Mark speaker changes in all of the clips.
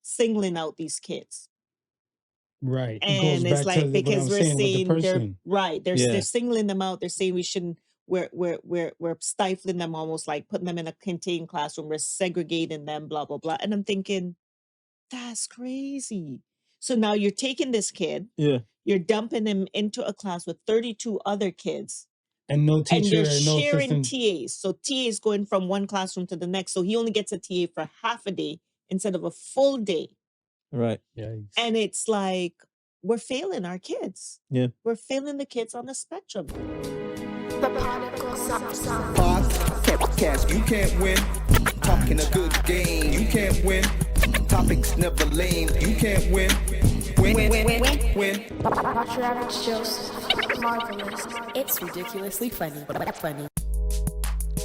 Speaker 1: singling out these kids.
Speaker 2: Right. It
Speaker 1: And
Speaker 2: goes
Speaker 1: it's
Speaker 2: back to
Speaker 1: like,
Speaker 2: what
Speaker 1: because
Speaker 2: I'm
Speaker 1: we're
Speaker 2: saying with the
Speaker 1: saying they're
Speaker 2: person.
Speaker 1: right, they're
Speaker 3: Yeah.
Speaker 1: singling them out. They're saying we shouldn't. We're stifling them, almost like putting them in a contained classroom. We're segregating them, blah blah blah. And I'm thinking, that's crazy. So now you're taking this kid,
Speaker 3: Yeah.
Speaker 1: you're dumping him into a class with 32 other kids,
Speaker 2: And no
Speaker 1: and
Speaker 2: teacher
Speaker 1: you're
Speaker 2: and no
Speaker 1: sharing
Speaker 2: assistant.
Speaker 1: TAs. So TA is going from one classroom to the next. So he only gets a TA for half a day instead of a full day.
Speaker 3: Right.
Speaker 2: Yikes.
Speaker 1: And it's like, we're failing our kids.
Speaker 3: Yeah.
Speaker 1: We're failing the kids on the spectrum.
Speaker 4: The Podical sound.
Speaker 5: Podcast, you can't win. Talking a good game, you can't win. Topics never lame, you can't win. Win.
Speaker 4: Watch your average Joseph. Marvelous.
Speaker 6: It's ridiculously funny, but funny.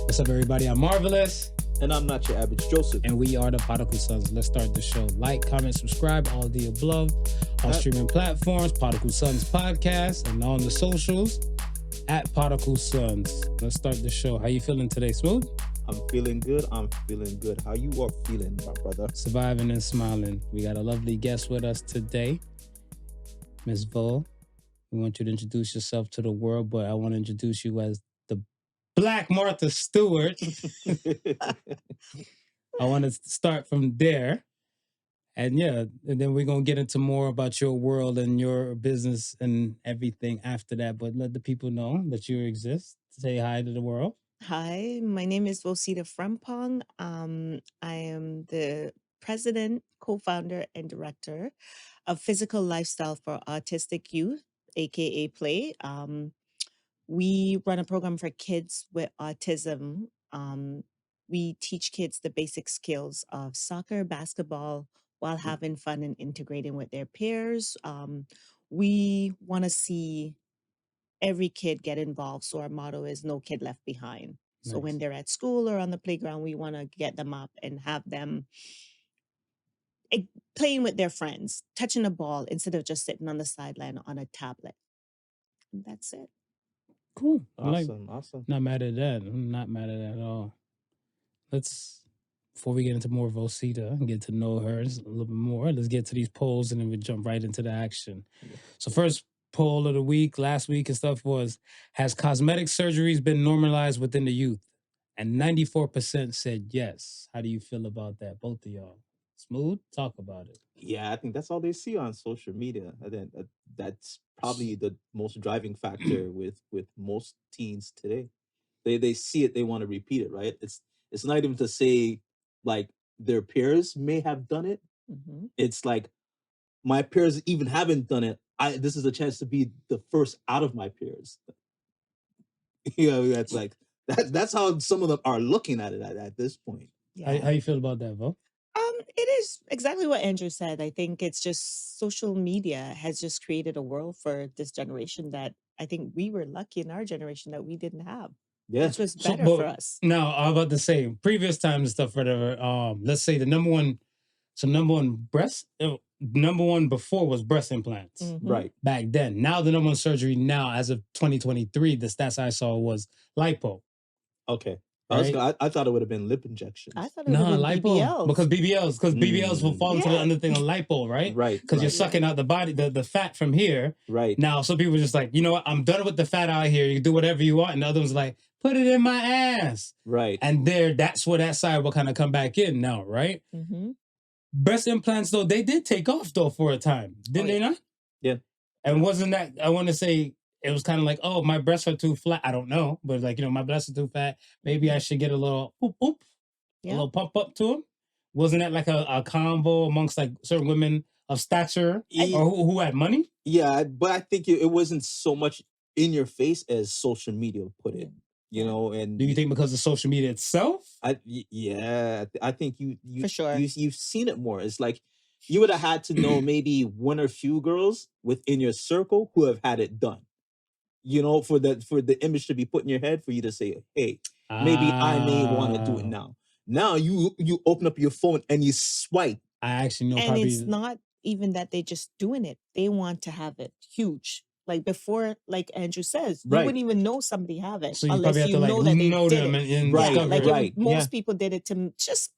Speaker 2: What's up, everybody? I'm Marvelous.
Speaker 3: And I'm not your average Joseph.
Speaker 2: And we are the Podical Sons. Let's start the show. Like, comment, subscribe, all of the above. On streaming platforms, Podical Sons Podcast, and on the socials, at Podical Sons. Let's start the show. How you feeling today, Smooth?
Speaker 3: I'm feeling good. How you are feeling, my brother?
Speaker 2: Surviving and smiling. We got a lovely guest with us today, Ms. Vo. We want you to introduce yourself to the world, but I want to introduce you as the Black Martha Stewart. I want to start from there. And and then we're going to get into more about your world and your business and everything after that. But let the people know that you exist. Say hi to the world.
Speaker 1: Hi, my name is Voceta Frempong. I am the president, co-founder, and director of Physical Lifestyle for Autistic Youth, aka P.L.A.Y. We run a program for kids with autism. We teach kids the basic skills of soccer, basketball, while having fun and integrating with their peers. We want to see every kid get involved. So our motto is no kid left behind. So
Speaker 2: Nice.
Speaker 1: when they're at school or on the playground, we want to get them up and have them playing with their friends, touching a ball instead of just sitting on the sideline on a tablet. And that's it.
Speaker 2: Cool.
Speaker 3: Awesome.
Speaker 2: Not mad at that. I'm not mad at that at all. Before we get into more Voceta and get to know her a little bit more, let's get to these polls and then we jump right into the action. So first poll of the week, last week and stuff was, has cosmetic surgeries been normalized within the youth? And 94% said yes. How do you feel about that, both of y'all? Smooth, talk about it.
Speaker 3: Yeah, I think that's all they see on social media. And then that's probably the most driving factor with most teens today. They see it, they want to repeat it, right? It's not even to say like their peers may have done it.
Speaker 1: Mm-hmm.
Speaker 3: It's like my peers even haven't done it. This is a chance to be the first out of my peers. That's like that's how some of them are looking at it at this point.
Speaker 1: Yeah.
Speaker 2: How you feel about that, Vo?
Speaker 1: It is exactly what Andrew said. I think it's just social media has just created a world for this generation that I think we were lucky in our generation that we didn't have.
Speaker 3: Yeah.
Speaker 1: Which was better for us.
Speaker 2: Now, I was about to say, previous times and stuff, whatever, let's say the number one before was breast implants.
Speaker 1: Mm-hmm.
Speaker 3: Right.
Speaker 2: Back then. Now the number one surgery now, as of 2023, the stats I saw was lipo.
Speaker 3: Okay.
Speaker 2: Right?
Speaker 3: I thought it would have been lip injections.
Speaker 1: I thought it would have been
Speaker 2: lipo.
Speaker 1: BBLs.
Speaker 2: Because BBLs will fall into the under thing of lipo, right?
Speaker 3: Right.
Speaker 2: Because you're sucking out the body, the fat from here.
Speaker 3: Right.
Speaker 2: Now, some people are just like, you know what? I'm done with the fat out here. You can do whatever you want. And the other one's like, put it in my ass.
Speaker 3: Right.
Speaker 2: And that's where that side will kind of come back in now, right?
Speaker 1: Mm-hmm.
Speaker 2: Breast implants, though, they did take off, though, for a time. Didn't they not?
Speaker 3: Yeah.
Speaker 2: And wasn't that, I want to say, it was kind of like, oh, my breasts are too flat. I don't know. But like, my breasts are too fat. Maybe I should get a little a little pump up to them. Wasn't that like a combo amongst like certain women of stature or who had money?
Speaker 3: Yeah, but I think it wasn't so much in your face as social media put it. And
Speaker 2: do you think because of social media itself?
Speaker 3: I think you
Speaker 1: for sure
Speaker 3: you've seen it more. It's like you would have had to know maybe one or few girls within your circle who have had it done. For the image to be put in your head for you to say, hey, maybe I may want to do it now. Now you open up your phone and you swipe.
Speaker 2: I actually know.
Speaker 1: And it's not even that they're just doing it. They want to have it huge. Like before, like Andrew says, you wouldn't even know somebody have it
Speaker 2: so you
Speaker 1: unless
Speaker 2: have
Speaker 1: you
Speaker 2: to
Speaker 1: know that they
Speaker 2: know
Speaker 1: did
Speaker 2: them
Speaker 1: it.
Speaker 2: and
Speaker 1: Like most people did it to just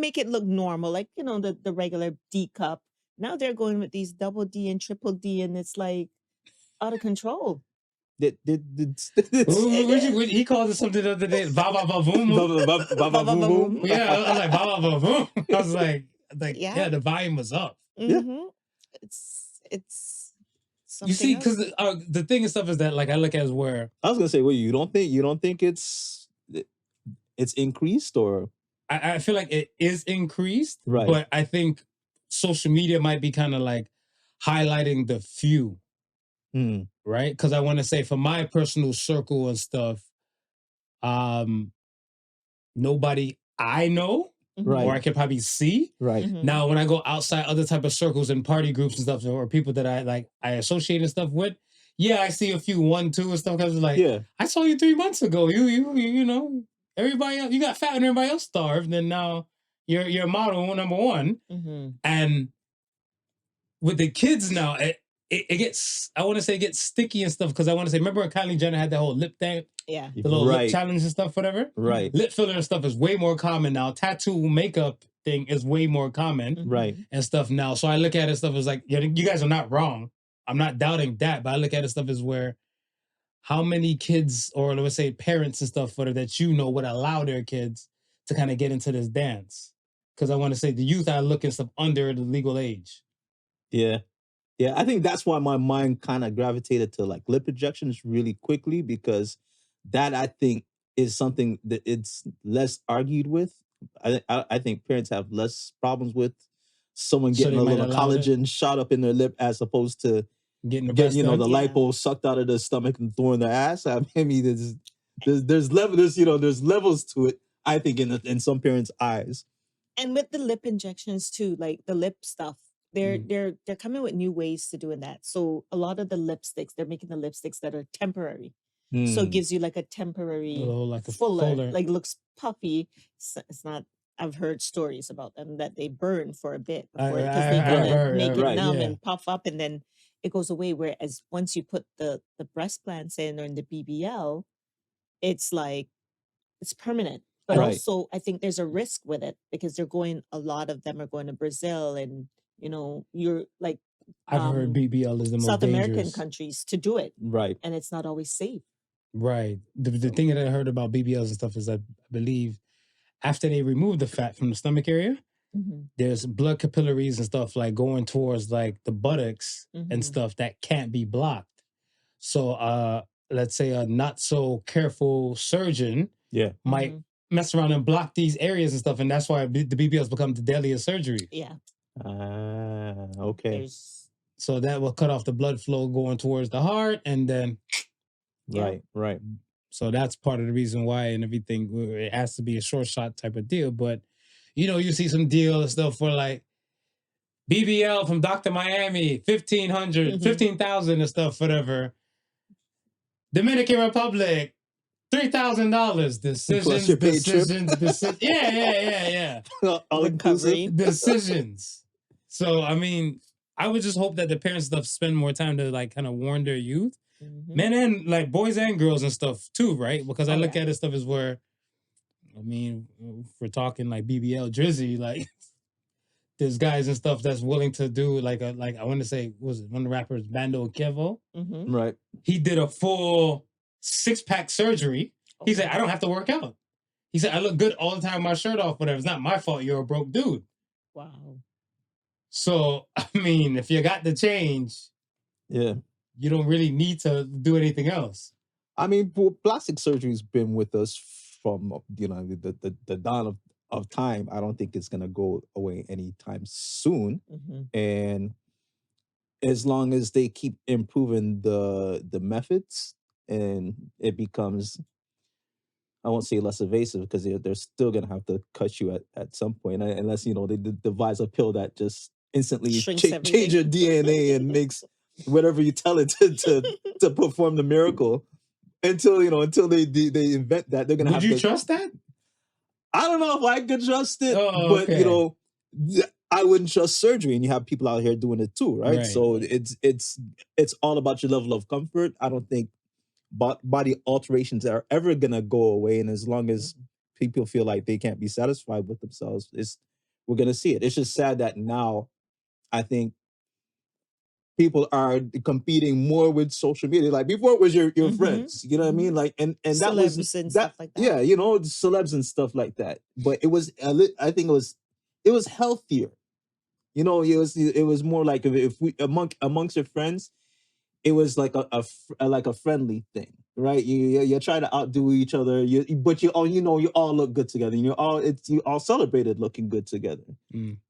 Speaker 1: make it look normal, like, you know, the regular D cup. Now they're going with these double D and triple D, and it's like out of control.
Speaker 2: He called it something the other day. Ba ba ba boom.
Speaker 3: Ba-ba-ba-boom.
Speaker 2: Yeah, I was like ba ba ba boom. I was like
Speaker 1: Yeah.
Speaker 2: yeah, the volume was up.
Speaker 1: Mhm. It's something
Speaker 2: You see,
Speaker 1: else.
Speaker 2: because the thing and stuff is that like I look at as where
Speaker 3: I was gonna say, well, you don't think it's increased, or
Speaker 2: I feel like it is increased,
Speaker 3: Right.
Speaker 2: but I think social media might be kind of like highlighting the few,
Speaker 3: Hmm.
Speaker 2: right? Because I want to say for my personal circle and stuff, nobody I know
Speaker 3: Right.
Speaker 2: or I can probably see.
Speaker 3: Right.
Speaker 1: Mhm.
Speaker 2: Now, when I go outside other type of circles and party groups and stuff, or people that I associate and stuff with, yeah, I see a few 1, 2 and stuff. Because like,
Speaker 3: Yeah.
Speaker 2: I saw you 3 months ago. You know, everybody else, you got fat and everybody else starved, and now you're model number one.
Speaker 1: Mhm.
Speaker 2: And with the kids now, it gets, I want to say it gets sticky and stuff, because I want to say, remember when Kylie Jenner had that whole lip thing,
Speaker 1: Yeah.
Speaker 2: the little lip
Speaker 3: Right.
Speaker 2: challenge and stuff, whatever?
Speaker 3: Right.
Speaker 2: Lip filler and stuff is way more common now. Tattoo makeup thing is way more common
Speaker 3: Right.
Speaker 2: and stuff now. So I look at it stuff as like, yeah, you guys are not wrong. I'm not doubting that, but I look at it stuff as where how many kids, or let's say parents and stuff that you know would allow their kids to kind of get into this dance. Because I want to say the youth are looking stuff under the legal age.
Speaker 3: Yeah. Yeah, I think that's why my mind kind of gravitated to like lip injections really quickly, because that, I think, is something that it's less argued with. I think parents have less problems with someone
Speaker 2: So
Speaker 3: getting
Speaker 2: they
Speaker 3: a
Speaker 2: might
Speaker 3: little
Speaker 2: allow it?
Speaker 3: collagen shot up in their lip as opposed to
Speaker 2: Getting the
Speaker 3: get,
Speaker 2: breast
Speaker 3: you know,
Speaker 2: done?
Speaker 3: the
Speaker 1: Yeah.
Speaker 3: lipo sucked out of the stomach and thrown in their ass. I mean, there's levels, you know, there's levels to it, I think, in some parents' eyes.
Speaker 1: And with the lip injections too, like the lip stuff, they're coming with new ways to doing that. So a lot of the lipsticks, they're making the lipsticks that are temporary. So it
Speaker 3: Hmm.
Speaker 1: gives you like a temporary
Speaker 2: Oh, like a
Speaker 1: fuller,
Speaker 2: fuller.
Speaker 1: like looks puffy. It's not. I've heard stories about them that they burn for a bit before, because they
Speaker 2: I've
Speaker 1: want to
Speaker 2: heard,
Speaker 1: make it
Speaker 3: Right.
Speaker 1: numb
Speaker 2: yeah.
Speaker 1: and puff up, and then it goes away. Whereas once you put the breast plants in, or in the BBL, it's like it's permanent. But
Speaker 3: Right.
Speaker 1: also, I think there's a risk with it, because a lot of them are going to Brazil, and you know, you're like
Speaker 2: I've heard BBL is the most
Speaker 1: South American
Speaker 2: dangerous.
Speaker 1: countries to do it,
Speaker 3: Right.
Speaker 1: and it's not always safe.
Speaker 2: Right. The thing that I heard about BBLs and stuff is that I believe after they remove the fat from the stomach area, there's blood capillaries and stuff like going towards like the buttocks and
Speaker 1: Mhm.
Speaker 2: stuff that can't be blocked. So let's say a not so careful surgeon
Speaker 3: Yeah.
Speaker 2: might mess around and block these areas and stuff, and that's why the BBLs become the deadliest surgery.
Speaker 1: Yeah.
Speaker 3: Okay.
Speaker 1: There's
Speaker 2: So that will cut off the blood flow going towards the heart, and then
Speaker 3: Right. Right.
Speaker 2: so that's part of the reason why and everything. It has to be a short shot type of deal. But you know, you see some deal and stuff for like BBL from Dr. Miami, 1,500, 15,000 and stuff, whatever. Dominican Republic, $3,000.
Speaker 3: Plus your paid trip.
Speaker 2: Decisions. Yeah.
Speaker 3: All inclusive.
Speaker 2: Decisions. So I mean, I would just hope that the parents stuff spend more time to like kind of warn their youth, men and like boys and girls and stuff too, right? Because I look at it stuff as where, I mean, if we're talking like BBL Drizzy, like there's guys and stuff that's willing to do like I want to say, was it one of the rappers, Bando Kevo?
Speaker 3: Right.
Speaker 2: He did a full 6-pack surgery. He said, I don't have to work out. He said, I look good all the time with my shirt off, whatever. It's not my fault you're a broke dude.
Speaker 1: Wow.
Speaker 2: So, I mean, if you got the change,
Speaker 3: Yeah,
Speaker 2: you don't really need to do anything else.
Speaker 3: I mean, plastic surgery's been with us from, you know, the dawn of time. I don't think it's gonna go away anytime soon. And as long as they keep improving the methods, and it becomes, I won't say less evasive, because they're still gonna have to cut you at some point, unless, you know, they devise a pill that just instantly
Speaker 1: Shrinks
Speaker 3: change your DNA and makes whatever you tell it to perform the miracle. Until they invent that, they're gonna
Speaker 2: Would
Speaker 3: have
Speaker 2: you
Speaker 3: to
Speaker 2: trust that?
Speaker 3: I don't know if I could trust it,
Speaker 2: Oh,
Speaker 3: but
Speaker 2: okay.
Speaker 3: you know, I wouldn't trust surgery, and you have people out here doing it too, right?
Speaker 2: Right.
Speaker 3: So it's all about your level of comfort. I don't think body alterations are ever gonna go away, and as long as people feel like they can't be satisfied with themselves. We're gonna see it. It's just sad that now I think people are competing more with social media. Like before it was your friends, you know what I mean? Like and that was
Speaker 1: Celebs and
Speaker 3: that,
Speaker 1: stuff like that.
Speaker 3: yeah, you know, celebs and stuff like that. But it was I think it was healthier. You know, it was more like if we amongst your friends, it was like like a friendly thing, right? You're trying to outdo each other, but you all, you know, you all look good together, and you all celebrated looking good together.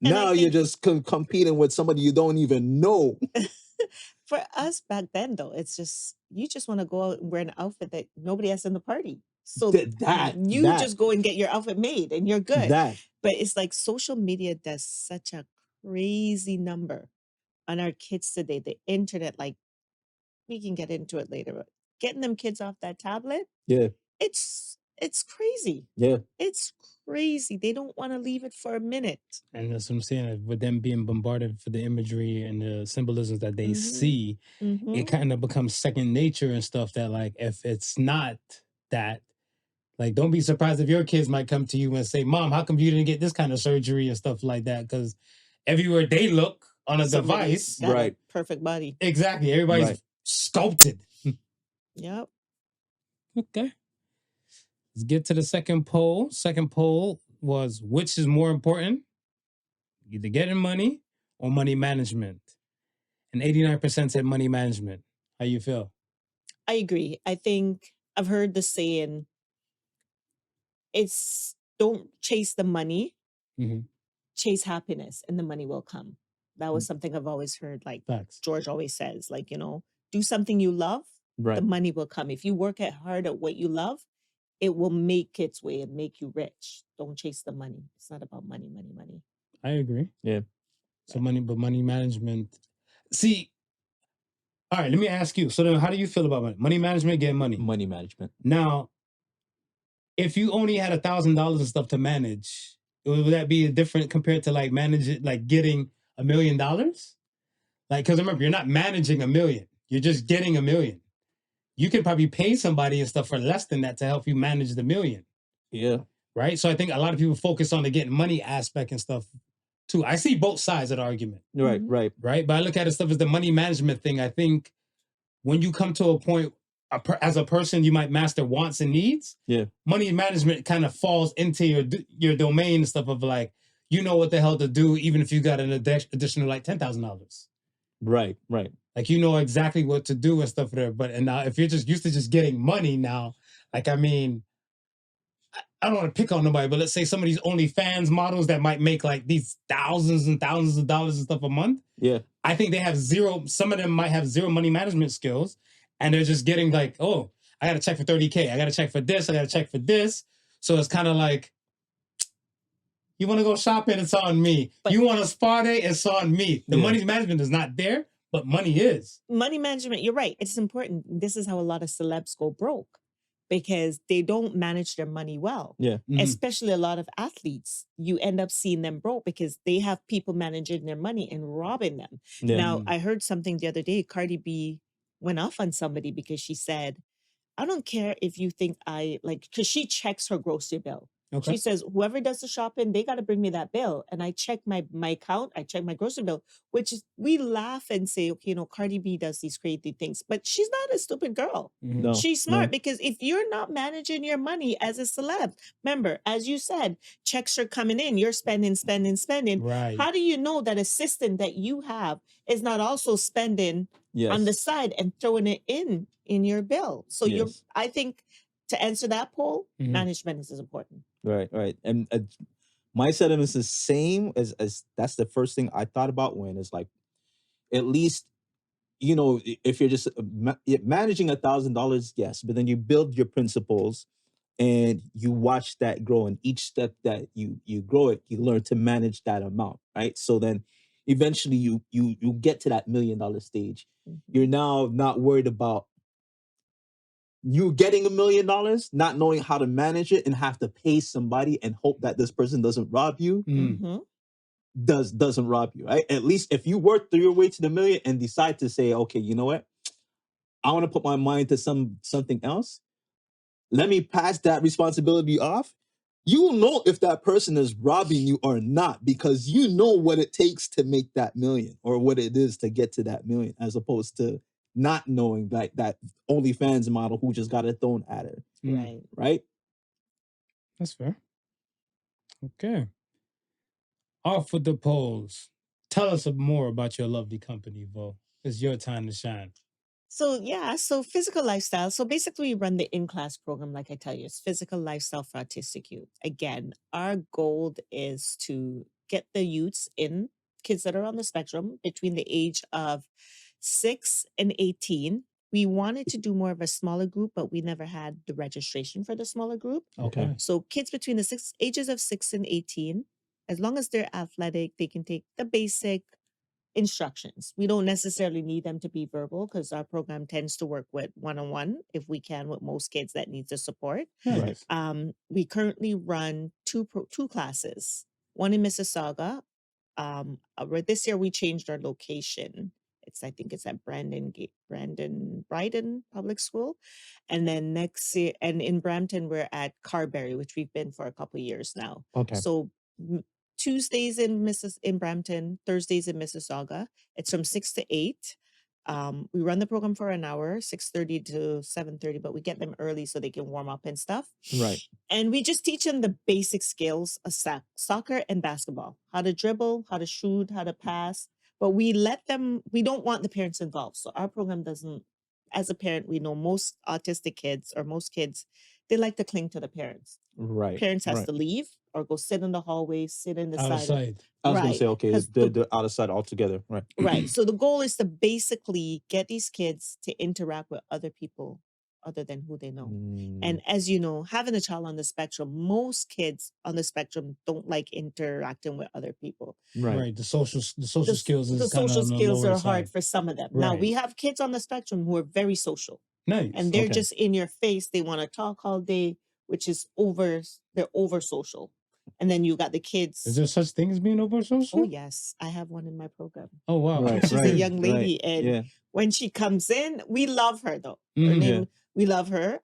Speaker 3: Now you're just competing with somebody you don't even know.
Speaker 1: For us back then, though, it's just you just want to go out and wear an outfit that nobody has in the party. So you just go and get your outfit made, and you're good. But it's like social media does such a crazy number on our kids today. The internet, like we can get into it later, but getting them kids off that tablet, it's crazy. It's crazy. They don't want to leave it for a minute.
Speaker 2: And that's what I'm saying. With them being bombarded for the imagery and the symbolisms that they see, it kind of becomes second nature and stuff that, like, if it's not that, like, don't be surprised if your kids might come to you and say, Mom, how come you didn't get this kind of surgery and stuff like that? Because everywhere they look on a device,
Speaker 1: right? Perfect body.
Speaker 2: Exactly. Everybody's sculpted.
Speaker 1: Yep.
Speaker 2: Okay. Let's get to the second poll. Second poll was, which is more important? Either getting money or money management. And 89% said money management. How you feel?
Speaker 1: I agree. I think I've heard the saying, it's don't chase the money, chase happiness, and the money will come. That was something I've always heard. Like George always says, like, you know, do something you love, the money will come. If you work hard at what you love, it will make its way and make you rich. Don't chase the money. It's not about money.
Speaker 2: I agree. Yeah. So money management. See, all right, let me ask you. So then how do you feel about money? Money management, get money.
Speaker 3: Money management.
Speaker 2: Now, if you only had $1,000 and stuff to manage, would that be different compared to like getting $1 million? Like, because remember, you're not managing $1 million. You're just getting $1 million. You can probably pay somebody and stuff for less than that to help you manage the $1 million.
Speaker 3: Yeah.
Speaker 2: Right? So I think a lot of people focus on the getting money aspect and stuff too. I see both sides of the argument.
Speaker 3: Right.
Speaker 2: But I look at it stuff as the money management thing. I think when you come to a point as a person, you might master wants and needs. Yeah. Money management kind of falls into your domain and stuff of like, you know what the hell to do, even if you got an additional like $10,000.
Speaker 3: Right.
Speaker 2: Like, you know exactly what to do and stuff there. And now if you're just used to just getting money now, like, I mean, I don't want to pick on nobody, but let's say some of these OnlyFans models that might make like these thousands and thousands of dollars and stuff a month. Yeah. I think they have some of them might have zero money management skills, and they're just getting like, oh, I got to check for 30K. I got to check for this. I got to check for this. So it's kind of like, you want to go shopping, it's on me. But you want a spa day, it's on me. The money management is not there, but money is.
Speaker 1: Money management, you're right. It's important. This is how a lot of celebs go broke, because they don't manage their money well. Yeah. Especially a lot of athletes. You end up seeing them broke because they have people managing their money and robbing them. Yeah. Now, I heard something the other day. Cardi B went off on somebody because she said, I don't care if you think because she checks her grocery bill. Okay. She says, whoever does the shopping, they got to bring me that bill. And I check my account, I check my grocery bill, which is, we laugh and say, okay, you know, Cardi B does these crazy things, but she's not a stupid girl. No, she's smart because if you're not managing your money as a celeb, remember, as you said, checks are coming in, you're spending. Right. How do you know that assistant that you have is not also spending on the side and throwing it in your bill? So I think to answer that poll, management is important.
Speaker 3: Right. And my sentiment is the same as that's the first thing I thought about when it's like, at least, you know, if you're just managing $1,000, yes, but then you build your principles and you watch that grow, and each step that you grow it, you learn to manage that amount, right? So then eventually you get to that $1 million stage. You're now not worried about you getting $1 million, not knowing how to manage it, and have to pay somebody and hope that this person doesn't rob you. Doesn't rob you, right? At least if you work through your way to the million and decide to say, okay, you know what? I want to put my mind to something else. Let me pass that responsibility off. you know if that person is robbing you or not, because you know what it takes to make that million or what it is to get to that million, as opposed to not knowing like that OnlyFans model who just got it thrown at her.
Speaker 1: Right.
Speaker 3: Right?
Speaker 2: That's fair. Okay. Off with the polls. Tell us more about your lovely company, Vo. It's your time to shine.
Speaker 1: So physical lifestyle. So basically we run the in-class program, like I tell you, it's physical lifestyle for autistic youth. Again, our goal is to get the youths in, kids that are on the spectrum between the age of 6 and 18. We wanted to do more of a smaller group, but we never had the registration for the smaller group.
Speaker 2: Okay.
Speaker 1: So kids between the ages of 6 and 18, as long as they're athletic, they can take the basic instructions. We don't necessarily need them to be verbal because our program tends to work with one-on-one if we can with most kids that need the support.
Speaker 2: Nice.
Speaker 1: We currently run two classes, one in Mississauga. This year we changed our location. I think it's at Bryden Public School. And then next year, and in Brampton, we're at Carberry, which we've been for a couple of years now.
Speaker 3: Okay.
Speaker 1: So Tuesdays in Brampton, Thursdays in Mississauga. It's from 6 to 8. We run the program for an hour, 6:30 to 7:30, but we get them early so they can warm up and stuff.
Speaker 3: Right.
Speaker 1: And we just teach them the basic skills of soccer and basketball, how to dribble, how to shoot, how to pass. But we don't want the parents involved. So our program doesn't, as a parent, we know most autistic kids or most kids, they like to cling to the parents.
Speaker 3: Right.
Speaker 1: Parents has
Speaker 3: right.
Speaker 1: to leave or go sit in the hallway, sit in the
Speaker 2: Out of
Speaker 1: side.
Speaker 2: sight.
Speaker 3: I was gonna
Speaker 1: Right,
Speaker 3: say, okay,
Speaker 1: 'cause
Speaker 3: they're out of sight altogether. Right.
Speaker 1: Right. So the goal is to basically get these kids to interact with other people other than who they know. And as you know, having a child on the spectrum, most kids on the spectrum don't like interacting with other people.
Speaker 3: Right.
Speaker 2: The social skills is
Speaker 1: The
Speaker 2: kind
Speaker 1: social
Speaker 2: of on the
Speaker 1: skills
Speaker 2: lower
Speaker 1: are hard
Speaker 2: side.
Speaker 1: for some of them. Now
Speaker 2: Right.
Speaker 1: we have kids on the spectrum who are very social.
Speaker 2: Nice.
Speaker 1: And they're
Speaker 3: Okay.
Speaker 1: just in your face. They want to talk all day, which is they're over social. And then you got the kids.
Speaker 2: Is there such thing as being over social?
Speaker 1: Oh yes, I have one in my program.
Speaker 2: Oh wow.
Speaker 3: Right.
Speaker 1: She's a
Speaker 3: right.
Speaker 1: young lady,
Speaker 3: Right.
Speaker 1: and
Speaker 3: Yeah.
Speaker 1: when she comes in, we love her though. Her
Speaker 2: Mhm.
Speaker 1: name, we love her.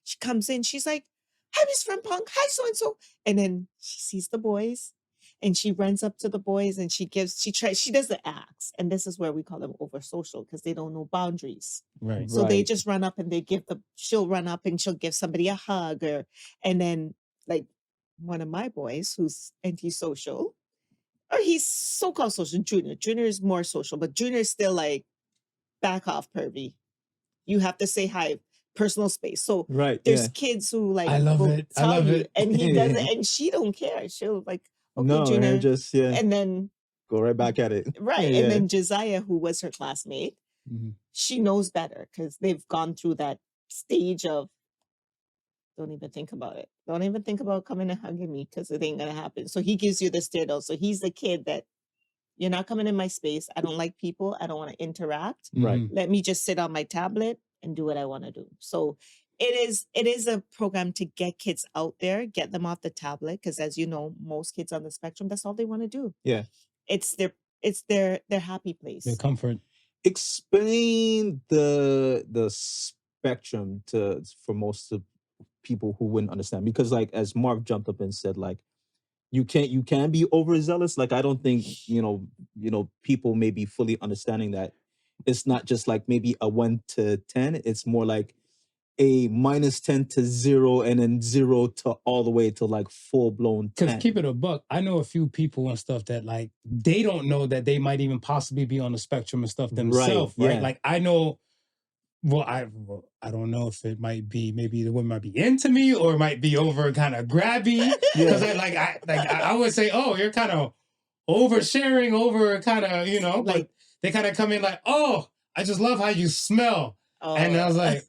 Speaker 1: She comes in, she's like, "Hi, Miss Frempong. Hi, so and so," and then she sees the boys, and she runs up to the boys, and she does the acts, and this is where we call them over social because they don't know boundaries.
Speaker 2: Right.
Speaker 1: So they
Speaker 3: Right.
Speaker 1: just run up and she'll run up and she'll give somebody a hug, and then like one of my boys who's antisocial, or he's so-called social, Junior. Junior is more social, but Junior is still like, back off, pervy. You have to say hi, personal space. So
Speaker 3: Right.
Speaker 1: there's
Speaker 3: Yeah.
Speaker 1: kids who like
Speaker 2: I love
Speaker 1: will
Speaker 2: it. I
Speaker 1: tell
Speaker 2: love
Speaker 1: you,
Speaker 2: it.
Speaker 1: and he doesn't, and she don't care. She'll like, okay,
Speaker 3: No,
Speaker 1: Junior,
Speaker 3: and just
Speaker 1: and then
Speaker 3: go right back at it.
Speaker 1: right,
Speaker 3: Yeah.
Speaker 1: and then Josiah, who was her classmate,
Speaker 2: Mhm.
Speaker 1: she knows better because they've gone through that stage of don't even think about it. Don't even think about coming and hugging me because it ain't gonna happen. So he gives you the stare though. So he's the kid that you're not coming in my space. I don't like people. I don't want to interact.
Speaker 3: Right.
Speaker 2: Mhm.
Speaker 1: Let me just sit on my tablet and do what I want to do. So it is a program to get kids out there, get them off the tablet, because as you know, most kids on the spectrum, that's all they want to do.
Speaker 3: Yeah.
Speaker 1: It's their happy place.
Speaker 2: Their comfort.
Speaker 3: Explain the spectrum for most of people who wouldn't understand, because like as Marv jumped up and said, like you can be overzealous. Like I don't think people may be fully understanding that it's not just like maybe a 1 to 10. It's more like a -10 to 0 and then 0 to all the way to like full blown 10.
Speaker 2: Because keep it a buck, I know a few people and stuff that like they don't know that they might even possibly be on the spectrum and stuff themselves, right?
Speaker 3: yeah.
Speaker 2: Like I know, I don't know if it might be maybe the woman might be into me or it might be over kind of grabby. Because I would say, oh, you're kind of oversharing, over kind of
Speaker 1: Like-
Speaker 2: but they kind of come in like, oh, I just love how you smell, and I was like,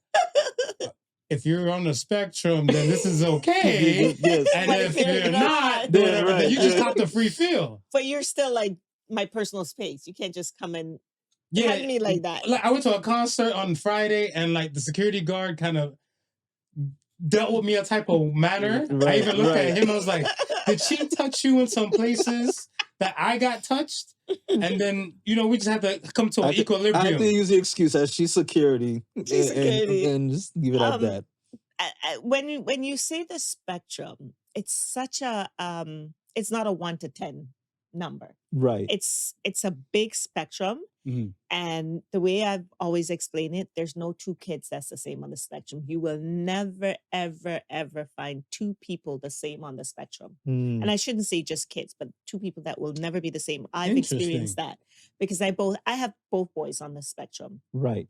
Speaker 2: if you're on the spectrum, then this is okay.
Speaker 3: Yes.
Speaker 2: And
Speaker 1: But
Speaker 2: if
Speaker 1: if you're
Speaker 2: you're
Speaker 1: not,
Speaker 2: not,
Speaker 3: Yeah,
Speaker 2: then whatever,
Speaker 3: right,
Speaker 2: then you just
Speaker 3: yeah.
Speaker 2: cop the free feel.
Speaker 1: but you're still like my personal space. You can't just come and
Speaker 2: Yeah,
Speaker 1: hug me like that.
Speaker 2: Like I went to a concert on Friday, and like the security guard kind of dealt with me a type of manner. I
Speaker 3: Right,
Speaker 2: even looked
Speaker 3: right.
Speaker 2: at him. I was like, "Did she touch you in some places that I got touched?" And then we just have to come to an
Speaker 3: I have
Speaker 2: equilibrium.
Speaker 3: to use the excuse as she's security.
Speaker 1: She's security.
Speaker 3: And just leave it at
Speaker 1: Um,
Speaker 3: that.
Speaker 1: when you say the spectrum, such a it's not a 1 to 10 number.
Speaker 3: Right.
Speaker 1: It's a big spectrum.
Speaker 2: Mhm.
Speaker 1: And the way I've always explained it, there's no two kids that's the same on the spectrum. You will never, ever, ever find two people the same on the spectrum. And I shouldn't say just kids, but two people that will never be the same. I've experienced that because I have both boys on the spectrum.
Speaker 3: Right.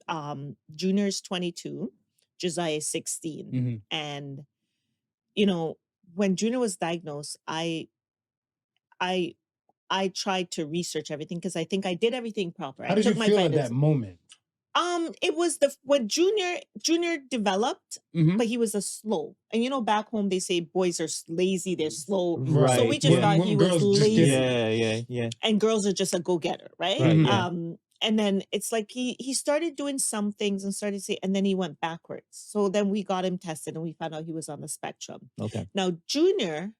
Speaker 1: Junior's 22, Josiah is 16.
Speaker 2: Mhm.
Speaker 1: And, you know, when Junior was diagnosed, I tried to research everything because I think I did everything proper.
Speaker 2: How
Speaker 1: I
Speaker 2: did you
Speaker 1: took my
Speaker 2: feel at
Speaker 1: vitamins.
Speaker 2: that moment?
Speaker 1: It was when Junior developed,
Speaker 2: Mhm.
Speaker 1: but he was a slow. And you know, back home they say boys are lazy, they're slow. So
Speaker 3: Right.
Speaker 1: we just thought
Speaker 2: When
Speaker 1: he was
Speaker 2: girls just
Speaker 1: lazy.
Speaker 2: get it.
Speaker 3: Yeah.
Speaker 1: And girls are just a go-getter, right?
Speaker 3: Right,
Speaker 2: Mhm.
Speaker 3: yeah.
Speaker 1: And then it's like he started doing some things and started saying, and then he went backwards. So then we got him tested and we found out he was on the spectrum.
Speaker 3: Okay.
Speaker 1: Now Junior,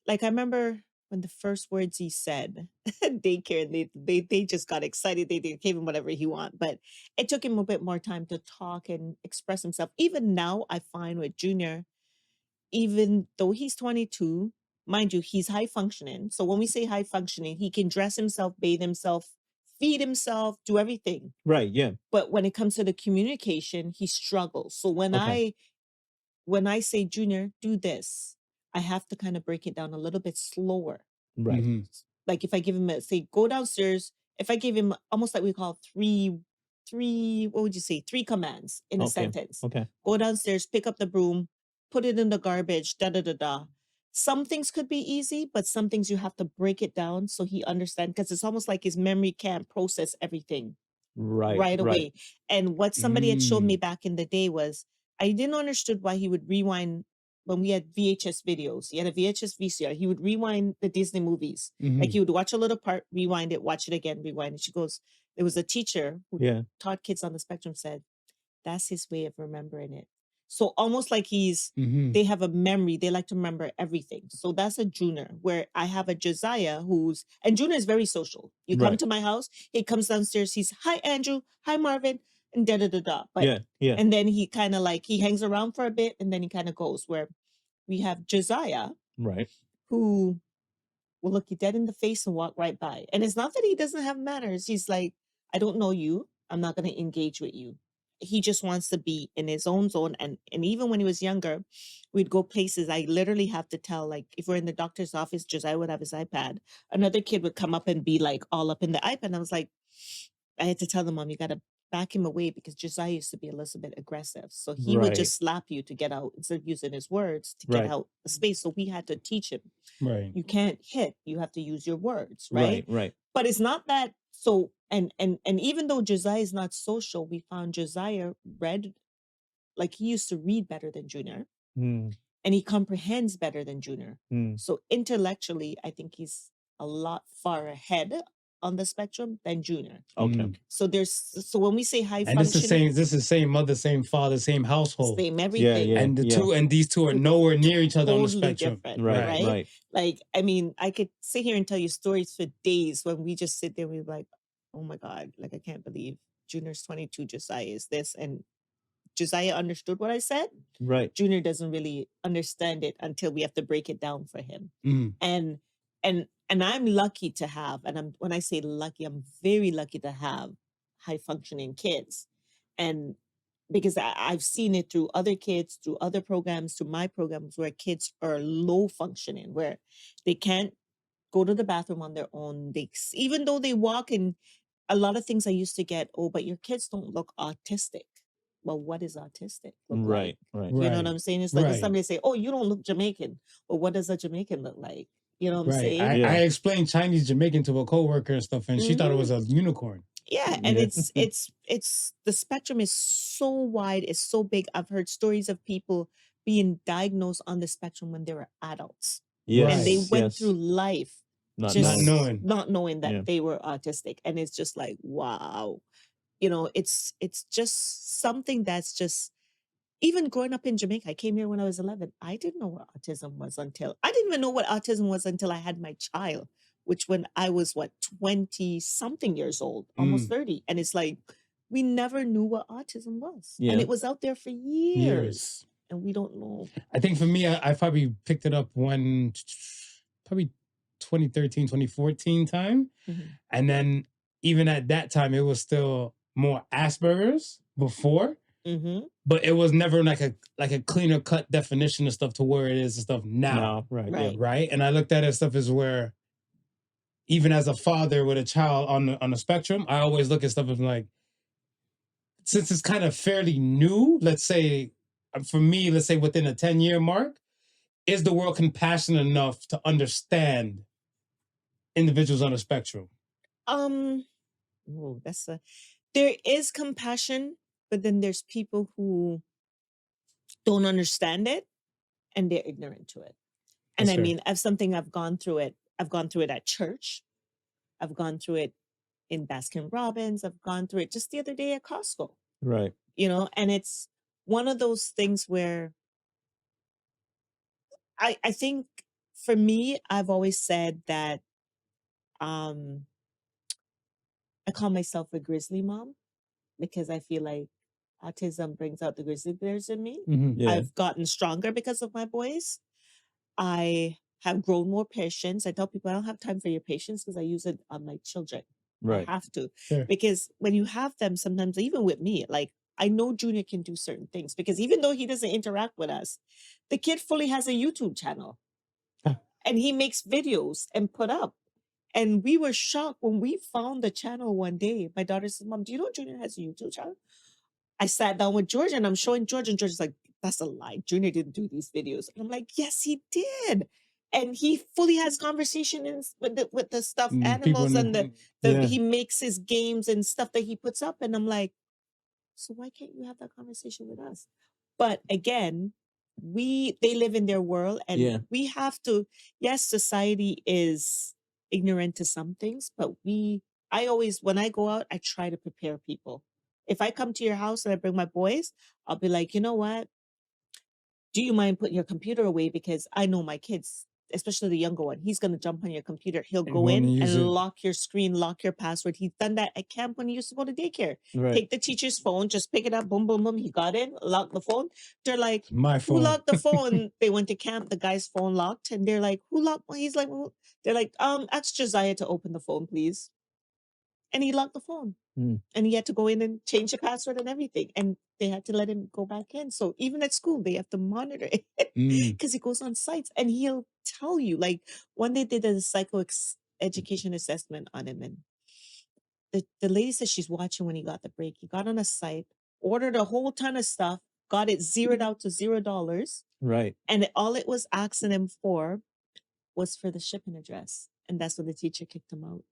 Speaker 1: like I remember when the first words he said, daycare, and they just got excited. They gave him whatever he want, but it took him a bit more time to talk and express himself. Even now, I find with Junior, even though he's 22, mind you, he's high functioning. So when we say high functioning, he can dress himself, bathe himself, feed himself, do everything.
Speaker 3: Right. Yeah.
Speaker 1: But when it comes to the communication, he struggles. So when
Speaker 3: Okay.
Speaker 1: I say, Junior, do this, I have to kind of break it down a little bit slower.
Speaker 3: Right.
Speaker 2: Mhm.
Speaker 1: Like if I give him say, go downstairs, if I give him almost like we call three, what would you say? 3 commands in a
Speaker 3: Okay.
Speaker 1: sentence.
Speaker 3: Okay.
Speaker 1: Go downstairs, pick up the broom, put it in the garbage, da da da da. Some things could be easy, but some things you have to break it down so he understands, because it's almost like his memory can't process everything right away. And what somebody had showed me back in the day was I didn't understood why he would rewind when we had VHS videos. He had a VHS VCR. He would rewind the Disney movies. Like
Speaker 2: Mhm.
Speaker 1: he would watch a little part, rewind it, watch it again, rewind it. She goes, there was a teacher who
Speaker 3: Yeah.
Speaker 1: taught kids on the spectrum said, that's his way of remembering it. So almost like
Speaker 2: Mhm.
Speaker 1: they have a memory. They like to remember everything. So that's a Junior, where I have a Josiah and Junior is very social. You come
Speaker 3: Right.
Speaker 1: to my house, he comes downstairs, he's, hi, Andrew, hi, Marvin, and da da da da. But,
Speaker 3: Yeah.
Speaker 1: and then he kind of like, he hangs around for a bit and then he kind of goes, where we have Josiah,
Speaker 3: Right.
Speaker 1: who will look you dead in the face and walk right by. And it's not that he doesn't have manners. He's like, I don't know you. I'm not going to engage with you. He just wants to be in his own zone. And even when he was younger, we'd go places. I literally have to tell, like, if we're in the doctor's office, Josiah would have his iPad. Another kid would come up and be like all up in the iPad. And I was like, I had to tell the mom, you got to back him away, because Josiah used to be a little bit aggressive. So he would
Speaker 3: Right.
Speaker 1: just slap you to get out instead of using his words to get
Speaker 3: Right.
Speaker 1: out the space. So we had to teach him.
Speaker 2: Right.
Speaker 1: You can't hit, you have to use your words, right?
Speaker 3: Right.
Speaker 1: But it's not that. So and even though Josiah is not social, we found Josiah read, like he used to read better than Junior,
Speaker 3: Mm.
Speaker 1: and he comprehends better than Junior.
Speaker 3: Mm.
Speaker 1: So intellectually, I think he's a lot far ahead on the spectrum than Junior.
Speaker 3: Okay.
Speaker 1: So when we say high
Speaker 2: And this
Speaker 1: functioning,
Speaker 2: is the same mother, same father, same household.
Speaker 1: same everything.
Speaker 3: Yeah.
Speaker 2: And these two are nowhere near each other on the
Speaker 1: Totally
Speaker 2: spectrum.
Speaker 1: different,
Speaker 3: Right.
Speaker 1: right? Like, I mean, I could sit here and tell you stories for days when we just sit there and we're like, oh my God, like, I can't believe Junior's 22, Josiah is this. And Josiah understood what I said.
Speaker 3: Right.
Speaker 1: Junior doesn't really understand it until we have to break it down for him.
Speaker 2: Mhm.
Speaker 1: And I'm lucky to have, and when I say lucky, I'm very lucky to have high functioning kids. And because I've seen it through other kids, through other programs, through my programs, where kids are low functioning, where they can't go to the bathroom on their own. Even though they walk, and a lot of things I used to get, oh, but your kids don't look autistic. Well, what is autistic look like?
Speaker 3: Right.
Speaker 1: You know what
Speaker 2: Right.
Speaker 1: I'm saying? It's like if
Speaker 2: Right.
Speaker 1: somebody say, oh, you don't look Jamaican. Well, what does a Jamaican look like? You know what I'm
Speaker 2: Right.
Speaker 1: saying?
Speaker 2: I explained Chinese Jamaican to a coworker and stuff, and she thought it was a unicorn.
Speaker 1: Yeah, and
Speaker 3: Yeah.
Speaker 1: it's the spectrum is so wide, it's so big. I've heard stories of people being diagnosed on the spectrum when they were adults.
Speaker 3: Yes.
Speaker 1: And they went
Speaker 3: yes.
Speaker 1: through life
Speaker 3: Not
Speaker 1: just
Speaker 3: knowing.
Speaker 1: not knowing that
Speaker 3: Yeah.
Speaker 1: they were autistic. And it's just like, wow. You know, it's just something that's just, even growing up in Jamaica, I came here when I was 11. I didn't know what autism was I didn't even know what autism was until I had my child, which when I was 20 something years old, almost 30. And it's like, we never knew what autism was.
Speaker 3: Yeah.
Speaker 1: And it was out there for years. and we don't know.
Speaker 2: I think for me, I probably picked it up when probably 2013, 2014 time.
Speaker 1: Mhm.
Speaker 2: And then even at that time, it was still more Asperger's before,
Speaker 1: Mm-hmm.
Speaker 2: but it was never like a cleaner cut definition of stuff to where it is and stuff now.
Speaker 3: Right.
Speaker 1: Right.
Speaker 2: Right. And I looked at it stuff as where even as a father with a child on the spectrum, I always look at stuff as like, since it's kind of fairly new, let's say for me, let's say within a 10-year mark, is the world compassionate enough to understand individuals on the spectrum?
Speaker 1: There is compassion, but then there's people who don't understand it and they're ignorant to it. And
Speaker 2: That's
Speaker 1: I
Speaker 2: fair.
Speaker 1: mean, I've gone through it. I've gone through it at church. I've gone through it in Baskin Robbins. I've gone through it just the other day at Costco.
Speaker 3: Right.
Speaker 1: And it's one of those things where I think for me, I've always said that I call myself a grizzly mom because I feel like autism brings out the grizzly bears in me.
Speaker 3: Yeah.
Speaker 1: I've gotten stronger because of my boys. I have grown more patience. I tell people I don't have time for your patience because I use it on my children.
Speaker 3: Right.
Speaker 1: I have to.
Speaker 2: Sure.
Speaker 1: Because when you have them, sometimes even with me, like I know Junior can do certain things because even though he doesn't interact with us, the kid fully has a YouTube channel and he makes videos and put up. And we were shocked when we found the channel one day. My daughter says, Mom, do you know Junior has a YouTube channel? I sat down with George and I'm showing George, and George is like, that's a lie. Junior didn't do these videos. And I'm like, yes, he did. And he fully has conversations with the stuffed animals and he makes his games and stuff that he puts up. And I'm like, so why can't you have that conversation with us? But again, they live in their world and we have to, yes, society is ignorant to some things, but when I go out, I try to prepare people. If I come to your house and I bring my boys, I'll be like, you know what? Do you mind putting your computer away? Because I know my kids, especially the younger one, he's going to jump on your computer. He'll go in and lock your screen, lock your password. He's done that at camp when he used to go to daycare.
Speaker 3: Right.
Speaker 1: Take the teacher's phone, just pick it up, boom, boom, boom. He got in, locked the phone. They're like,
Speaker 2: My phone.
Speaker 1: who locked the phone? They went to camp, the guy's phone locked. And they're like, who locked? He's like, they're like, ask Josiah to open the phone, please. And he locked the phone. And he had to go in and change the password and everything. And they had to let him go back in. So even at school, they have to monitor it because he goes on sites and he'll tell you. Like when they did a education assessment on him, and the lady said she's watching when he got the break. He got on a site, ordered a whole ton of stuff, got it zeroed out to $0.
Speaker 3: Right.
Speaker 1: And all it was asking him for was for the shipping address. And that's when the teacher kicked him out.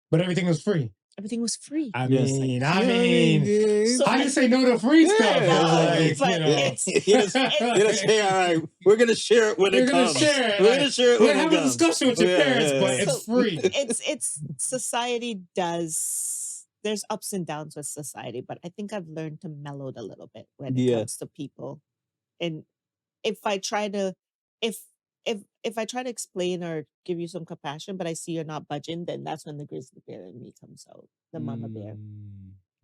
Speaker 2: But everything was free.
Speaker 1: Everything was free.
Speaker 2: I
Speaker 3: Yes.
Speaker 2: mean,
Speaker 1: So
Speaker 2: I didn't say no to free stuff.
Speaker 1: Yeah, but
Speaker 3: Hey, all right, we're gonna share it when it comes.
Speaker 2: Share it.
Speaker 3: We're gonna share it
Speaker 2: We're
Speaker 3: when
Speaker 2: gonna
Speaker 3: it
Speaker 2: have a
Speaker 3: comes.
Speaker 2: discussion with your parents, but
Speaker 1: So
Speaker 2: it's free.
Speaker 1: it's society does. There's ups and downs with society, but I think I've learned to mellow it a little bit when it comes to people. And if I try to, if I try to explain or give you some compassion, but I see you're not budging, then that's when the grizzly bear in me comes out, the mama bear,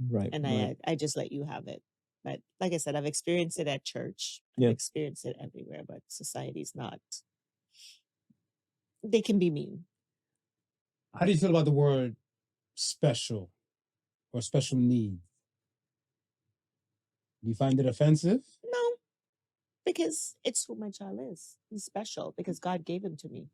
Speaker 3: Right.
Speaker 1: and I just let you have it. But like I said, I've experienced it at church.
Speaker 3: Yeah.
Speaker 1: I've experienced it everywhere, but society's not. They can be mean.
Speaker 2: How do you feel about the word special or special needs? Do you find it offensive?
Speaker 1: No, because it's who my child is. He's special because God gave him to me.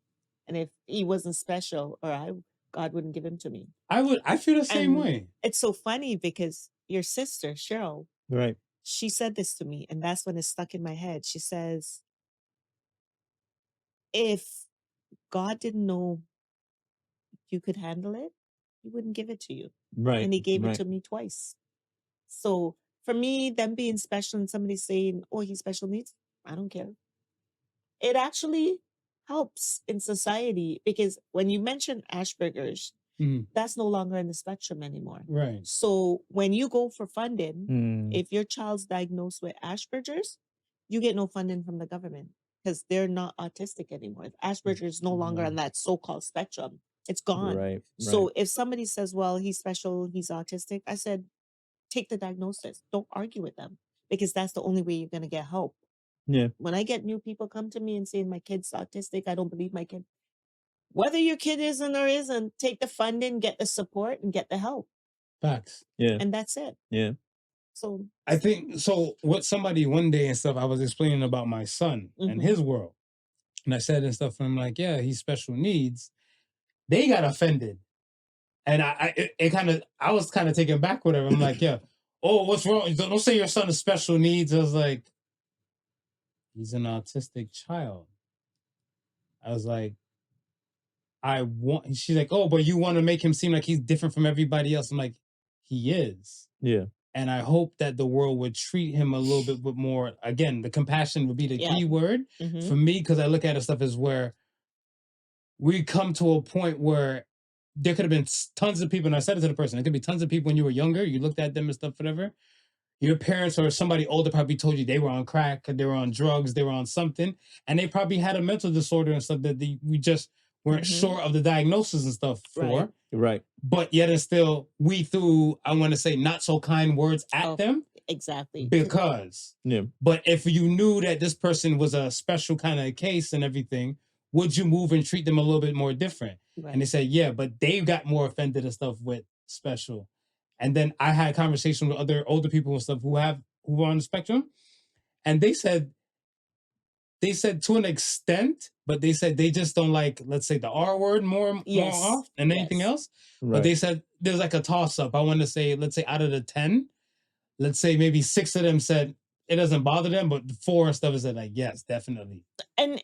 Speaker 1: And if he wasn't special, God wouldn't give him to me.
Speaker 2: I feel the same
Speaker 1: And
Speaker 2: way.
Speaker 1: It's so funny because your sister, Cheryl,
Speaker 3: Right.
Speaker 1: she said this to me, and that's when it stuck in my head. She says, if God didn't know you could handle it, he wouldn't give it to you.
Speaker 3: Right.
Speaker 1: And he gave
Speaker 3: right.
Speaker 1: it to me twice. So for me, them being special and somebody saying, oh, he's special needs, I don't care. It actually helps in society because when you mention Asperger's, that's no longer in the spectrum anymore.
Speaker 2: Right.
Speaker 1: So when you go for funding, if your child's diagnosed with Asperger's, you get no funding from the government because they're not autistic anymore. Asperger's is no longer on that so-called spectrum. It's gone.
Speaker 3: Right.
Speaker 1: So if somebody says, well, he's special, he's autistic, I said, take the diagnosis. Don't argue with them because that's the only way you're going to get help.
Speaker 3: Yeah.
Speaker 1: When I get new people come to me and saying my kid's autistic, I don't believe my kid. Whether your kid isn't or isn't, take the funding, get the support, and get the help.
Speaker 2: Facts.
Speaker 3: Yeah.
Speaker 1: And that's it.
Speaker 3: Yeah.
Speaker 1: So
Speaker 2: I think so. What somebody one day and stuff, I was explaining about my son and his world, and I said and stuff, and I'm like, yeah, he's special needs. They got offended, and I was kind of taken back with her. I'm like, yeah, oh, what's wrong? Don't say your son is special needs. I was like, he's an autistic child. I was like, she's like, oh, but you want to make him seem like he's different from everybody else. I'm like, he is.
Speaker 3: Yeah.
Speaker 2: And I hope that the world would treat him a little bit with more, again, the compassion would be the key word for me, because I look at it stuff as where we come to a point where there could have been tons of people, and I said it to the person, there could be tons of people when you were younger, you looked at them and stuff, whatever. Your parents or somebody older probably told you they were on crack, they were on drugs, they were on something, and they probably had a mental disorder and stuff that we just weren't sure of the diagnosis and stuff for.
Speaker 3: Right.
Speaker 2: But yet and still, we threw, I want to say, not so kind words at them.
Speaker 1: Exactly.
Speaker 2: Because.
Speaker 3: Yeah.
Speaker 2: But if you knew that this person was a special kind of case and everything, would you move and treat them a little bit more different?
Speaker 1: Right.
Speaker 2: And they said, yeah, but they got more offended and stuff with special. And then I had conversations with other older people and stuff who are on the spectrum. And they said to an extent, but they said they just don't like, let's say, the R word more off than anything else.
Speaker 3: Right.
Speaker 2: But they said there's like a toss up. I want to say, let's say out of the 10, let's say maybe 6 of them said it doesn't bother them, but 4 and stuff said like, yes, definitely.
Speaker 1: And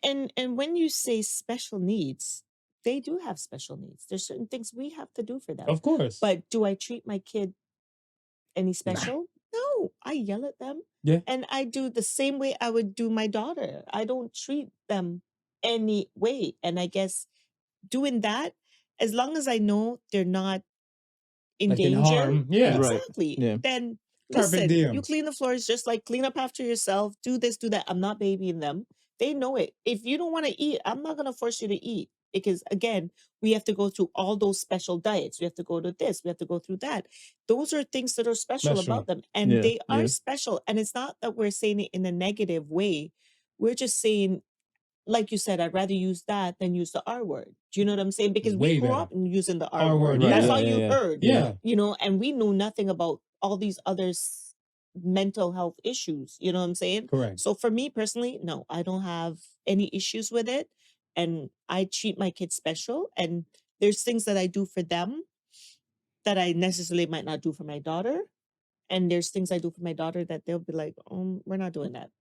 Speaker 1: when you say special needs, they do have special needs. There's certain things we have to do for them.
Speaker 2: Of course.
Speaker 1: But do I treat my kid any special? No, I yell at them.
Speaker 2: Yeah.
Speaker 1: And I do the same way I would do my daughter. I don't treat them any way. And I guess doing that, as long as I know they're not in
Speaker 2: like
Speaker 1: danger,
Speaker 2: in harm. Yeah.
Speaker 1: exactly.
Speaker 3: Yeah.
Speaker 1: Then
Speaker 2: Carpe
Speaker 1: listen,
Speaker 2: diem.
Speaker 1: you clean the floors, just like clean up after yourself, do this, do that. I'm not babying them. They know it. If you don't want to eat, I'm not going to force you to eat. Because again, we have to go through all those special diets. We have to go to this. We have to go through that. Those are things that are special about them. And
Speaker 3: Yeah,
Speaker 1: they are
Speaker 3: yeah.
Speaker 1: special. And it's not that we're saying it in a negative way. We're just saying, like you said, I'd rather use that than use the R word. Do you know what I'm saying? Because
Speaker 2: Way
Speaker 1: we grew
Speaker 2: better.
Speaker 1: up using the R
Speaker 2: R
Speaker 1: word.
Speaker 2: word,
Speaker 1: That's
Speaker 3: yeah.
Speaker 1: all you
Speaker 3: Yeah.
Speaker 1: heard.
Speaker 2: Yeah.
Speaker 1: You know, and we knew nothing about all these other mental health issues. You know what I'm saying?
Speaker 2: Correct.
Speaker 1: So for me personally, no, I don't have any issues with it. And I treat my kids special. And there's things that I do for them that I necessarily might not do for my daughter. And there's things I do for my daughter that they'll be like, we're not doing that.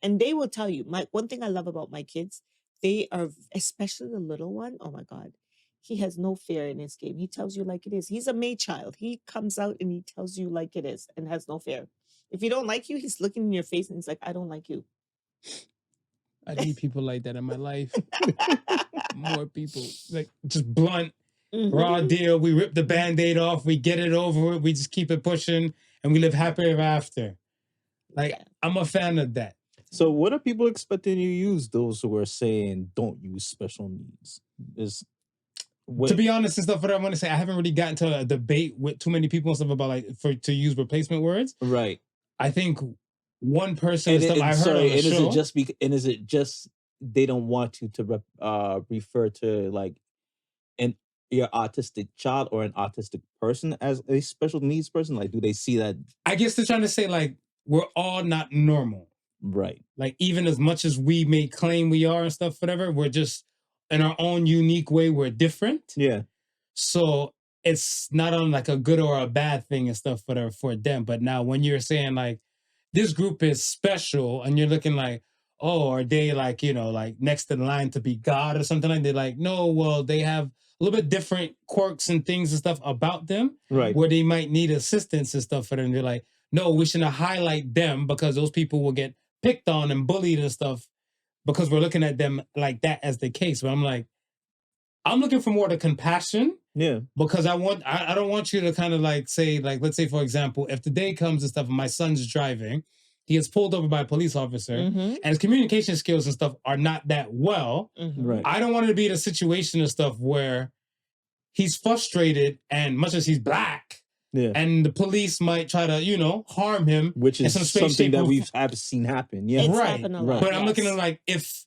Speaker 1: And they will tell you, one thing I love about my kids, they are, especially the little one, oh my God, he has no fear in his game. He tells you like it is. He's a May child. He comes out and he tells you like it is and has no fear. If he don't like you, he's looking in your face and he's like, I don't like you.
Speaker 2: I need people like that in my life. More people. Like just blunt, raw deal. We rip the Band-Aid off. We get it over it. We just keep it pushing and we live happy ever after. Like, I'm a fan of that.
Speaker 3: So what are people expecting you to use, those who are saying don't use special needs?
Speaker 2: To be honest and stuff, what I want to say, I haven't really gotten to a debate with too many people and stuff about like to use replacement words.
Speaker 3: Right.
Speaker 2: I think one person and stuff I heard
Speaker 3: sorry,
Speaker 2: on the show.
Speaker 3: Is it just they don't want you to refer to like your autistic child or an autistic person as a special needs person? Like, do they see that?
Speaker 2: I guess they're trying to say like we're all not normal.
Speaker 3: Right.
Speaker 2: Like even as much as we may claim we are and stuff, whatever, we're just in our own unique way, we're different.
Speaker 3: Yeah.
Speaker 2: So it's not on like a good or a bad thing and stuff for them. But now when you're saying like this group is special and you're looking like, oh, are they like, you know, like next in line to be God or something like that? Like, no, well, they have a little bit different quirks and things and stuff about them.
Speaker 3: Right.
Speaker 2: Where they might need assistance and stuff for them. They're like, no, we shouldn't highlight them because those people will get picked on and bullied and stuff because we're looking at them like that as the case. But I'm like, I'm looking for more the compassion.
Speaker 3: Yeah.
Speaker 2: Because I don't want you to kind of like say, like, let's say, for example, if the day comes and stuff and my son's driving, he gets pulled over by a police officer and his communication skills and stuff are not that well.
Speaker 3: Right.
Speaker 2: I don't want to be in a situation and stuff where he's frustrated and much as he's black,
Speaker 3: Yeah.
Speaker 2: and the police might try to, harm him,
Speaker 3: Which
Speaker 2: in
Speaker 3: is
Speaker 2: some space,
Speaker 3: something
Speaker 2: shape,
Speaker 3: that
Speaker 2: or
Speaker 3: we've have seen happen. Yeah.
Speaker 1: It's
Speaker 2: right.
Speaker 1: happened a
Speaker 3: right.
Speaker 1: lot.
Speaker 2: But I'm looking at
Speaker 1: yes.
Speaker 2: like if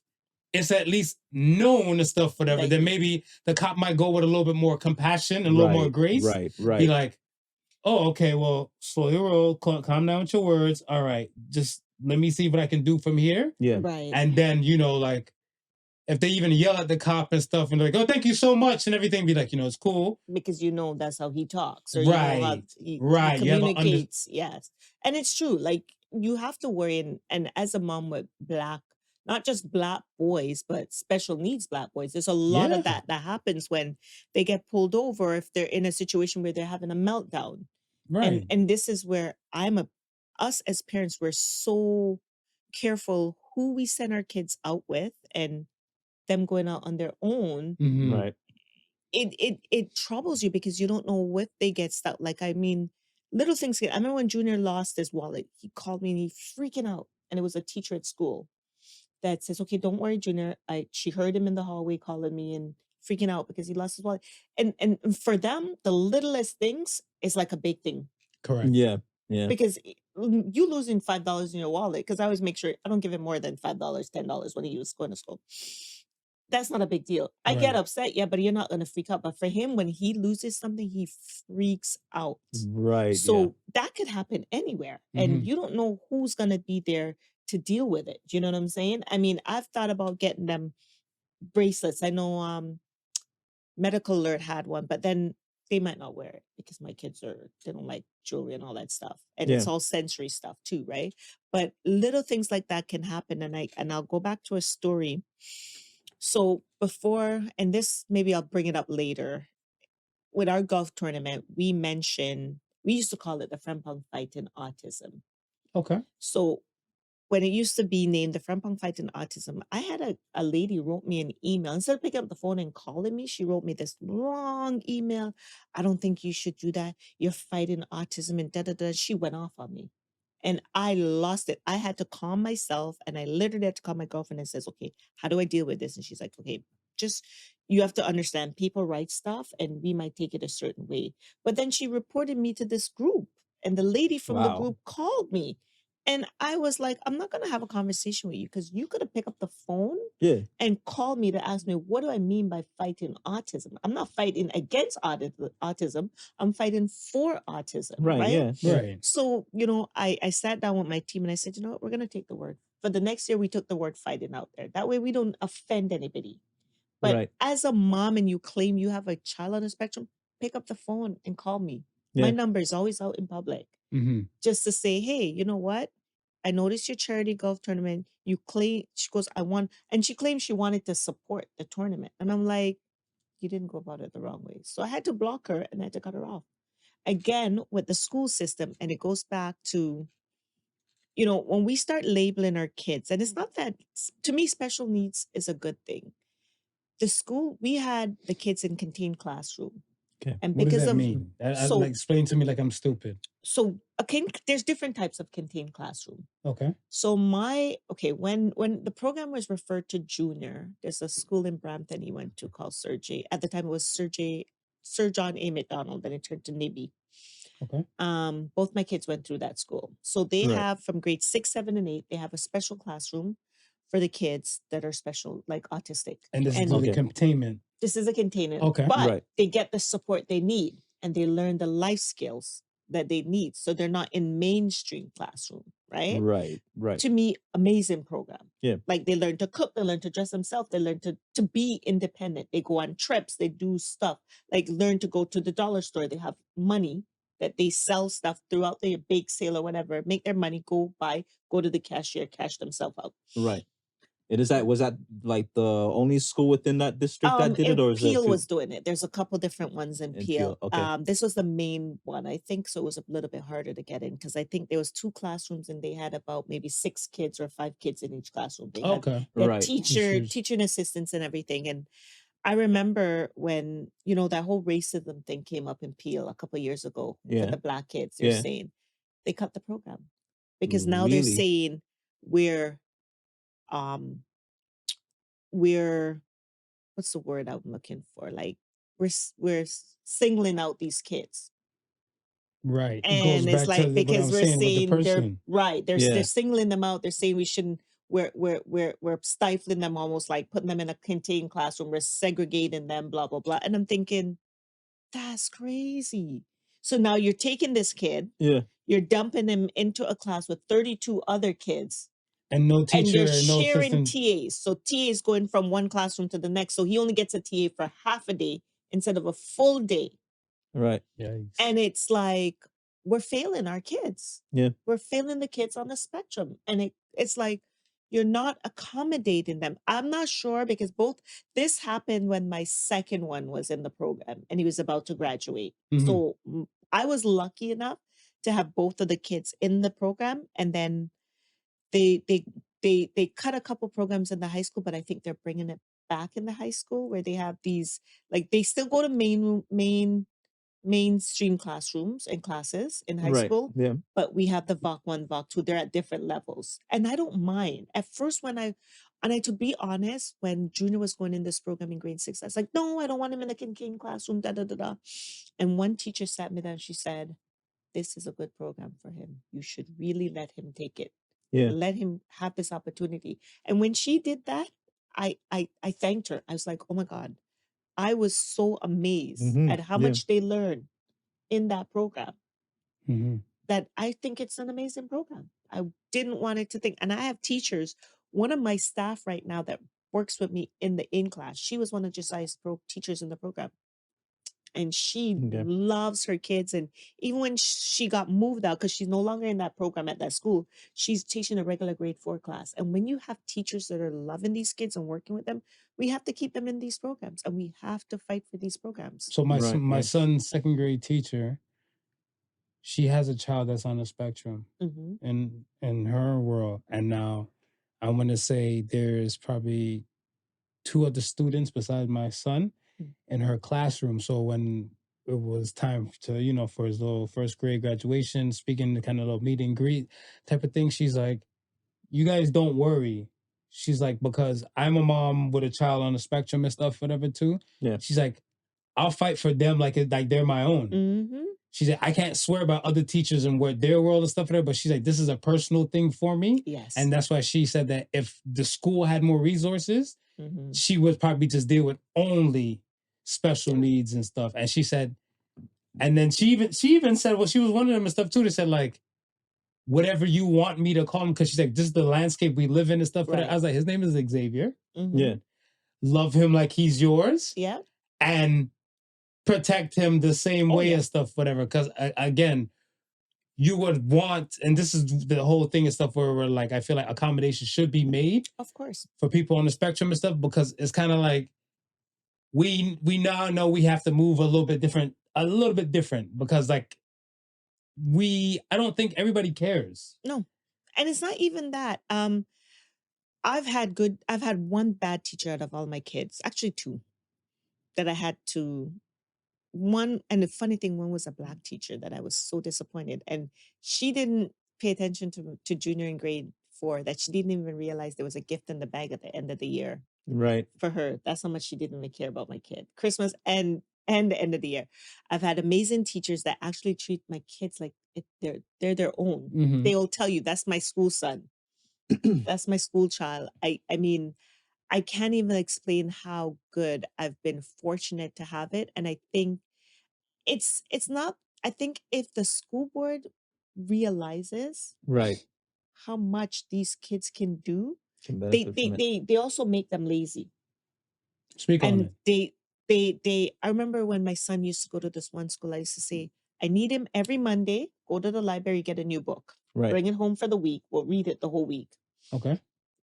Speaker 2: it's at least known and stuff, whatever,
Speaker 1: That
Speaker 2: then
Speaker 1: you-
Speaker 2: maybe the cop might go with a little bit more compassion and a little more grace.
Speaker 3: Right. Right.
Speaker 2: Be like, oh, okay, well, slow your roll, calm down with your words. All right, just let me see what I can do from here.
Speaker 3: Yeah.
Speaker 1: Right.
Speaker 2: And then, like, if they even yell at the cop and stuff and they're like, oh, thank you so much and everything, be like, it's cool.
Speaker 1: Because that's how he talks, or
Speaker 2: Right.
Speaker 1: he
Speaker 2: Right. You have a
Speaker 1: communicates. Yes. And it's true. Like, you have to worry, and as a mom with not just Black boys, but special needs Black boys, there's a lot of
Speaker 2: Yeah.
Speaker 1: that happens when they get pulled over, if they're in a situation where they're having a meltdown.
Speaker 2: Right.
Speaker 1: And this is where us as parents, we're so careful who we send our kids out with, and them going out on their own.
Speaker 2: Mhm.
Speaker 3: Right.
Speaker 1: It troubles you because you don't know what they get stuck. Like, I mean, little things. I remember when Junior lost his wallet, he called me and he freaking out. And it was a teacher at school that says, okay, don't worry, Junior. She heard him in the hallway calling me and freaking out because he lost his wallet. And for them, the littlest things is like a big thing.
Speaker 2: Correct.
Speaker 3: Yeah. Yeah.
Speaker 1: Because you losing $5 in your wallet, because I always make sure I don't give him more than $5, $10 when he was going to school. That's not a big deal. I get
Speaker 2: Right.
Speaker 1: upset, yeah, but you're not gonna freak out. But for him, when he loses something, he freaks out.
Speaker 3: Right.
Speaker 1: So that could happen anywhere, and
Speaker 2: Mhm.
Speaker 1: you don't know who's gonna be there to deal with it. Do you know what I'm saying? I mean, I've thought about getting them bracelets. I know Medical Alert had one, but then they might not wear it because my kids they don't like jewelry and all that stuff. And it's
Speaker 3: Yeah.
Speaker 1: all sensory stuff too, right? But little things like that can happen. And I'll go back to a story. So before, and this maybe I'll bring it up later, with our golf tournament, we used to call it the Frempong Fight in Autism.
Speaker 2: Okay.
Speaker 1: So when it used to be named the Frempong Fight in Autism, I had a lady wrote me an email. Instead of picking up the phone and calling me, she wrote me this long email. I don't think you should do that. You're fighting autism and da da da. She went off on me. And I lost it. I had to calm myself, and I literally had to call my girlfriend and says, okay, how do I deal with this? And she's like, okay, you have to understand, people write stuff and we might take it a certain way. But then she reported me to this group, and the lady from the
Speaker 3: Wow.
Speaker 1: group called me. And I was like, I'm not going to have a conversation with you, because you could have picked up the phone
Speaker 3: Yeah.
Speaker 1: and called me to ask me, what do I mean by fighting autism? I'm not fighting against autism. I'm fighting for autism.
Speaker 3: Right.
Speaker 1: Right.
Speaker 3: Yeah. Yeah.
Speaker 2: Right.
Speaker 1: So, I sat down with my team and I said, you know what, we're going to take the word. For the next year, we took the word fighting out there. That way we don't offend anybody. But
Speaker 3: Right.
Speaker 1: as a mom, and you claim you have a child on the spectrum, pick up the phone and call me. My
Speaker 3: Yeah.
Speaker 1: number is always out in public,
Speaker 2: Mm-hmm.
Speaker 1: just to say, hey, you know what? I noticed your charity golf tournament. You claim, she goes, and she claimed she wanted to support the tournament. And I'm like, you didn't go about it the wrong way. So I had to block her and I had to cut her off. Again, with the school system, and it goes back to, when we start labeling our kids, and it's not that, to me, special needs is a good thing. The school, we had the kids in contained classroom.
Speaker 3: Okay.
Speaker 1: And
Speaker 2: What does
Speaker 1: because
Speaker 2: that
Speaker 1: of,
Speaker 2: mean?
Speaker 1: so,
Speaker 2: Like, explain to me like I'm stupid.
Speaker 1: so there's different types of contained classroom.
Speaker 2: Okay.
Speaker 1: So when the program was referred to Junior, there's a school in Brampton he went to called Sir At the time it was Sir John A. McDonald, then it turned to NIBI.
Speaker 2: Okay.
Speaker 1: Both my kids went through that school. So they
Speaker 3: Right.
Speaker 1: have, from grade 6, 7, and 8, they have a special classroom for the kids that are special, like autistic.
Speaker 2: And this is
Speaker 1: And
Speaker 2: the
Speaker 3: Okay.
Speaker 2: containment.
Speaker 1: this is a container,
Speaker 2: Okay.
Speaker 1: but
Speaker 3: Right.
Speaker 1: they get the support they need, and they learn the life skills that they need. So they're not in mainstream classroom, right?
Speaker 3: Right. Right.
Speaker 1: To me, amazing program.
Speaker 3: Yeah.
Speaker 1: Like, they learn to cook, they learn to dress themselves, they learn to be independent. They go on trips, they do stuff, like learn to go to the dollar store. They have money that they sell stuff throughout the bake sale or whatever, make their money, go to the cashier, cash themselves out.
Speaker 3: Right. And was that like the only school within that district that did it, or is it a
Speaker 1: P.L.A.Y
Speaker 3: few?
Speaker 1: was doing it. There's a couple different ones in
Speaker 3: In
Speaker 1: P.L.A.Y.
Speaker 3: Okay.
Speaker 1: This was the main one, I think, so it was a little bit harder to get in, because I think there was 2 classrooms and they had about maybe 6 kids or 5 kids in each classroom. They had
Speaker 2: Okay.
Speaker 1: their
Speaker 3: Right.
Speaker 2: Teachers.
Speaker 1: teaching assistants and everything. And I remember when, that whole racism thing came up in P.L.A.Y a couple years ago for
Speaker 3: Yeah.
Speaker 1: the Black kids. They're
Speaker 3: Yeah.
Speaker 1: saying they cut the program, because now they're
Speaker 3: Really?
Speaker 1: saying um we're what's the word I'm looking for? Like, we're singling out these kids.
Speaker 2: Right. It goes
Speaker 1: And it's
Speaker 2: back to
Speaker 1: like,
Speaker 2: what I
Speaker 1: because
Speaker 2: was
Speaker 1: we're
Speaker 2: saying with the
Speaker 1: saying they're
Speaker 2: person.
Speaker 1: right, they're
Speaker 3: Yeah.
Speaker 1: singling them out. They're saying we shouldn't. We're stifling them, almost like putting them in a contained classroom. We're segregating them, blah blah blah. And I'm thinking, that's crazy. So now you're taking this kid,
Speaker 3: Yeah.
Speaker 1: you're dumping him into a class with 32 other kids,
Speaker 2: And no
Speaker 1: and you're
Speaker 2: teacher, no
Speaker 1: sharing
Speaker 2: assistant.
Speaker 1: TAs. So TA is going from one classroom to the next. So he only gets a TA for half a day instead of a full day.
Speaker 3: Right.
Speaker 2: Yikes.
Speaker 1: And it's like, we're failing our kids.
Speaker 3: Yeah.
Speaker 1: We're failing the kids on the spectrum. And it's like, you're not accommodating them. I'm not sure, because this happened when my second one was in the program and he was about to graduate.
Speaker 2: Mhm.
Speaker 1: So I was lucky enough to have both of the kids in the program. And then they cut a couple programs in the high school, but I think they're bringing it back in the high school, where they have these, like, they still go to mainstream classrooms and classes in high
Speaker 3: Right.
Speaker 1: school,
Speaker 3: Yeah.
Speaker 1: but we have the VOC 1, VOC 2. They're at different levels. And I don't mind. At first, to be honest, when Junior was going in this program in grade 6, I was like, no, I don't want him in the Kincaid classroom, da da da da. And one teacher sat me down, she said, this is a good program for him. You should really let him take it.
Speaker 3: Yeah.
Speaker 1: Let him have this opportunity. And when she did that, I thanked her. I was like, oh my God, I was so amazed
Speaker 3: Mhm.
Speaker 1: at how
Speaker 3: Yeah.
Speaker 1: much they learn in that program,
Speaker 2: Mhm.
Speaker 1: that I think it's an amazing program. I didn't want it to think, and I have teachers. One of my staff right now that works with me in the in class, she was one of Josiah's teachers in the program. And she
Speaker 3: Okay.
Speaker 1: loves her kids. And even when she got moved out, because she's no longer in that program at that school, she's teaching a regular grade 4 class. And when you have teachers that are loving these kids and working with them, we have to keep them in these programs, and we have to fight for these programs.
Speaker 2: So my
Speaker 3: Right,
Speaker 2: my
Speaker 3: right.
Speaker 2: son's second grade teacher, she has a child that's on the spectrum
Speaker 1: Mm-hmm.
Speaker 2: in her world. And now I want to say there's probably 2 other students besides my son in her classroom. So when it was time to, for his little first grade graduation, speaking the kind of little meet and greet type of thing, she's like, you guys don't worry. She's like, because I'm a mom with a child on the spectrum and stuff, whatever too.
Speaker 3: Yeah.
Speaker 2: She's like, I'll fight for them like they're my own.
Speaker 1: Mm-hmm.
Speaker 2: She's like, I can't swear about other teachers and what their world and stuff, but she's like, this is a personal thing for me.
Speaker 1: Yes.
Speaker 2: And that's why she said that if the school had more resources,
Speaker 1: Mm-hmm.
Speaker 2: she would probably just deal with only special
Speaker 1: Yeah.
Speaker 2: needs and stuff. And she said, and then she even said, well, she was one of them and stuff too. They said, like, whatever you want me to call him, because she's like, this is the landscape we live in and stuff.
Speaker 1: Right.
Speaker 2: I was like, his name is Xavier.
Speaker 1: Mm-hmm.
Speaker 3: Yeah.
Speaker 2: Love him like he's yours.
Speaker 1: Yeah.
Speaker 2: And protect him the same way and stuff, whatever. Because again, you would want, and this is the whole thing and stuff where we're like, I feel like accommodations should be made,
Speaker 1: Of course,
Speaker 2: for people on the spectrum and stuff, because it's kind of like we now know we have to move a little bit different, because like I don't think everybody cares.
Speaker 1: No, and it's not even that. I've had one bad teacher out of all my kids, actually 2, that I had to. One, and the funny thing, one was a Black teacher that I was so disappointed, and she didn't pay attention to Junior in grade 4, that she didn't even realize there was a gift in the bag at the end of the year
Speaker 3: Right.
Speaker 1: for her. That's how much she didn't even care about my kid. Christmas and the end of the year. I've had amazing teachers that actually treat my kids like they're their own.
Speaker 2: Mhm.
Speaker 1: They will tell you, that's my school son. That's my school child. I mean, I can't even explain how good I've been fortunate to have it. And I think it's not, I think if the school board realizes
Speaker 3: Right.
Speaker 1: how much these kids can do,
Speaker 3: Can
Speaker 1: they
Speaker 3: benefit from it.
Speaker 1: they also make them lazy.
Speaker 2: Speak on
Speaker 1: And
Speaker 2: it.
Speaker 1: they I remember when my son used to go to this one school, I used to say, I need him every Monday, go to the library, get a new book.
Speaker 3: Right.
Speaker 1: Bring it home for the week. We'll read it the whole week.
Speaker 2: Okay.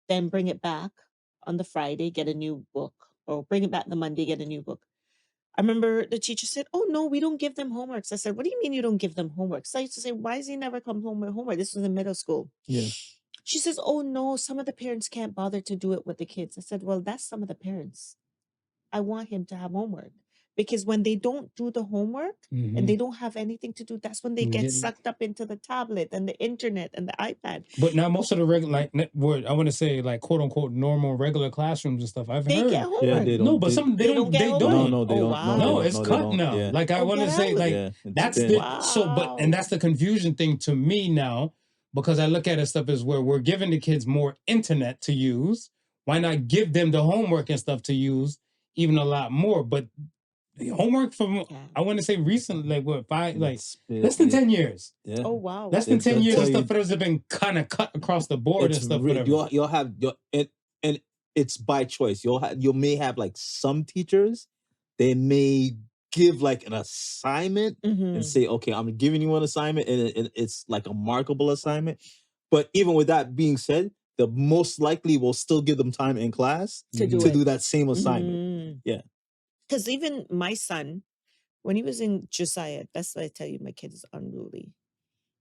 Speaker 1: Then bring it back on the Friday, get a new book. Or bring it back the Monday, get a new book. I remember the teacher said, oh, no, we don't give them homeworks. I said, what do you mean you don't give them homework? So I used to say, why does he never come home with homework? This was in middle school.
Speaker 3: Yeah.
Speaker 1: She says, oh, no, some of the parents can't bother to do it with the kids. I said, well, that's some of the parents. I want him to have homework. Because when they don't do the homework and they don't have anything to do, that's when they get sucked up into the tablet and the internet and the iPad.
Speaker 2: But now most of the regular, like, I want to say, like, quote unquote, normal, regular classrooms and stuff, I've
Speaker 1: They
Speaker 2: heard.
Speaker 1: get
Speaker 3: Yeah,
Speaker 1: homework.
Speaker 3: they
Speaker 2: No,
Speaker 3: don't.
Speaker 2: but some
Speaker 1: They don't get
Speaker 3: No,
Speaker 1: homework?
Speaker 3: no, they
Speaker 1: Oh,
Speaker 3: don't.
Speaker 1: wow.
Speaker 2: No,
Speaker 3: No,
Speaker 2: it's
Speaker 3: they
Speaker 2: cut
Speaker 3: don't.
Speaker 2: now.
Speaker 3: Yeah.
Speaker 2: Like, I
Speaker 1: Oh,
Speaker 2: want to
Speaker 1: get
Speaker 2: say,
Speaker 1: out.
Speaker 2: like,
Speaker 3: Yeah, it's
Speaker 2: that's
Speaker 3: been-
Speaker 2: the so, but and that's the confusion thing to me now, because I look at it stuff as where we're giving the kids more internet to use. Why not give them the homework and stuff to use even a lot more? But the homework from I want to say recently, like what, less than 10 years.
Speaker 3: Yeah.
Speaker 1: Oh, wow.
Speaker 2: Less than 10
Speaker 3: They'll
Speaker 2: years
Speaker 3: tell
Speaker 2: and
Speaker 3: you-
Speaker 2: stuff for us have been kind of cut across the board and stuff. Whatever.
Speaker 3: You'll have and it's by choice. You may have like some teachers, they may give like an assignment
Speaker 1: Mhm.
Speaker 3: and say, okay, I'm giving you an assignment, and it's like a markable assignment. But even with that being said, the most likely will still give them time in class
Speaker 1: To do
Speaker 3: to
Speaker 1: it.
Speaker 3: do that same assignment.
Speaker 1: Mm.
Speaker 3: Yeah.
Speaker 1: Because even my son, when he was in Josiah, that's why I tell you my kid is unruly.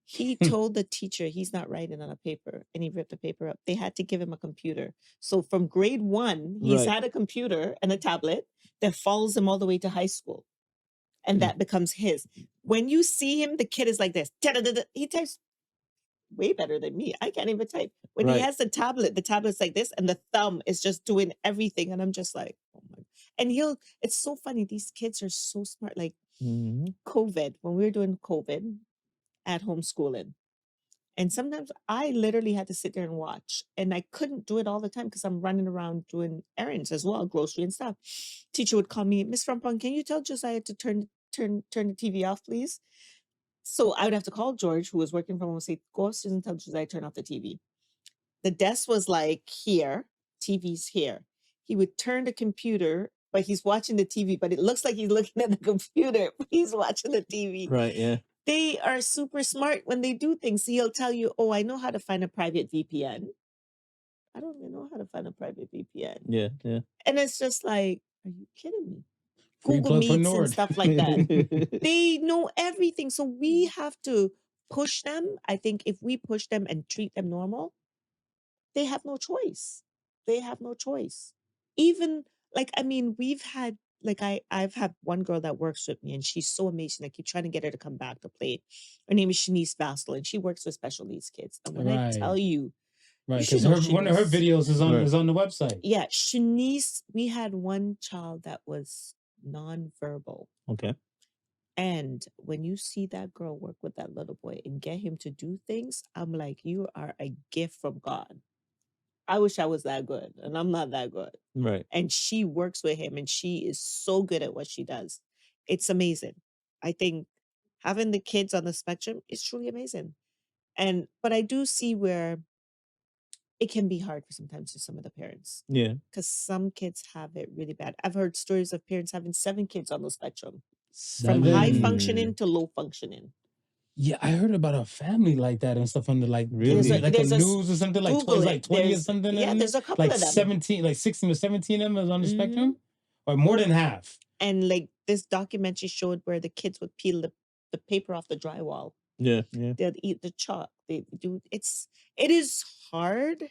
Speaker 1: He told the teacher he's not writing on a paper, and he ripped the paper up. They had to give him a computer. So from grade 1, he's
Speaker 3: Right.
Speaker 1: had a computer and a tablet that follows him all the way to high school. And that becomes his. When you see him, the kid is like this. Da-da-da-da. He types way better than me. I can't even type. When
Speaker 3: Right.
Speaker 1: he has the tablet's like this, and the thumb is just doing everything. And I'm just like, oh my. And it's so funny. These kids are so smart. Like COVID, when we were doing COVID at home schooling. And sometimes I literally had to sit there and watch. And I couldn't do it all the time because I'm running around doing errands as well, grocery and stuff. Teacher would call me, Miss Frempong, can you tell Josiah to turn the TV off, please? So I would have to call George, who was working from home, and say, go upstairs and tell Josiah to turn off the TV. The desk was like here, TV's here. He would turn the computer, but he's watching the TV, but it looks like he's looking at the computer. He's watching the TV.
Speaker 3: Right. Yeah.
Speaker 1: They are super smart when they do things. He'll tell you, oh, I know how to find a private VPN. I don't even know how to find a private VPN.
Speaker 3: Yeah. Yeah.
Speaker 1: And it's just like, are you kidding me?
Speaker 2: Free
Speaker 1: Google
Speaker 2: plug for
Speaker 1: Meets and
Speaker 2: Nord.
Speaker 1: stuff like that. They know everything. So we have to push them. I think if we push them and treat them normal, they have no choice. They have no choice. Even like, I mean, we've had like I've had one girl that works with me, and she's so amazing. I keep trying to get her to come back to play. Her name is Shanice Bastel, and she works with special needs kids. And when I tell you,
Speaker 2: Right,
Speaker 1: should
Speaker 2: because
Speaker 1: know
Speaker 2: one of her
Speaker 1: Shanice.
Speaker 2: videos is on the website.
Speaker 1: Yeah, Shanice, we had one child that was nonverbal.
Speaker 3: Okay.
Speaker 1: And when you see that girl work with that little boy and get him to do things, I'm like, you are a gift from God. I wish I was that good, and I'm not that good.
Speaker 3: Right.
Speaker 1: And she works with him, and she is so good at what she does. It's amazing. I think having the kids on the spectrum is truly amazing. But I do see where it can be hard for sometimes for some of the parents.
Speaker 3: Yeah.
Speaker 1: Because some kids have it really bad. I've heard stories of parents having 7 kids on the spectrum, from high functioning to low functioning.
Speaker 2: Yeah, I heard about a family like that and stuff under like
Speaker 3: Really?
Speaker 1: There's a
Speaker 2: news or something like
Speaker 1: Google it.
Speaker 2: 20 or
Speaker 1: There's-
Speaker 2: something.
Speaker 1: yeah,
Speaker 2: in
Speaker 1: there's
Speaker 2: there?
Speaker 1: a couple
Speaker 2: like
Speaker 1: of them.
Speaker 2: 17, like 16 or 17 of them is on the
Speaker 1: Mhm.
Speaker 2: spectrum, or more than half.
Speaker 1: And like this documentary showed where the kids would peel the paper off the drywall.
Speaker 3: Yeah. Yeah.
Speaker 1: They'll eat the chalk. It is hard.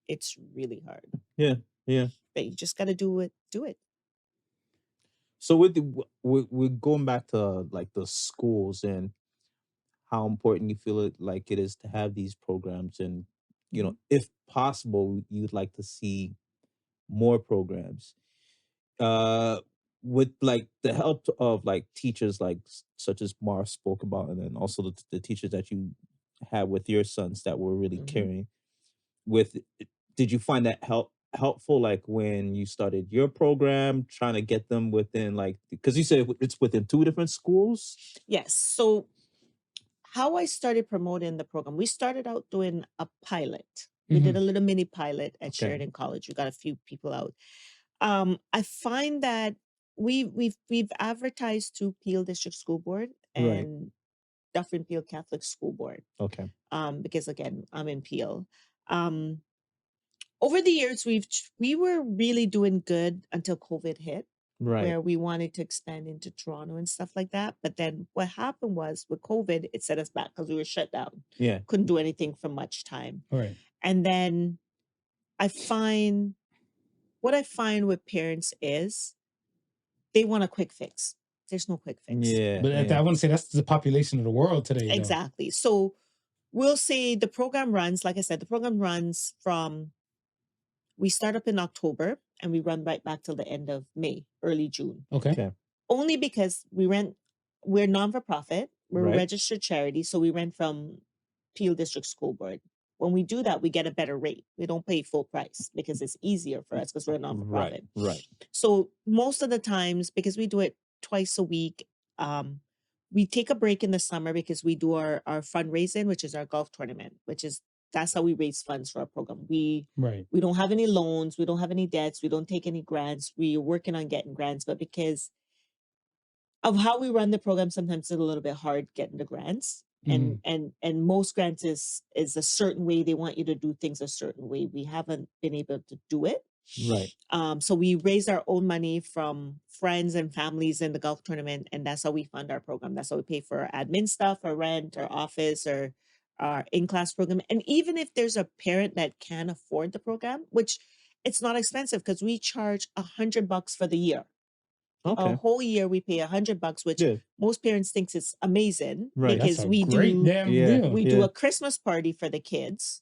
Speaker 1: It's really hard.
Speaker 3: Yeah. Yeah.
Speaker 1: But you just gotta do it. Do it.
Speaker 3: So we're going back to like the schools and how important you feel it like it is to have these programs, and you know, if possible, you'd like to see more programs. With like the help of like teachers like such as Mar spoke about, and then also the teachers that you had with your sons that were really
Speaker 1: Mhm.
Speaker 3: caring with. Did you find that helpful, like when you started your program, trying to get them within like, because you said it's within 2 different schools?
Speaker 1: Yes. So how I started promoting the program, we started out doing a pilot. We did a little mini pilot at
Speaker 3: Okay.
Speaker 1: Sheridan College. We got a few people out. I find that we've advertised to P.L.A.Y District School Board
Speaker 3: Right.
Speaker 1: and Dufferin P.L.A.Y Catholic School Board.
Speaker 3: Okay.
Speaker 1: Because again, I'm in P.L.A.Y. Over the years, we were really doing good until COVID hit,
Speaker 3: Right.
Speaker 1: where we wanted to expand into Toronto and stuff like that. But then what happened was with COVID, it set us back because we were shut down.
Speaker 3: Yeah.
Speaker 1: Couldn't do anything for much time.
Speaker 2: Right.
Speaker 1: And then what I find with parents is they want a quick fix. There's no quick fix.
Speaker 3: Yeah.
Speaker 2: But I want to say that's the population of the world today.
Speaker 1: Exactly. So we'll say the program runs, like I said, the program runs from, we start up in October and we run right back till the end of May, early June.
Speaker 2: Okay.
Speaker 1: Only because we're non-for-profit, we're a
Speaker 3: Right.
Speaker 1: registered charity, so we rent from Peel District School Board. When we do that, we get a better rate. We don't pay full price because it's easier for us because we're a non-for-profit.
Speaker 3: Right.
Speaker 1: So most of the times, because we do it twice a week, we take a break in the summer because we do our fundraising, which is our golf tournament, that's how we raise funds for our program. We don't have any loans, we don't have any debts, we don't take any grants. We're working on getting grants, but because of how we run the program, sometimes it's a little bit hard getting the grants. And most grants is a certain way. They want you to do things a certain way. We haven't been able to do it.
Speaker 3: Right.
Speaker 1: So we raise our own money from friends and families in the golf tournament, and that's how we fund our program. That's how we pay for our admin stuff, our rent, our office, or our in-class program. And even if there's a parent that can afford the program, which it's not expensive because we charge $100 for the year. A whole year we pay $100, which most parents thinks it's amazing because
Speaker 2: That's a
Speaker 1: we
Speaker 2: great damn deal.
Speaker 1: we do a Christmas party for the kids,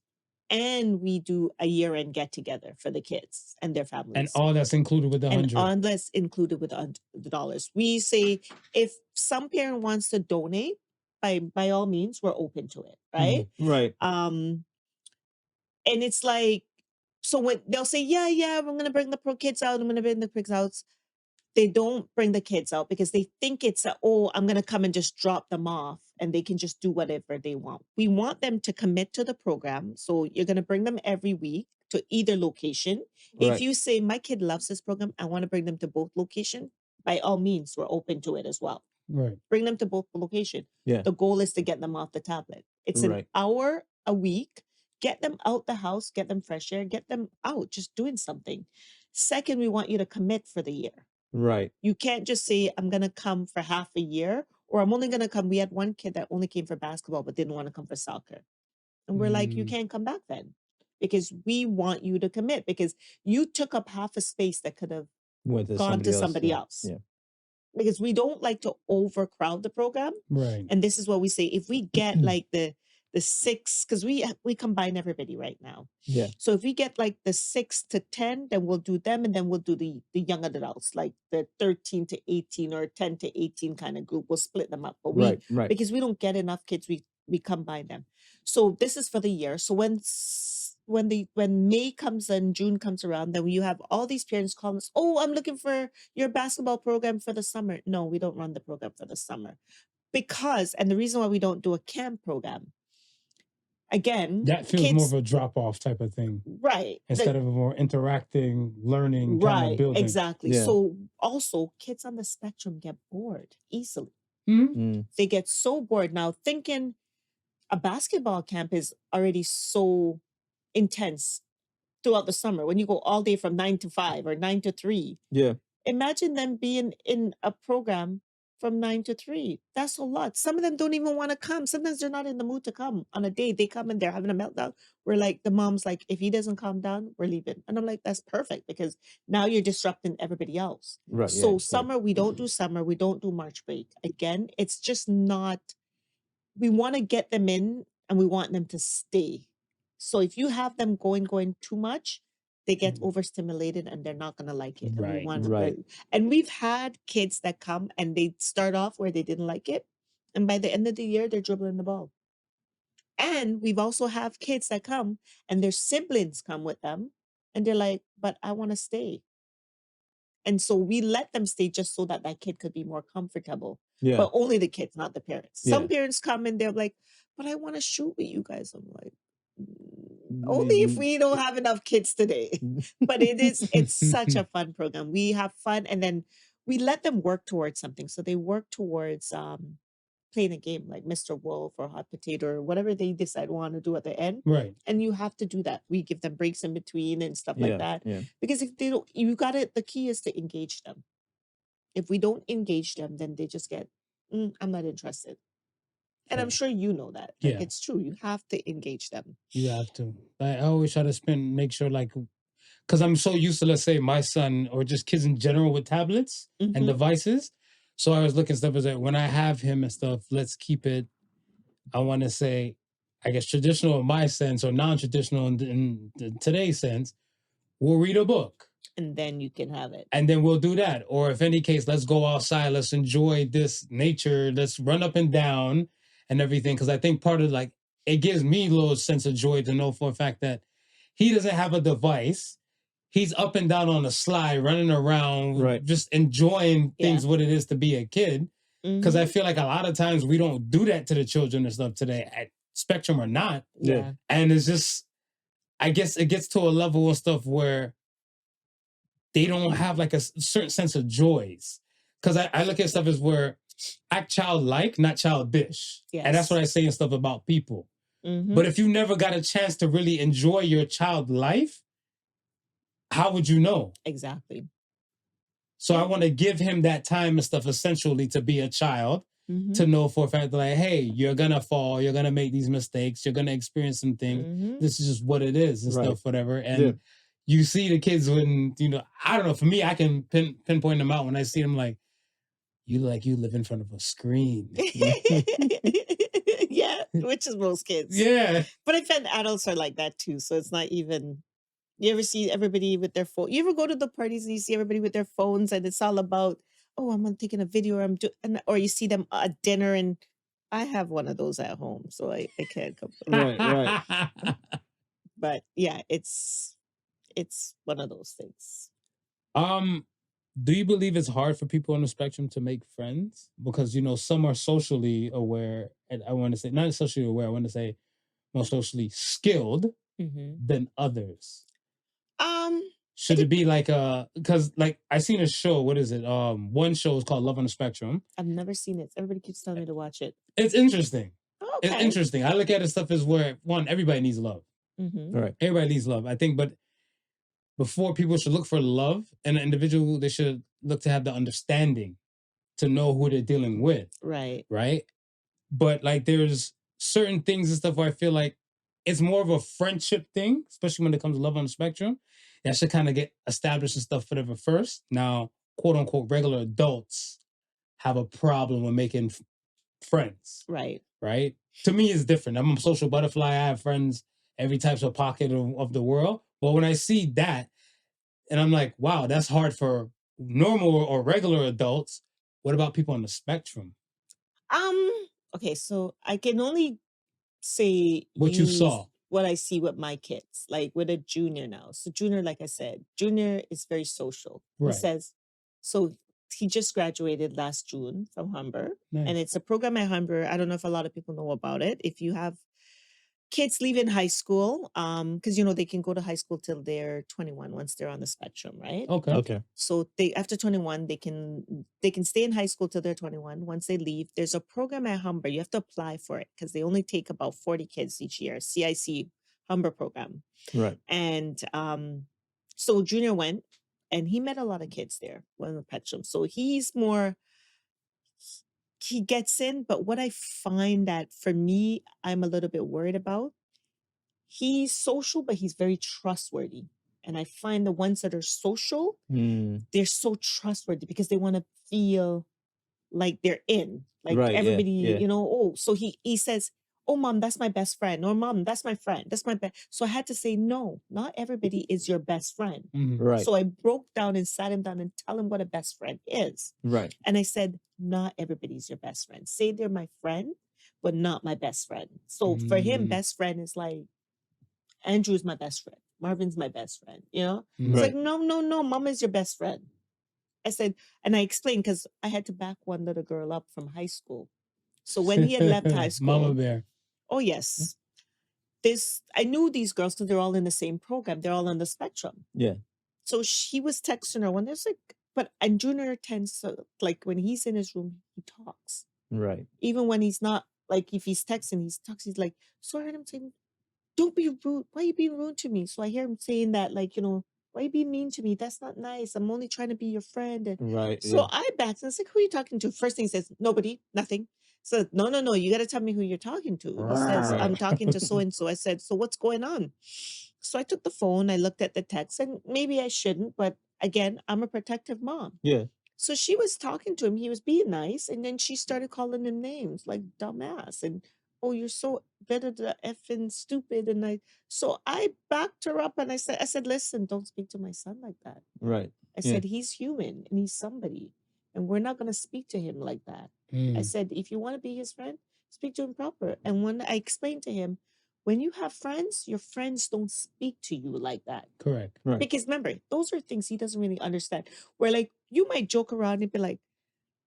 Speaker 1: and we do a year-end get-together for the kids and their families.
Speaker 2: And all that's included with the 100.
Speaker 1: And all that's included with the dollars. We say if some parent wants to donate, by all means, we're open to it, right?
Speaker 3: Right.
Speaker 1: And it's like, so when they'll say, yeah, I'm gonna bring the kids out, I'm gonna bring the kids out. They don't bring the kids out because they think it's I'm going to come and just drop them off and they can just do whatever they want. We want them to commit to the program. So you're going to bring them every week to either location.
Speaker 3: Right.
Speaker 1: If you say, my kid loves this program, I want to bring them to both location, by all means, we're open to it as well.
Speaker 2: Right.
Speaker 1: Bring them to both location.
Speaker 3: Yeah.
Speaker 1: The goal is to get them off the tablet. It's an hour a week. Get them out the house, get them fresh air, get them out, just doing something. Second, we want you to commit for the year.
Speaker 3: Right.
Speaker 1: You can't just say, I'm going to come for half a year, or I'm only going to come. We had one kid that only came for basketball, but didn't want to come for soccer. And we're like, you can't come back then because we want you to commit because you took up half a space that could have gone to somebody else.
Speaker 3: Yeah.
Speaker 1: Because we don't like to overcrowd the program.
Speaker 2: Right.
Speaker 1: And this is what we say. If we get like the 6, because we combine everybody right now.
Speaker 3: Yeah.
Speaker 1: So if we get like the 6 to 10, then we'll do them, and then we'll do the young adults, like the 13 to 18 or 10 to 18 kind of group. We'll split them up. But
Speaker 3: Right.
Speaker 1: because we don't get enough kids, we combine them. So this is for the year. So when May comes and June comes around, then you have all these parents calling us, oh, I'm looking for your basketball program for the summer. No, we don't run the program for the summer. Because, and the reason why we don't do a camp program, again,
Speaker 2: that feels more of a drop-off type of thing.
Speaker 1: Right.
Speaker 2: Instead of a more interacting, learning kind of building.
Speaker 1: Exactly. Yeah. So also kids on the spectrum get bored easily. They get so bored. Now thinking a basketball camp is already so intense throughout the summer when you go all day from 9 to 5 or 9 to 3.
Speaker 3: Yeah.
Speaker 1: Imagine them being in a program from 9 to 3. That's a lot. Some of them don't even want to come. Sometimes they're not in the mood to come on a day. They come and they're having a meltdown. We're like, the mom's like, if he doesn't calm down, we're leaving. And I'm like, that's perfect because now you're disrupting everybody else.
Speaker 3: Right.
Speaker 1: So summer, we don't do summer. We don't do March break. Again, it's just not, we want to get them in and we want them to stay. So if you have them going too much, they get overstimulated and they're not going to like it.
Speaker 2: Right.
Speaker 1: And we've had kids that come and they start off where they didn't like it. And by the end of the year, they're dribbling the ball. And we've also have kids that come and their siblings come with them and they're like, but I want to stay. And so we let them stay just so that kid could be more comfortable.
Speaker 3: Yeah.
Speaker 1: But only the kids, not the parents.
Speaker 3: Yeah.
Speaker 1: Some parents come and they're like, but I want to shoot with you guys. I'm like, only if we don't have enough kids today. But it's such a fun program. We have fun and then we let them work towards something. So they work towards playing a game like Mr. Wolf or Hot Potato or whatever they decide want to do at the end.
Speaker 2: Right.
Speaker 1: And you have to do that. We give them breaks in between and stuff like that.
Speaker 3: Yeah.
Speaker 1: Because if they don't, the key is to engage them. If we don't engage them, then they just get, I'm not interested. And I'm sure you know that. Like,
Speaker 2: Yeah.
Speaker 1: it's true. You have to engage them.
Speaker 2: You have to. I always try to make sure, like, because I'm so used to, let's say, my son or just kids in general with tablets and
Speaker 1: Mhm.
Speaker 2: devices. So I was looking stuff as like, when I have him and stuff, let's keep it, I want to say, I guess traditional in my sense or non-traditional in today's sense. We'll read a book.
Speaker 1: And then you can have it.
Speaker 2: And then we'll do that. Or if any case, let's go outside, let's enjoy this nature, let's run up and down and everything. Because I think part of like, it gives me a little sense of joy to know for a fact that he doesn't have a device. He's up and down on a slide, running around,
Speaker 3: Right.
Speaker 2: just enjoying things,
Speaker 1: Yeah.
Speaker 2: what it is to be a kid. Because I
Speaker 1: Mhm.
Speaker 2: feel like a lot of times we don't do that to the children and stuff today, at Spectrum or not.
Speaker 1: Yeah.
Speaker 2: And it's just, I guess it gets to a level of stuff where they don't have like a certain sense of joys. Because I look at stuff as where act childlike, not childish. And that's what I
Speaker 1: Yes.
Speaker 2: say and stuff about people.
Speaker 1: Mhm.
Speaker 2: But if you never got a chance to really enjoy your child life, how would you know?
Speaker 1: Exactly.
Speaker 2: So I want to give him that time and stuff essentially to be a child,
Speaker 1: Mhm.
Speaker 2: to know for a fact that like, hey, you're gonna fall, you're gonna make these mistakes, you're gonna experience some things.
Speaker 1: Mhm.
Speaker 2: This is just what it is and
Speaker 3: Right.
Speaker 2: stuff, whatever. And
Speaker 3: Yeah.
Speaker 2: you see the kids when, you know, I don't know, for me, I can pinpoint them out when I see them like, you live in front of a screen.
Speaker 1: Yeah, which is most kids.
Speaker 2: Yeah.
Speaker 1: But I find adults are like that too. So it's not even. You ever see everybody with their phone? You ever go to the parties and you see everybody with their phones and it's all about, oh, I'm taking a video, or or you see them at dinner, and I have one of those at home, so I can't complain.
Speaker 3: Right.
Speaker 1: But yeah, it's one of those things.
Speaker 2: Do you believe it's hard for people on the spectrum to make friends? Because, you know, some are socially aware, and I want to say, not socially aware, I want to say more socially skilled
Speaker 1: Mhm.
Speaker 2: than others.
Speaker 1: It
Speaker 2: Should it be like because like I seen a show, what is it? One show is called Love on the Spectrum.
Speaker 1: I've never seen it. Everybody keeps telling me to watch it.
Speaker 2: It's interesting. It's
Speaker 1: Okay.
Speaker 2: interesting. I look at it stuff as where, one, everybody needs love.
Speaker 1: Mhm.
Speaker 3: Right.
Speaker 2: Everybody needs love, I think, but before people should look for love in an individual, they should look to have the understanding to know who they're dealing with.
Speaker 1: Right.
Speaker 2: Right. But like there's certain things and stuff where I feel like it's more of a friendship thing, especially when it comes to love on the spectrum. That should kind of get established and stuff whatever first. Now, quote unquote, regular adults have a problem with making friends.
Speaker 1: Right.
Speaker 2: Right. To me, it's different. I'm a social butterfly. I have friends every type of pocket of the world. But when I see that, and I'm like, wow, that's hard for normal or regular adults. What about people on the spectrum?
Speaker 1: Okay, so I can only say
Speaker 2: What you saw.
Speaker 1: what I see with my kids, like with a junior now. So junior, like I said, junior is very social.
Speaker 2: Right.
Speaker 1: He says, so he just graduated last June from Humber, and
Speaker 2: Nice.
Speaker 1: it's a program at Humber. I don't know if a lot of people know about it. If you have kids leaving high school, because you know they can go to high school till they're 21 once they're on the spectrum, right?
Speaker 2: Okay.
Speaker 3: Okay.
Speaker 1: So they after 21 they can stay in high school till they're 21. Once they leave, there's a program at Humber. You have to apply for it because they only take about 40 kids each year. CIC Humber program.
Speaker 3: Right.
Speaker 1: And so Junior went and he met a lot of kids there on the spectrum. So he's more, he gets in, but what I find that for me, I'm a little bit worried about, he's social, but he's very trustworthy. And I find the ones that are social, they're so trustworthy because they want to feel like they're in. Like
Speaker 3: Right, yeah,
Speaker 1: everybody,
Speaker 3: yeah.
Speaker 1: you know, oh, so he says, oh, mom, that's my best friend. Or mom, that's my friend. That's my best. So I had to say, no, not everybody is your best friend.
Speaker 2: Mhm.
Speaker 3: Right.
Speaker 1: So I broke down and sat him down and tell him what a best friend is.
Speaker 3: Right.
Speaker 1: And I said, not everybody's your best friend. Say they're my friend, but not my best friend. So for him,
Speaker 2: Mm.
Speaker 1: best friend is like, Andrew's my best friend. Marvin's my best friend. You know?
Speaker 2: Mm.
Speaker 1: It's
Speaker 3: Right.
Speaker 1: like, no, mom is your best friend. I said, and I explained because I had to back one little girl up from high school. So when he had left high school,
Speaker 2: Mama Bear.
Speaker 1: oh yes, I knew these girls because they're all in the same program. They're all on the spectrum.
Speaker 3: Yeah.
Speaker 1: So she was texting her one day. It's like, and Junior tends to, like when he's in his room, he talks.
Speaker 3: Right.
Speaker 1: Even when he's not, like if he's texting, he's like, so I heard him saying, don't be rude. Why are you being rude to me? So I hear him saying that, like, you know, why you being mean to me? That's not nice. I'm only trying to be your friend. And
Speaker 3: Right.
Speaker 1: so
Speaker 3: Yeah.
Speaker 1: I backed and I was like, who are you talking to? First thing he says, nobody, nothing. So no, you got to tell me who you're talking to. He says, I'm talking to so-and-so. I said, so what's going on? So I took the phone, I looked at the text, and maybe I shouldn't, but again, I'm a protective mom.
Speaker 3: Yeah.
Speaker 1: So she was talking to him. He was being nice, and then she started calling him names like dumbass and oh, you're so better than effing stupid. And so I backed her up and I said, listen, don't speak to my son like that.
Speaker 3: Right.
Speaker 1: I said, he's human and he's somebody, and we're not going to speak to him like that. I said, if you want to be his friend, speak to him proper. And when I explained to him, when you have friends, your friends don't speak to you like that.
Speaker 2: Correct.
Speaker 3: Right.
Speaker 1: Because remember, those are things he doesn't really understand. Where like you might joke around and be like,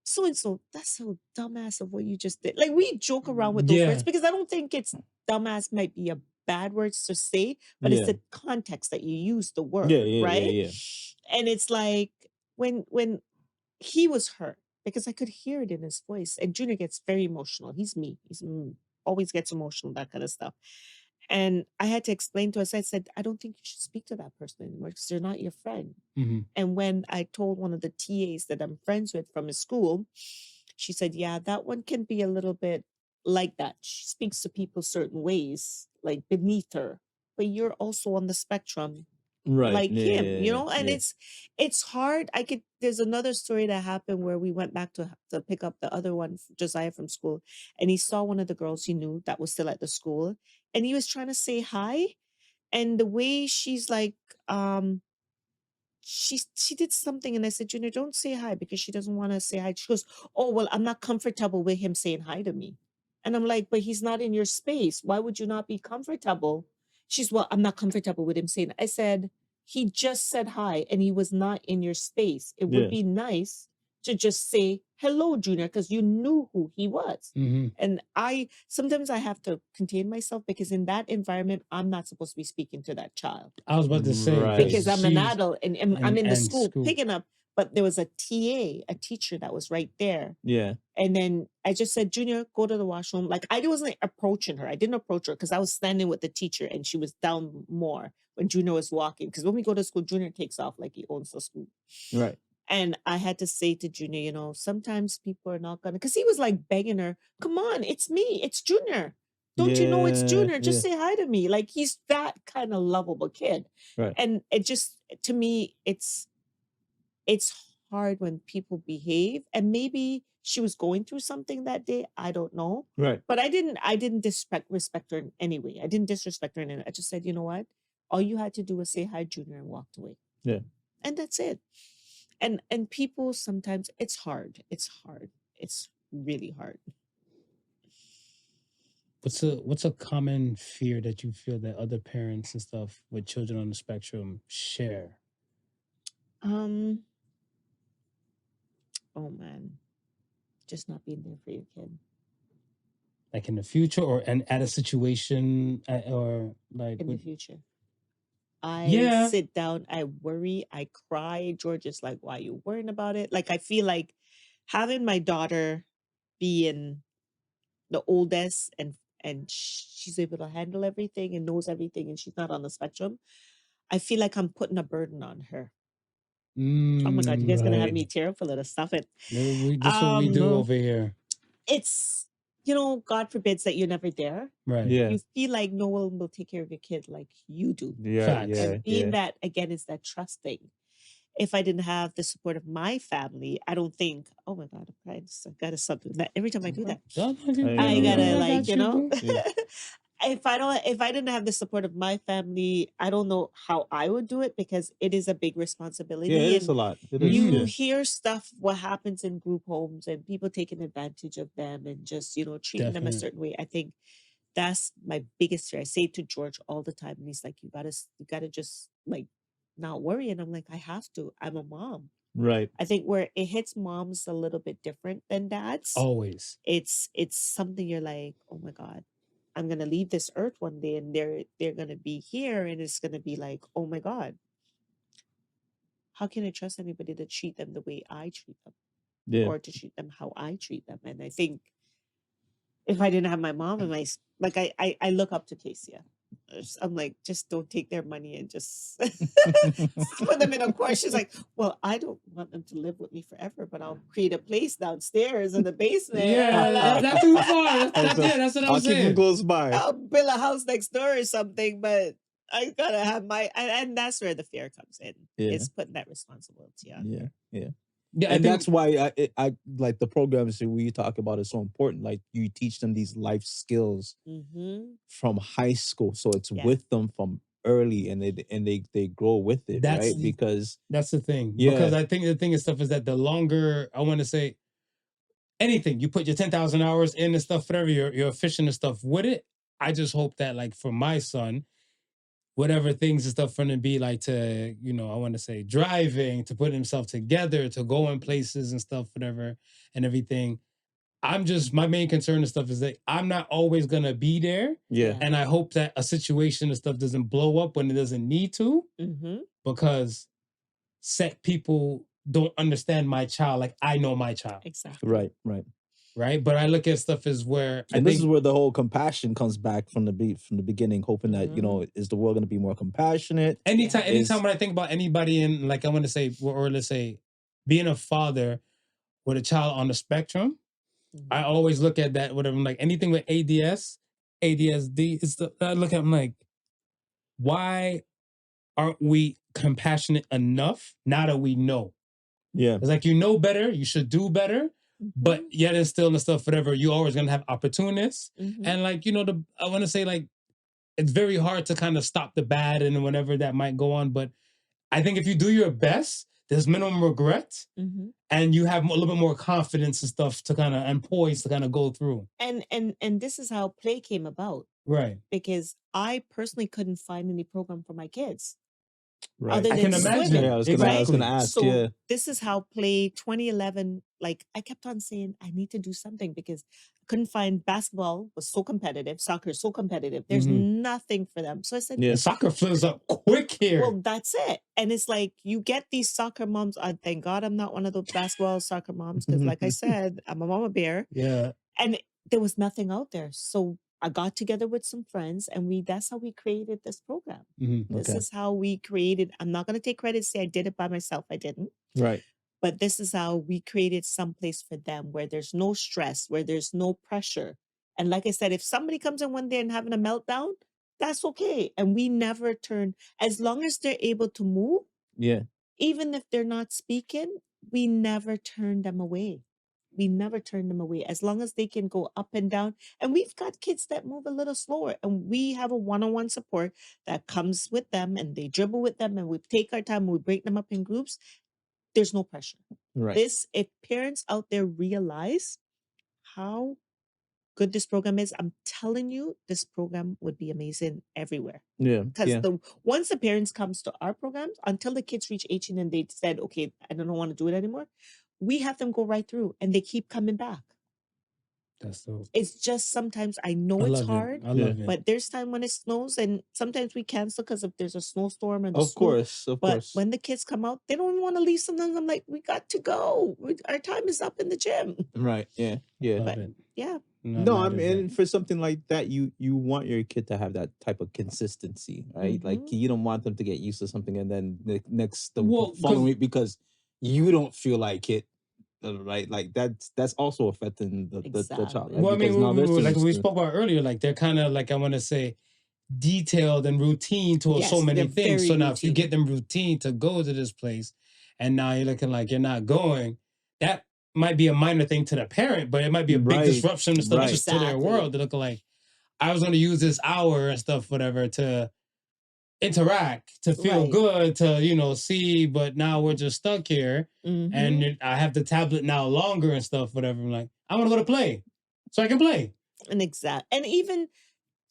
Speaker 1: so and so, that's so dumbass of what you just did. Like we joke around with those words because I don't think it's dumbass might be a bad words to say, but it's the context that you use the word, right?
Speaker 3: Yeah.
Speaker 1: And it's like when he was hurt because I could hear it in his voice. And Junior gets very emotional. He's me. He's always gets emotional, that kind of stuff. And I had to explain to us, I said, I don't think you should speak to that person anymore because they're not your friend. And when I told one of the TAs that I'm friends with from his school, she said, yeah, that one can be a little bit like that. She speaks to people certain ways, like beneath her. But you're also on the spectrum
Speaker 3: Right.
Speaker 1: like him, you
Speaker 3: Yeah,
Speaker 1: know? And
Speaker 3: yeah.
Speaker 1: it's hard. There's another story that happened where we went back to pick up the other one, Josiah, from school, and he saw one of the girls he knew that was still at the school, and he was trying to say hi. And the way she's like, she did something, and I said, Junior, don't say hi, because she doesn't want to say hi. She goes, oh, well, I'm not comfortable with him saying hi to me. And I'm like, but he's not in your space. Why would you not be comfortable? She's, well, I'm not comfortable with him saying. I said, he just said hi and he was not in your space. It would be nice to just say hello, Junior, because you knew who he was. And sometimes I have to contain myself, because in that environment, I'm not supposed to be speaking to that child.
Speaker 2: I was about to say,
Speaker 3: Right.
Speaker 1: Because I'm an adult and I'm in the
Speaker 2: and
Speaker 1: school picking up, but there was a TA, a teacher that was right there.
Speaker 3: Yeah.
Speaker 1: And then I just said, Junior, go to the washroom. Like I wasn't approaching her. I didn't approach her because I was standing with the teacher and she was down more when Junior was walking. Because when we go to school, Junior takes off like he owns the school.
Speaker 3: Right.
Speaker 1: And I had to say to Junior, you know, sometimes people are not gonna, because he was like begging her, come on, it's me, it's Junior. Don't you know it's Junior? Just say hi to me. Like he's that kind of lovable kid.
Speaker 3: Right.
Speaker 1: And it just, to me, it's hard when people behave. And maybe she was going through something that day. I don't know.
Speaker 3: Right.
Speaker 1: But I didn't disrespect her in any way. I didn't disrespect her in any way. I just said, you know what? All you had to do was say hi, Junior, and walked away.
Speaker 3: Yeah.
Speaker 1: And that's it. And people sometimes, it's hard. It's hard. It's really hard.
Speaker 2: What's a common fear that you feel that other parents and stuff with children on the spectrum share?
Speaker 1: Oh man, just not being there for your kid.
Speaker 2: Like in the future, or and at a situation, or like
Speaker 1: in the future. I
Speaker 2: Yeah.
Speaker 1: sit down, I worry, I cry. George is like, why are you worrying about it? Like I feel like having my daughter being the oldest and she's able to handle everything and knows everything and she's not on the spectrum, I feel like I'm putting a burden on her. Oh my God, you guys gonna have me tear up a little. Stop it.
Speaker 2: That's what we do over here.
Speaker 1: It's, you know, God forbids that you're never there.
Speaker 2: Right.
Speaker 3: Yeah.
Speaker 1: You feel like no one will take care of your kid like you do.
Speaker 3: Yeah.
Speaker 2: Facts.
Speaker 3: Yeah.
Speaker 1: And being
Speaker 3: Yeah.
Speaker 1: that, again, is that trust thing. If I didn't have the support of my family, I don't think, oh my God, I gotta stop doing that. Every time I do that, I gotta like, you know,
Speaker 3: Yeah.
Speaker 1: if I didn't have the support of my family, I don't know how I would do it, because it is a big responsibility.
Speaker 3: Yeah, it's
Speaker 1: and
Speaker 3: a lot. It is.
Speaker 1: you
Speaker 3: Yeah.
Speaker 1: hear stuff, what happens in group homes and people taking advantage of them and just, you know, treating them a
Speaker 2: Definite.
Speaker 1: certain way. I think that's my biggest fear. I say it to George all the time, and he's like, you gotta just like not worry. And I'm like, I have to. I'm a mom.
Speaker 3: Right.
Speaker 1: I think where it hits moms a little bit different than dads.
Speaker 2: Always.
Speaker 1: It's something you're like, oh my God, I'm gonna leave this earth one day and they're gonna be here, and it's gonna be like, oh my God, how can I trust anybody to treat them the way I treat them?
Speaker 3: Yeah.
Speaker 1: Or to treat them how I treat them? And I think if I didn't have my mom and I look up to Casey. I'm like, just don't take their money and just put them in a course. She's like, well, I don't want them to live with me forever, but I'll create a place downstairs in the basement.
Speaker 2: That's too far. That's what I
Speaker 3: I'll
Speaker 2: was
Speaker 3: keep them
Speaker 2: saying.
Speaker 3: close by.
Speaker 1: I'll build a house next door or something, but I gotta have my, and that's where the fear comes in.
Speaker 3: Yeah.
Speaker 1: It's putting that responsibility on.
Speaker 3: Yeah.
Speaker 2: Yeah,
Speaker 3: And that's why I like the programs that we talk about is so important. Like you teach them these life skills
Speaker 1: Mm-hmm.
Speaker 3: from high school, so it's
Speaker 1: Yeah.
Speaker 3: with them from early, and they grow with it,
Speaker 2: That's
Speaker 3: right? Because
Speaker 2: that's the thing.
Speaker 3: Yeah.
Speaker 2: Because I think the thing is stuff is that the longer I want to say anything, you put your 10,000 hours in and stuff, whatever, you're efficient and stuff with it. I just hope that like for my son, whatever things and stuff for him to be like to, I want to say driving, to put himself together, to go in places and stuff, whatever, and everything. My main concern and stuff is that I'm not always gonna be there.
Speaker 3: Yeah.
Speaker 2: And I hope that a situation and stuff doesn't blow up when it doesn't need to,
Speaker 1: Mm-hmm.
Speaker 2: because set people don't understand my child like I know my child.
Speaker 1: Exactly.
Speaker 3: Right.
Speaker 2: Right. But I look at stuff as where
Speaker 3: And this is where the whole compassion comes back from the beginning, hoping that is the world going to be more compassionate.
Speaker 2: Anytime when I think about anybody in, like, I want to say, or let's say, being a father with a child on the spectrum, I always look at that, whatever, like anything with ADS, ADSD, I look at them like, why aren't we compassionate enough now that we know?
Speaker 3: Yeah.
Speaker 2: It's like, better, you should do better, but yet and still and stuff, whatever, you're always going to have opportunists. And like, I want to say, like, it's very hard to kind of stop the bad and whatever that might go on. But I think if you do your best, there's minimum regret, and you have a little bit more confidence and stuff to kind of, and poise to kind of go through.
Speaker 1: And this is how P.L.A.Y came about.
Speaker 2: Right.
Speaker 1: Because I personally couldn't find any program for my kids.
Speaker 3: Right.
Speaker 1: Other
Speaker 2: I
Speaker 1: than
Speaker 2: can imagine.
Speaker 1: swimming,
Speaker 3: Yeah, I was gonna ask.
Speaker 1: So
Speaker 3: Yeah.
Speaker 1: this is how P.L.A.Y 2011. Like I kept on saying, I need to do something because I couldn't find basketball was so competitive, soccer is so competitive. There's nothing for them. So I said,
Speaker 3: Yeah.
Speaker 2: Soccer fills up quick here.
Speaker 1: well, that's it. And it's like you get these soccer moms. Thank God I'm not one of the basketball soccer moms because, like I said, I'm a mama bear.
Speaker 2: Yeah.
Speaker 1: And there was nothing out there. So I got together with some friends and that's how we created this program. This is how we created. I'm not going to take credit, say I did it by myself. I didn't.
Speaker 3: Right.
Speaker 1: But this is how we created some place for them where there's no stress, where there's no pressure. And like I said, if somebody comes in one day and having a meltdown, that's okay. And we never turn, as long as they're able to move,
Speaker 3: Yeah.
Speaker 1: even if they're not speaking, we never turn them away. We never turn them away as long as they can go up and down. And we've got kids that move a little slower, and we have a one-on-one support that comes with them, and they dribble with them, and we take our time, and we break them up in groups. There's no pressure.
Speaker 3: Right.
Speaker 1: If parents out there realize how good this program is, I'm telling you, this program would be amazing everywhere.
Speaker 3: Yeah.
Speaker 1: Because once the parents comes to our programs, until the kids reach 18 and they said, okay, I don't want to do it anymore, we have them go right through and they keep coming back.
Speaker 2: That's dope.
Speaker 1: It's just sometimes I know it's hard,
Speaker 2: I love it.
Speaker 1: but there's time when it snows and sometimes we cancel because if there's a snowstorm and
Speaker 3: Of course.
Speaker 1: but when the kids come out, they don't want to leave. Sometimes I'm like, we got to go. Our time is up in the gym.
Speaker 3: Right. Yeah. Yeah.
Speaker 2: Love it.
Speaker 1: Yeah.
Speaker 3: No, I mean, for something like that, you want your kid to have that type of consistency, right? Like you don't want them to get used to something and then the following week because you don't feel like it, right? Like that's also affecting the child. Right?
Speaker 2: Well, I mean,
Speaker 3: Because
Speaker 2: like we spoke about earlier, like they're kind of like, I want to say, detailed and routine to so many things. So now if you get them routine to go to this place and now you're looking like you're not going, that might be a minor thing to the parent, but it might be a big disruption and stuff just to their world. They're looking like, I was going to use this hour and stuff, whatever, to interact, to feel good, to, see, but now we're just stuck here. And I have the tablet now longer and stuff, whatever. I'm like, I want to go to play so I can play.
Speaker 1: And even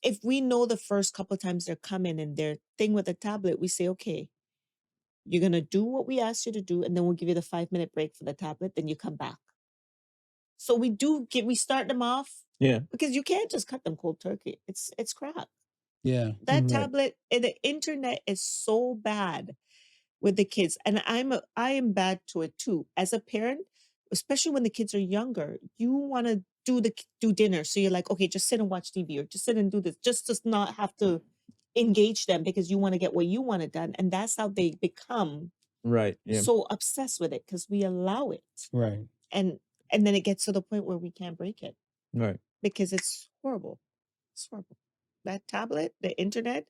Speaker 1: if we know the first couple of times they're coming and their thing with the tablet, we say, okay, you're going to do what we asked you to do, and then we'll give you the 5-minute break for the tablet, then you come back. So we start them off.
Speaker 3: Yeah.
Speaker 1: Because you can't just cut them cold turkey. It's crap.
Speaker 2: Yeah.
Speaker 1: That tablet and the internet is so bad with the kids. And I am bad to it too. As a parent, especially when the kids are younger, you want to do dinner. So you're like, okay, just sit and watch TV or just sit and do this, just to not have to engage them because you want to get what you want it done. And that's how they become so obsessed with it because we allow it.
Speaker 2: Right.
Speaker 1: And then it gets to the point where we can't break it.
Speaker 3: Right.
Speaker 1: Because it's horrible. It's horrible. That tablet, the internet,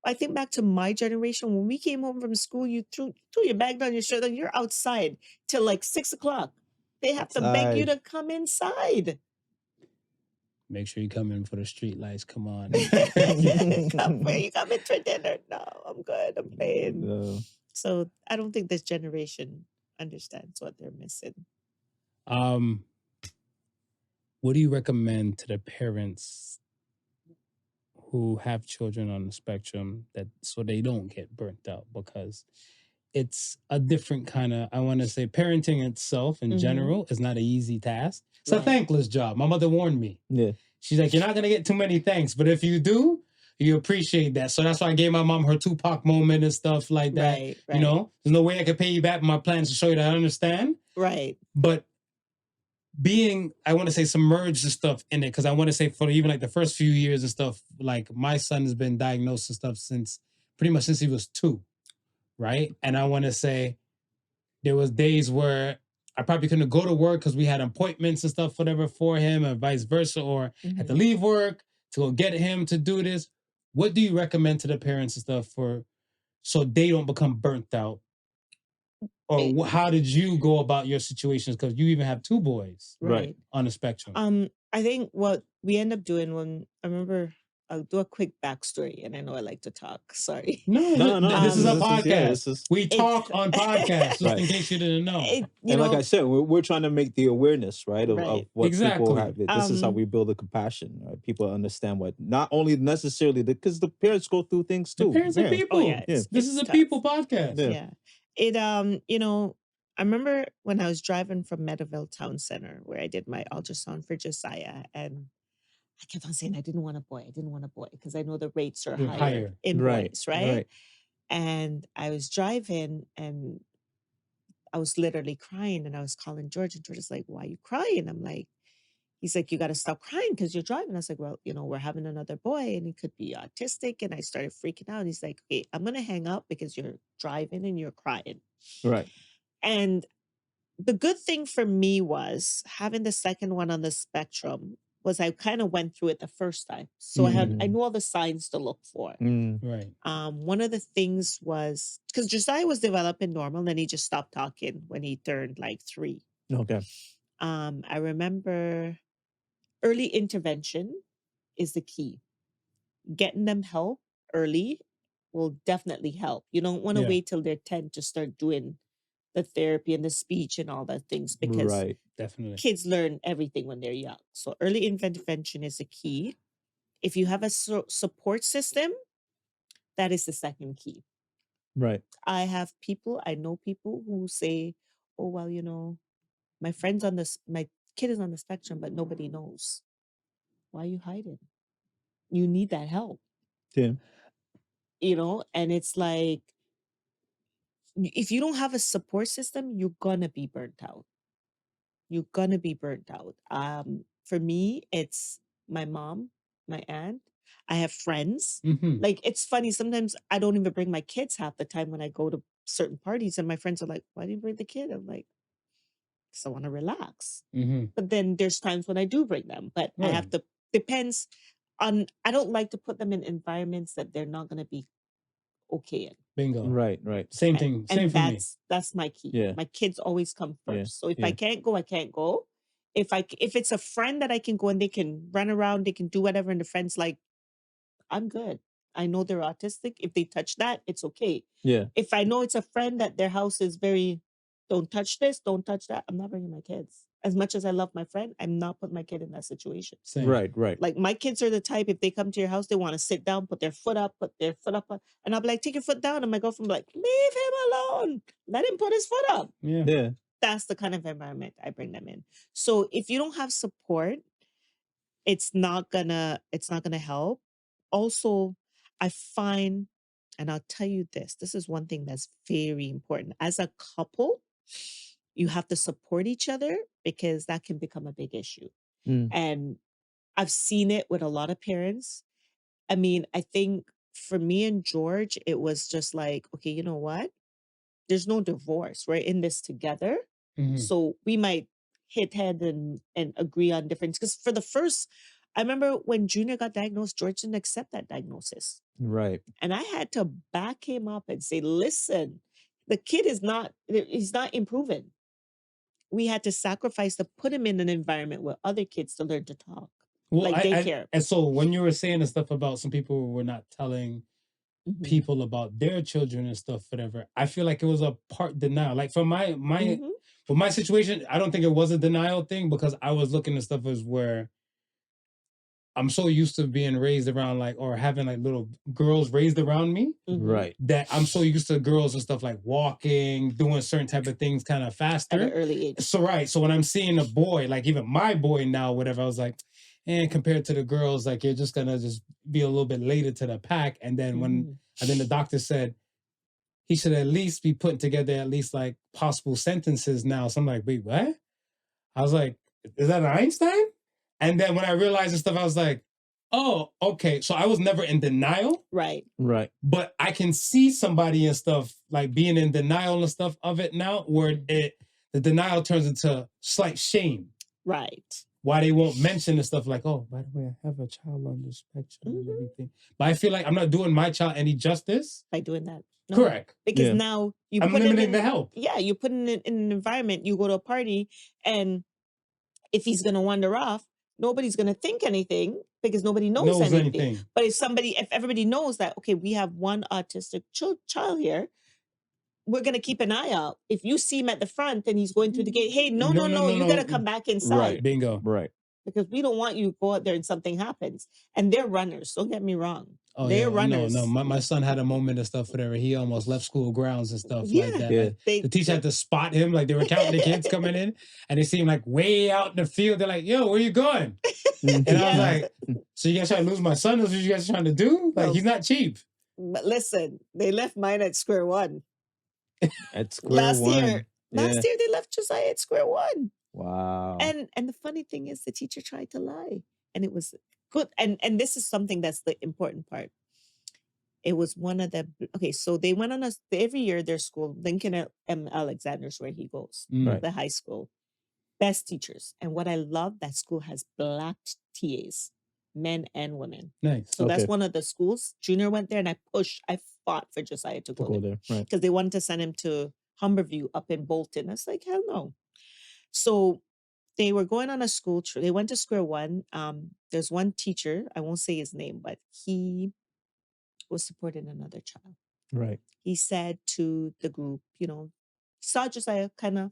Speaker 1: I think back to my generation, when we came home from school, you threw your bag down your shirt and you're outside till like 6 o'clock. They have to beg you to come inside.
Speaker 2: Make sure you come in for the street lights. Come on.
Speaker 1: Where you coming for dinner? No, I'm good. I'm playing.
Speaker 3: No.
Speaker 1: So I don't think this generation understands what they're missing.
Speaker 2: What do you recommend to the parents who have children on the spectrum so they don't get burnt out? Because it's a different kind of, I want to say, parenting itself in general is not an easy task. It's a thankless job. My mother warned me.
Speaker 3: Yeah.
Speaker 2: She's like, you're not going to get too many thanks, but if you do, you appreciate that. So that's why I gave my mom her Tupac moment and stuff like that.
Speaker 1: Right.
Speaker 2: You know, there's no way I could pay you back. My plan is to show you that I understand.
Speaker 1: Right.
Speaker 2: But being, I want to say, submerged and stuff in it, because I want to say for even like the first few years and stuff, like my son has been diagnosed and stuff pretty much since he was 2, right? And I want to say there was days where I probably couldn't go to work because we had appointments and stuff, whatever, for him, and vice versa, or had to leave work to go get him to do this. What do you recommend to the parents and stuff so they don't become burnt out? Or how did you go about your situations? Because you even have 2 boys on the spectrum.
Speaker 1: I think what we end up doing when I remember, I'll do a quick backstory, and I know I like to talk. Sorry.
Speaker 2: No. This is a podcast.
Speaker 3: Yeah,
Speaker 2: we talk on podcasts, just in case you didn't know.
Speaker 3: And like I said, we're trying to make the awareness, right, of what people have. This is how we build the compassion, right? People understand what, not only necessarily, because the parents go through things too.
Speaker 2: The parents are people. This is a people podcast.
Speaker 1: Yeah. I remember when I was driving from Meadowville Town Center, where I did my ultrasound for Josiah, and I kept on saying I didn't want a boy. I didn't want a boy because I know the rates are higher in boys, right? And I was driving and I was literally crying, and I was calling George, and George is like, "Why are you crying?" I'm like, he's like, "You got to stop crying because you're driving." I was like, "Well, we're having another boy and he could be autistic." And I started freaking out. He's like, "Okay, I'm going to hang up because you're driving and you're crying."
Speaker 3: Right.
Speaker 1: And the good thing for me was having the second one on the spectrum was I kind of went through it the first time. So I knew all the signs to look for.
Speaker 2: Right.
Speaker 1: One of the things was, because Josiah was developing normal, and then he just stopped talking when he turned like 3.
Speaker 3: Okay.
Speaker 1: I remember early intervention is the key. Getting them help early will definitely help. You don't want to wait till they're 10 to start doing the therapy and the speech and all that things, because
Speaker 2: definitely
Speaker 1: kids learn everything when they're young. So early intervention is a key. If you have a support system, that is the second key.
Speaker 3: Right.
Speaker 1: I know people who say, "Oh, well, my kid is on the spectrum, but nobody knows." Why are you hiding? You need that help.
Speaker 3: Yeah.
Speaker 1: And it's like, if you don't have a support system, you're gonna be burnt out. You're gonna be burnt out. For me, it's my mom, my aunt. I have friends. Like, it's funny, sometimes I don't even bring my kids half the time when I go to certain parties, and my friends are like, "Why didn't you bring the kid?" I'm like, "Because I want to relax." But then there's times when I do bring them, but I have to, depends on, I don't like to put them in environments that they're not gonna be okay in.
Speaker 2: Bingo.
Speaker 3: Right.
Speaker 2: Same thing. Same for me.
Speaker 1: That's my key.
Speaker 3: Yeah.
Speaker 1: My kids always come first.
Speaker 3: Yeah.
Speaker 1: So if I can't go, I can't go. If it's a friend that I can go and they can run around, they can do whatever, and the friend's like, "I'm good. I know they're autistic. If they touch that, it's okay."
Speaker 3: Yeah.
Speaker 1: If I know it's a friend that their house is very, "Don't touch this, don't touch that," I'm not bringing my kids. As much as I love my friend, I'm not putting my kid in that situation.
Speaker 2: Same.
Speaker 3: Right.
Speaker 1: Like, my kids are the type, if they come to your house, they want to sit down, put their foot up, and I'll be like, "Take your foot down." And my girlfriend will be like, "Leave him alone. Let him put his foot up."
Speaker 3: Yeah.
Speaker 1: That's the kind of environment I bring them in. So if you don't have support, it's not gonna help. Also, I find, and I'll tell you this is one thing that's very important. As a couple, you have to support each other, because that can become a big issue. And I've seen it with a lot of parents. I mean, I think for me and George, it was just like, okay, you know what? There's no divorce. We're in this together. So we might hit head and agree on difference. Because for the first, I remember when Junior got diagnosed, George didn't accept that diagnosis.
Speaker 3: Right.
Speaker 1: And I had to back him up and say, listen, the kid he's not improving. We had to sacrifice to put him in an environment with other kids to learn to talk.
Speaker 2: Well,
Speaker 1: like daycare.
Speaker 2: and so when you were saying the stuff about some people were not telling
Speaker 1: Mhm.
Speaker 2: people about their children and stuff, whatever, I feel like it was a part denial. Like for my
Speaker 1: Mhm.
Speaker 2: for my situation, I don't think it was a denial thing because I was looking at stuff as where I'm so used to being raised around like or having like little girls raised around me
Speaker 1: Mhm.
Speaker 3: Right.
Speaker 2: that I'm so used to girls and stuff like walking, doing certain type of things kind of
Speaker 1: At
Speaker 2: faster.
Speaker 1: an early age.
Speaker 2: So right. So when I'm seeing a boy, like even my boy now, whatever, I was like, and compared to the girls, like you're just gonna just be a little bit later to the pack. And then
Speaker 1: Mhm.
Speaker 2: and then the doctor said he should at least be putting together at least like possible sentences now. So I'm like, wait, what? I was like, is that Einstein? And then when I realized this stuff, I was like, oh, okay. So I was never in denial,
Speaker 1: Right.
Speaker 3: Right.
Speaker 2: but I can see somebody and stuff like being in denial and stuff of it now, where the denial turns into slight shame.
Speaker 1: Right.
Speaker 2: Why they won't mention the stuff like, oh, by the way, I have a child on the spectrum and
Speaker 1: Mhm.
Speaker 2: everything. But I feel like I'm not doing my child any justice.
Speaker 1: By doing that. No.
Speaker 2: Correct.
Speaker 1: Because
Speaker 3: Yeah.
Speaker 1: now you
Speaker 2: I'm
Speaker 1: put it
Speaker 2: limiting
Speaker 1: in
Speaker 2: the help.
Speaker 1: Yeah, you put it in an environment, you go to a party, and if he's gonna wander off, nobody's gonna think anything because nobody knows anything. But if everybody knows that, okay, we have one autistic child here, we're gonna keep an eye out. If you see him at the front and he's going through the gate, hey, no, you gotta come back inside.
Speaker 3: Right.
Speaker 2: Bingo.
Speaker 3: Right.
Speaker 1: Because we don't want you to go out there and something happens. And they're runners. Don't get me wrong.
Speaker 2: Oh,
Speaker 1: They're
Speaker 2: yeah.
Speaker 1: runners.
Speaker 2: No. My son had a moment and stuff, whatever. He almost left school grounds and stuff like
Speaker 1: Yeah.
Speaker 2: that.
Speaker 3: Yeah.
Speaker 2: Like, the teacher had to spot him. Like they were counting the kids coming in, and they seemed like way out in the field. They're like, "Yo, where you going?" And I was
Speaker 1: Yeah.
Speaker 2: like, "So you guys trying to lose my son? That's what you guys trying to do? Like
Speaker 1: No.
Speaker 2: he's not cheap."
Speaker 1: But listen, they left mine at square one.
Speaker 3: At square one.
Speaker 1: Last year they left Josiah at square one.
Speaker 3: Wow.
Speaker 1: And the funny thing is the teacher tried to lie. And it was good. And this is something that's the important part. It was one of the so they went on every year their school, Lincoln M. Alexander's where he goes,
Speaker 3: Right.
Speaker 1: the high school. Best teachers. And what I love, that school has Black TAs, men and women.
Speaker 2: Nice.
Speaker 1: So that's
Speaker 3: Okay.
Speaker 1: one of the schools. Junior went there and I fought for Josiah to go there.
Speaker 3: Right.
Speaker 1: Because they wanted to send him to Humberview up in Bolton. I was like, hell no. So they were going on a school trip. They went to square one. There's one teacher, I won't say his name, but he was supporting another child.
Speaker 3: Right.
Speaker 1: He said to the group, saw Josiah kind of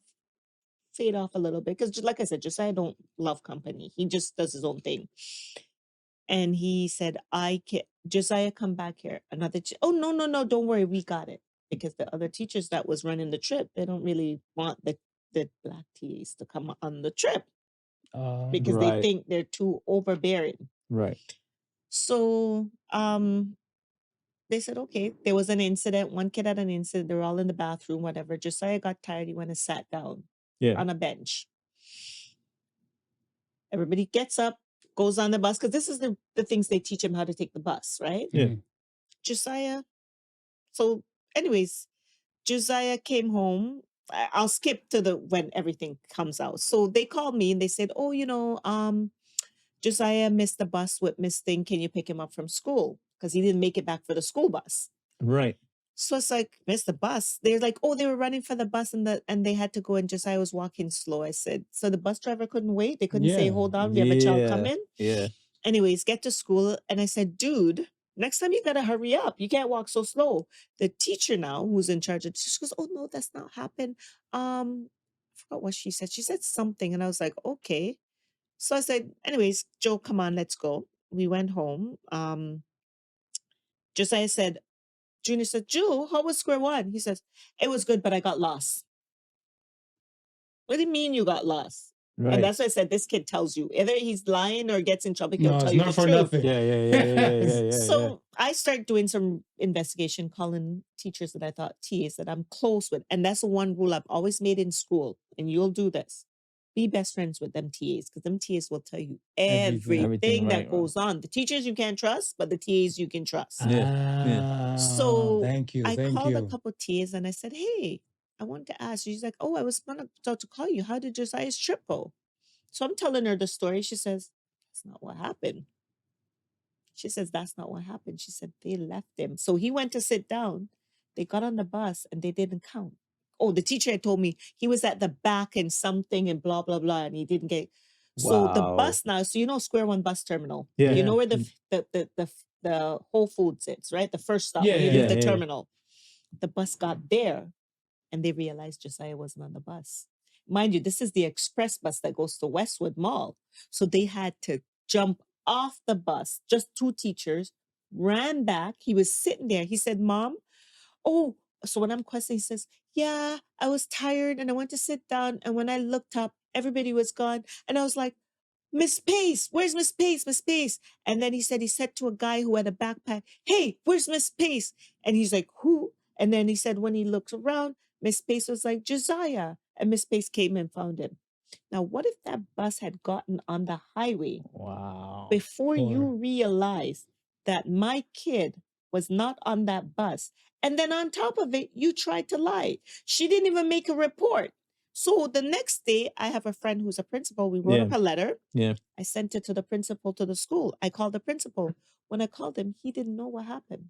Speaker 1: fade off a little bit. Because like I said, Josiah don't love company. He just does his own thing. And he said, Josiah, come back here. Another, oh, no, don't worry, we got it. Because the other teachers that was running the trip, they don't really want the Black TAs to come on the trip. Because they
Speaker 3: Right.
Speaker 1: think they're too overbearing.
Speaker 3: Right.
Speaker 1: So they said, okay, there was an incident. One kid had an incident. They were all in the bathroom, whatever. Josiah got tired. He went and sat down on a bench. Everybody gets up, goes on the bus, because this is the things they teach him how to take the bus, right?
Speaker 3: Yeah.
Speaker 1: Josiah. So anyways, Josiah came home. I'll skip to when everything comes out. So they called me and they said, oh, Josiah missed the bus with Miss Thing. Can you pick him up from school? Because he didn't make it back for the school bus.
Speaker 3: Right.
Speaker 1: So it's like, missed the bus. They're like, oh, they were running for the bus and they had to go and Josiah was walking slow. I said, so the bus driver couldn't wait? They couldn't say,
Speaker 2: Yeah.
Speaker 1: hold on, we have a child coming?
Speaker 3: Yeah.
Speaker 1: Anyways, get to school. And I said, dude, next time you got to hurry up. You can't walk so slow. The teacher now, who's in charge of, she goes, oh, no, that's not happened. I forgot what she said. She said something. And I was like, okay. So I said, anyways, Joe, come on, let's go. We went home. Josiah said, Junior said, Joe, how was square one? He says, it was good, but I got lost. What do you mean you got lost?
Speaker 3: Right.
Speaker 1: And that's why I said this kid tells you. Either he's lying or gets in trouble, he'll
Speaker 2: No,
Speaker 1: tell
Speaker 2: it's
Speaker 1: you
Speaker 2: not
Speaker 1: the
Speaker 2: for
Speaker 1: truth.
Speaker 2: nothing.
Speaker 3: Yeah.
Speaker 1: So I started doing some investigation, calling teachers that I thought, TAs that I'm close with. And that's the one rule I've always made in school. And you'll do this. Be best friends with them TAs, because them TAs will tell you everything that
Speaker 3: right,
Speaker 1: goes on. The teachers you can't trust, but the TAs you can trust.
Speaker 3: Yeah.
Speaker 1: So
Speaker 2: thank you.
Speaker 1: I
Speaker 2: Thank
Speaker 1: called
Speaker 2: you.
Speaker 1: a couple TAs and I said, hey, I wanted to ask. She's like, oh, I was about to call you. How did Josiah's trip go? So I'm telling her the story. She says, that's not what happened. She says, that's not what happened. She said, they left him. So he went to sit down. They got on the bus and they didn't count. Oh, the teacher had told me he was at the back and something and blah, blah, blah. And he didn't get. So the
Speaker 3: Wow.
Speaker 1: bus now, so you know Square One bus terminal.
Speaker 3: Yeah.
Speaker 1: You know where the Whole Foods is, right? The first stop when you
Speaker 2: Yeah,
Speaker 1: leave the
Speaker 3: yeah.
Speaker 1: terminal. The bus got there and they realized Josiah wasn't on the bus. Mind you, this is the express bus that goes to Westwood Mall. So they had to jump off the bus, just two teachers, ran back. He was sitting there. He said, Mom, oh, so when I'm questioning, he says, yeah, I was tired and I went to sit down. And when I looked up, everybody was gone. And I was like, Miss Pace, where's Miss Pace? Miss Pace. And then he said to a guy who had a backpack, hey, where's Miss Pace? And he's like, who? And then he said, when he looks around, Miss Pace was like, Josiah. And Miss Pace came and found him. Now, what if that bus had gotten on the highway
Speaker 3: Wow.
Speaker 1: before you realized that my kid was not on that bus? And then on top of it, you tried to lie. She didn't even make a report. So the next day, I have a friend who's a principal. We wrote up a letter.
Speaker 3: Yeah.
Speaker 1: I sent it to the principal to the school. I called the principal. When I called him, he didn't know what happened.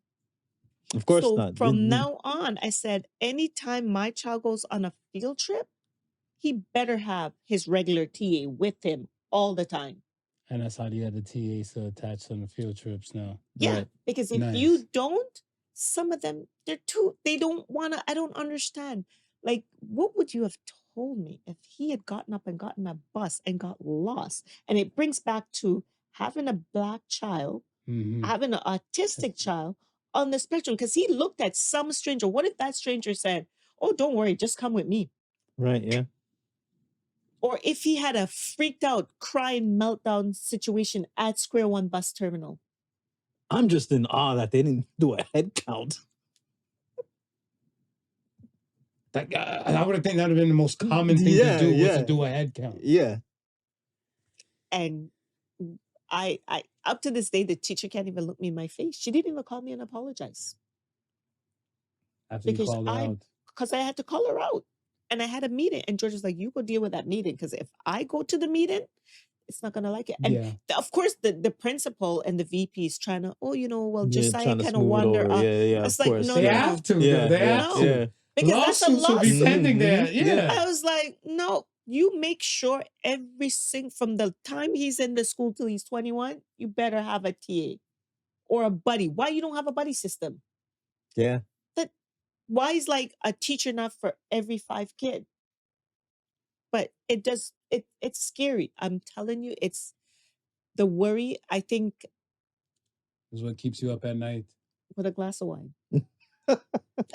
Speaker 3: Of course
Speaker 1: so
Speaker 3: not.
Speaker 1: From now on, I said, anytime my child goes on a field trip, he better have his regular TA with him all the time.
Speaker 2: And that's how you have the TAs to attach on the field trips now.
Speaker 1: Yeah,
Speaker 3: Right.
Speaker 1: because if
Speaker 2: Nice.
Speaker 1: you don't, some of them, they don't want to, I don't understand. Like, what would you have told me if he had gotten up and gotten a bus and got lost? And it brings back to having a Black child, having an autistic child on the spectrum, because he looked at some stranger. What if that stranger said, oh, don't worry, just come with me?
Speaker 3: Right. Yeah.
Speaker 1: Or if he had a freaked out, crying meltdown situation at Square One bus terminal.
Speaker 3: I'm just in awe that they didn't do a head count.
Speaker 2: I would have think that would have been the most common thing to do was to do a head count.
Speaker 3: Yeah.
Speaker 1: And I up to this day, the teacher can't even look me in my face. She didn't even call me and apologize.
Speaker 2: After you called her out.
Speaker 1: Because I had to call her out. And I had a meeting. And George was like, you go deal with that meeting. Because if I go to the meeting, it's not going to like it. And of course, the principal and the VP is trying to, Josiah kind of wander up.
Speaker 3: Yeah,
Speaker 1: it's
Speaker 3: of course.
Speaker 1: No,
Speaker 2: they
Speaker 1: no,
Speaker 2: have to.
Speaker 1: no.
Speaker 2: They have to.
Speaker 3: Yeah.
Speaker 1: Because that's a
Speaker 2: lawsuits will be
Speaker 1: lawsuit.
Speaker 2: pending there. Yeah.
Speaker 1: I was like, no, you make sure every single, from the time he's in the school till he's 21, you better have a TA or a buddy. Why you don't have a buddy system?
Speaker 3: Yeah.
Speaker 1: Why is like a teacher not for every 5 kids? But it's scary. I'm telling you, it's the worry, I think.
Speaker 2: Is what keeps you up at night.
Speaker 1: With a glass of wine.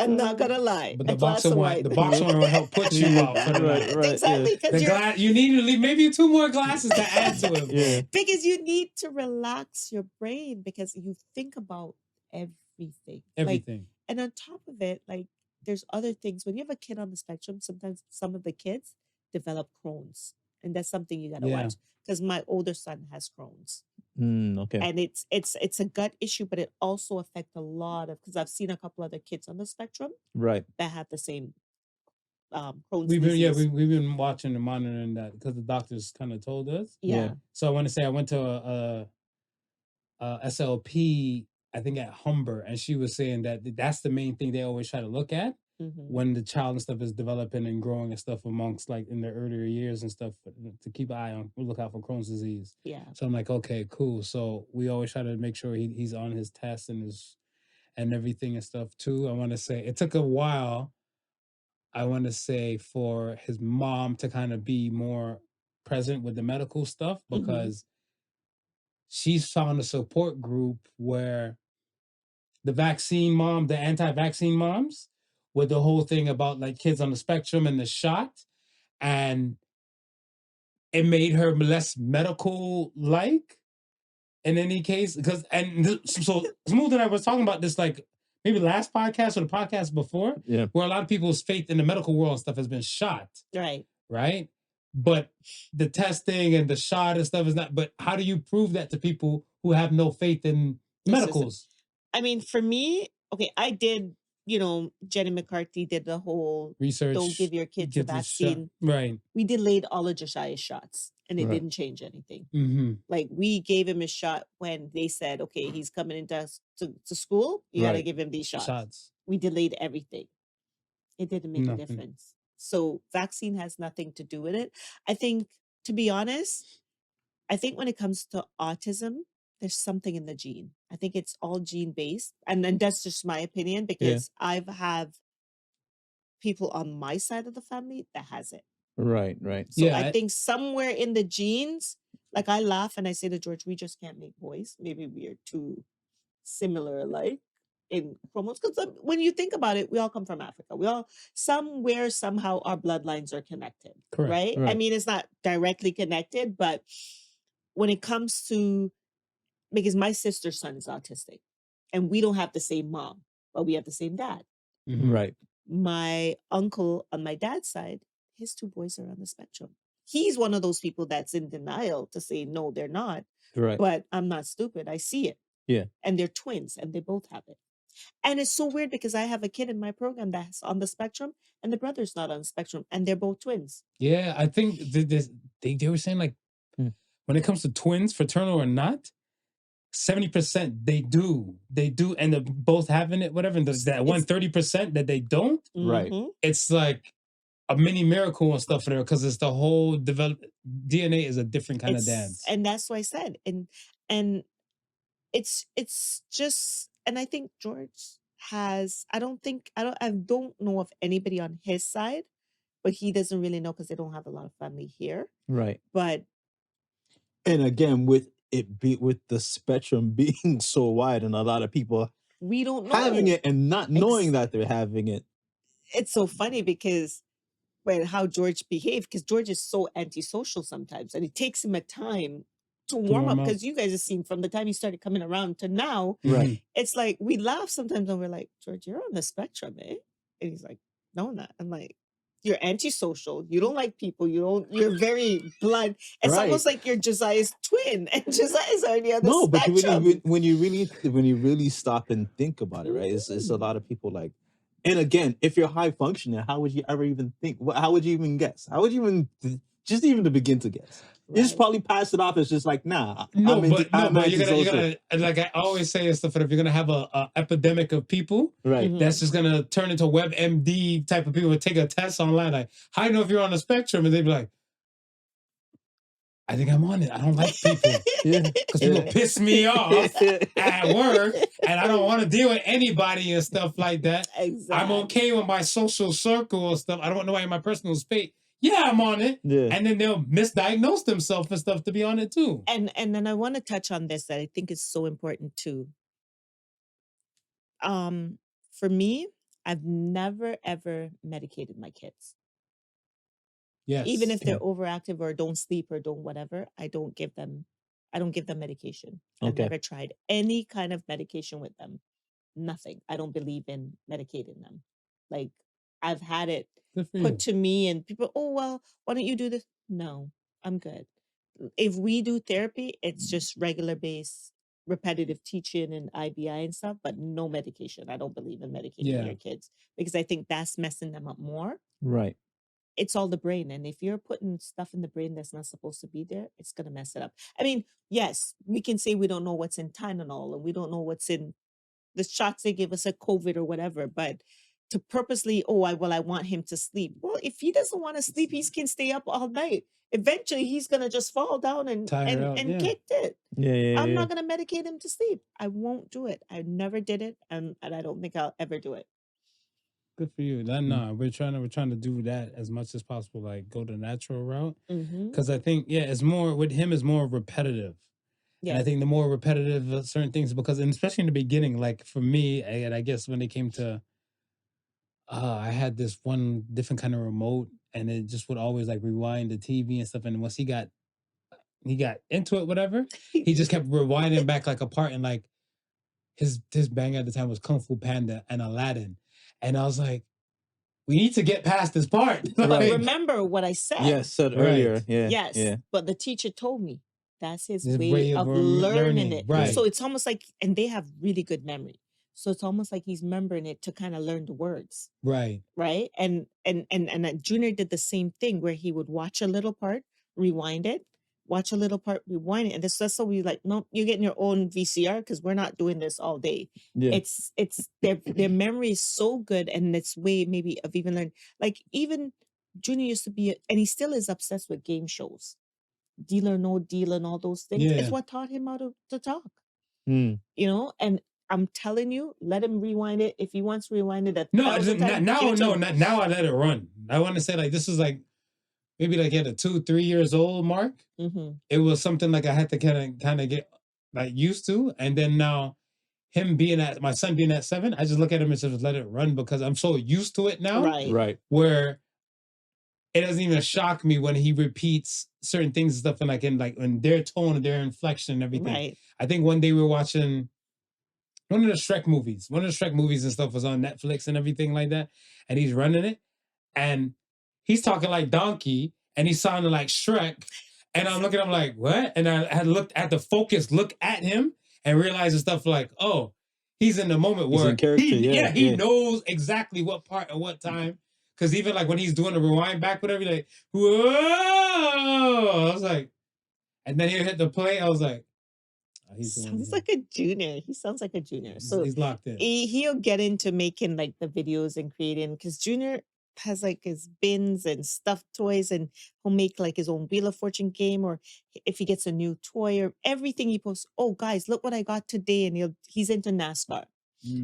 Speaker 1: I'm not gonna lie.
Speaker 2: But the box of wine will help put you out for the night.
Speaker 3: Right.
Speaker 1: Exactly.
Speaker 2: Yeah. You need to leave maybe 2 more glasses to add to it.
Speaker 3: Yeah.
Speaker 1: Because you need to relax your brain because you think about everything.
Speaker 2: Everything.
Speaker 1: And on top of it, like there's other things. When you have a kid on the spectrum, sometimes some of the kids develop Crohn's. And that's something you gotta watch. Because my older son has Crohn's.
Speaker 3: Okay.
Speaker 1: And it's a gut issue, but it also affects a lot of, because I've seen a couple other kids on the spectrum
Speaker 3: Right.
Speaker 1: that have the same Crohn's
Speaker 2: we've
Speaker 1: been
Speaker 2: watching and monitoring that because the doctors kind of told us.
Speaker 1: Yeah.
Speaker 2: So I want to say I went to a SLP, I think at Humber, and she was saying that that's the main thing they always try to look at when the child and stuff is developing and growing and stuff amongst like in their earlier years and stuff to keep an eye on, look out for Crohn's disease.
Speaker 1: Yeah.
Speaker 2: So I'm like, okay, cool. So we always try to make sure he's on his tests and everything and stuff too. I want to say it took a while. I want to say for his mom to kind of be more present with the medical stuff because she's found a support group where the anti-vaccine moms, with the whole thing about like kids on the spectrum and the shot, and it made her less medical like in any case so Smooth and I was talking about this like maybe last podcast or the podcast before, where a lot of people's faith in the medical world and stuff has been shot. Right. But the testing and the shot and stuff is not. But how do you prove that to people who have no faith in medicals?
Speaker 1: I mean, for me, okay, I did Jenny McCarthy did the whole
Speaker 2: Research.
Speaker 1: don't give your kids a
Speaker 2: get this shot.
Speaker 1: vaccine.
Speaker 2: Right.
Speaker 1: We delayed all of Josiah's shots, and it
Speaker 3: Right.
Speaker 1: didn't change anything.
Speaker 2: Mm-hmm.
Speaker 1: Like, we gave him a shot when they said, okay, he's coming into to school. You got to
Speaker 3: Right.
Speaker 1: give him these shots.
Speaker 2: Shots.
Speaker 1: We delayed everything. It didn't make a
Speaker 2: Nothing.
Speaker 1: difference. So vaccine has nothing to do with it. I think, to be honest, I think when it comes to autism, there's something in the gene. I think it's all gene based. And then that's just my opinion, because I've had people on my side of the family that has it.
Speaker 3: Right. Right.
Speaker 1: So
Speaker 2: Yeah,
Speaker 1: I think somewhere in the genes, like, I laugh and I say to George, we just can't make boys. Maybe we are too similar alike in chromosomes. Because when you think about it, we all come from Africa. We all, somewhere, somehow, our bloodlines are connected.
Speaker 2: Correct.
Speaker 1: Right? I
Speaker 3: Right.
Speaker 1: mean, it's not directly connected, but when it comes to, because my sister's son is autistic and we don't have the same mom, but we have the same dad.
Speaker 2: Mhm.
Speaker 3: Right.
Speaker 1: My uncle on my dad's side, his 2 boys are on the spectrum. He's one of those people that's in denial to say, no, they're not.
Speaker 3: Right.
Speaker 1: But I'm not stupid. I see it.
Speaker 3: Yeah.
Speaker 1: And they're twins and they both have it. And it's so weird because I have a kid in my program that's on the spectrum and the brother's not on the spectrum and they're both twins.
Speaker 2: Yeah, I think they were saying, like, when it comes to twins, fraternal or not, 70% they do, and they're both having it, whatever. And that 30% that they don't,
Speaker 3: Right.
Speaker 1: Mhm.
Speaker 2: it's like a mini miracle and stuff for them, because it's the whole DNA is a different kind of dance.
Speaker 1: And that's what I said. And it's just, and I think George has, I don't know of anybody on his side, but he doesn't really know because they don't have a lot of family here.
Speaker 3: Right.
Speaker 1: But
Speaker 3: And again, with the spectrum being so wide and a lot of people
Speaker 1: we don't know
Speaker 3: having it and not knowing that they're having it.
Speaker 1: It's so funny because how George behaved, because George is so antisocial sometimes, and it takes him a time to warm up. Because you guys have seen from the time he started coming around to now,
Speaker 3: Right.
Speaker 1: it's like we laugh sometimes and we're like, George, you're on the spectrum, eh? And he's like, no, I'm not. I'm like, you're antisocial. You don't like people. You're very blunt. It's
Speaker 3: Right.
Speaker 1: almost like you're Josiah's twin, and Josiah's already on the
Speaker 3: No, but
Speaker 1: spectrum.
Speaker 3: when you really stop and think about it, right? It's a lot of people like, and again, if you're high functioning, how would you ever even think? How would you even guess? How would you even just even to begin to guess? You just probably pass it off as just like, nah.
Speaker 2: No,
Speaker 3: I'm
Speaker 2: but you're gonna, like I always say and stuff, if you're gonna have a epidemic of people,
Speaker 3: right?
Speaker 2: That's just gonna turn into WebMD type of people who take a test online, like, how do you know if you're on the spectrum? And they'd be like, I think I'm on it. I don't like people. Because people piss me off at work, and I don't want to deal with anybody and stuff like that.
Speaker 1: Exactly.
Speaker 2: I'm okay with my social circle and stuff. I don't want nobody in my personal space. Yeah, I'm on it.
Speaker 3: Yeah.
Speaker 2: And then they'll misdiagnose themselves and stuff to be on it too.
Speaker 1: And then I want to touch on this that I think is so important too. For me, I've never ever medicated my kids.
Speaker 2: Yes.
Speaker 1: Even if they're overactive or don't sleep or don't whatever, I don't give them medication. I've
Speaker 3: Okay.
Speaker 1: never tried any kind of medication with them. Nothing. I don't believe in medicating them. Like, I've had it
Speaker 2: Good for you.
Speaker 1: put to me and people, oh, well, why don't you do this? No, I'm good. If we do therapy, it's just regular base, repetitive teaching and IBI and stuff, but no medication. I don't believe in medicating your kids because I think that's messing them up more.
Speaker 3: Right.
Speaker 1: It's all the brain. And if you're putting stuff in the brain that's not supposed to be there, it's going to mess it up. I mean, yes, we can say we don't know what's in Tylenol and we don't know what's in the shots they give us at COVID or whatever, but to purposely, I want him to sleep. Well, if he doesn't want to sleep, he can stay up all night. Eventually, he's going to just fall down and kick it.
Speaker 3: Yeah.
Speaker 1: I'm not going to medicate him to sleep. I won't do it. I never did it, and I don't think I'll ever do it.
Speaker 2: Good for you. No, we're trying to do that as much as possible, like go the natural route. Because I think, it's more with him is more repetitive. Yeah. And I think the more repetitive certain things, because and especially in the beginning, like for me, and I guess when it came to, I had this one different kind of remote, and it just would always like rewind the TV and stuff. And once he got into it, whatever, he just kept rewinding back like a part, and like his bang at the time was Kung Fu Panda and Aladdin. And I was like, we need to get past this part.
Speaker 1: But remember what I said.
Speaker 3: Yes, said earlier. Yeah.
Speaker 1: Yes.
Speaker 3: Yeah.
Speaker 1: But the teacher told me that's his
Speaker 2: His
Speaker 1: way of learning it.
Speaker 2: Right.
Speaker 1: So it's almost like, and they have really good memory. So it's almost like he's remembering it to kind of learn the words.
Speaker 2: Right.
Speaker 1: Right. And Junior did the same thing where he would watch a little part, rewind it, watch a little part, rewind it. And that's so we like, no, you're getting your own VCR because we're not doing this all day.
Speaker 3: Yeah.
Speaker 1: It's their memory is so good, and it's way maybe of even learn. Like even Junior used to be, and he still is obsessed with game shows, Deal or No Deal, and all those things.
Speaker 2: Yeah.
Speaker 1: It's what taught him how to talk.
Speaker 3: Mm.
Speaker 1: You know, and I'm telling you, let him rewind it. If he wants to rewind it
Speaker 2: No,
Speaker 1: now
Speaker 2: I let it run. I want to say like this is like maybe like at a 2-3 years old mark.
Speaker 1: Mm-hmm.
Speaker 2: It was something like I had to kind of get like used to, and then now him being at my son being at 7, I just look at him and just let it run because I'm so used to it now.
Speaker 1: Right.
Speaker 2: Where it doesn't even shock me when he repeats certain things and stuff, and like in their tone and their inflection and everything.
Speaker 1: Right.
Speaker 2: I think one day we were watching one of the Shrek movies. One of the Shrek movies and stuff was on Netflix and everything like that. And he's running it. And he's talking like Donkey. And he's sounding like Shrek. And I'm looking at him like, what? And I had looked at the focus, look at him, and realized the stuff like, oh, he's in the moment
Speaker 3: He's
Speaker 2: where
Speaker 3: in character,
Speaker 2: he knows exactly what part at what time. Because even like when he's doing the rewind back, whatever, like, whoa! I was like, and then he hit the play. I was like,
Speaker 1: sounds like a junior. He sounds like a junior. So
Speaker 2: he's locked in.
Speaker 1: He'll get into making like the videos and creating, because Junior has like his bins and stuffed toys, and he'll make like his own Wheel of Fortune game, or if he gets a new toy or everything he posts. Oh, guys, look what I got today, and he's into NASCAR.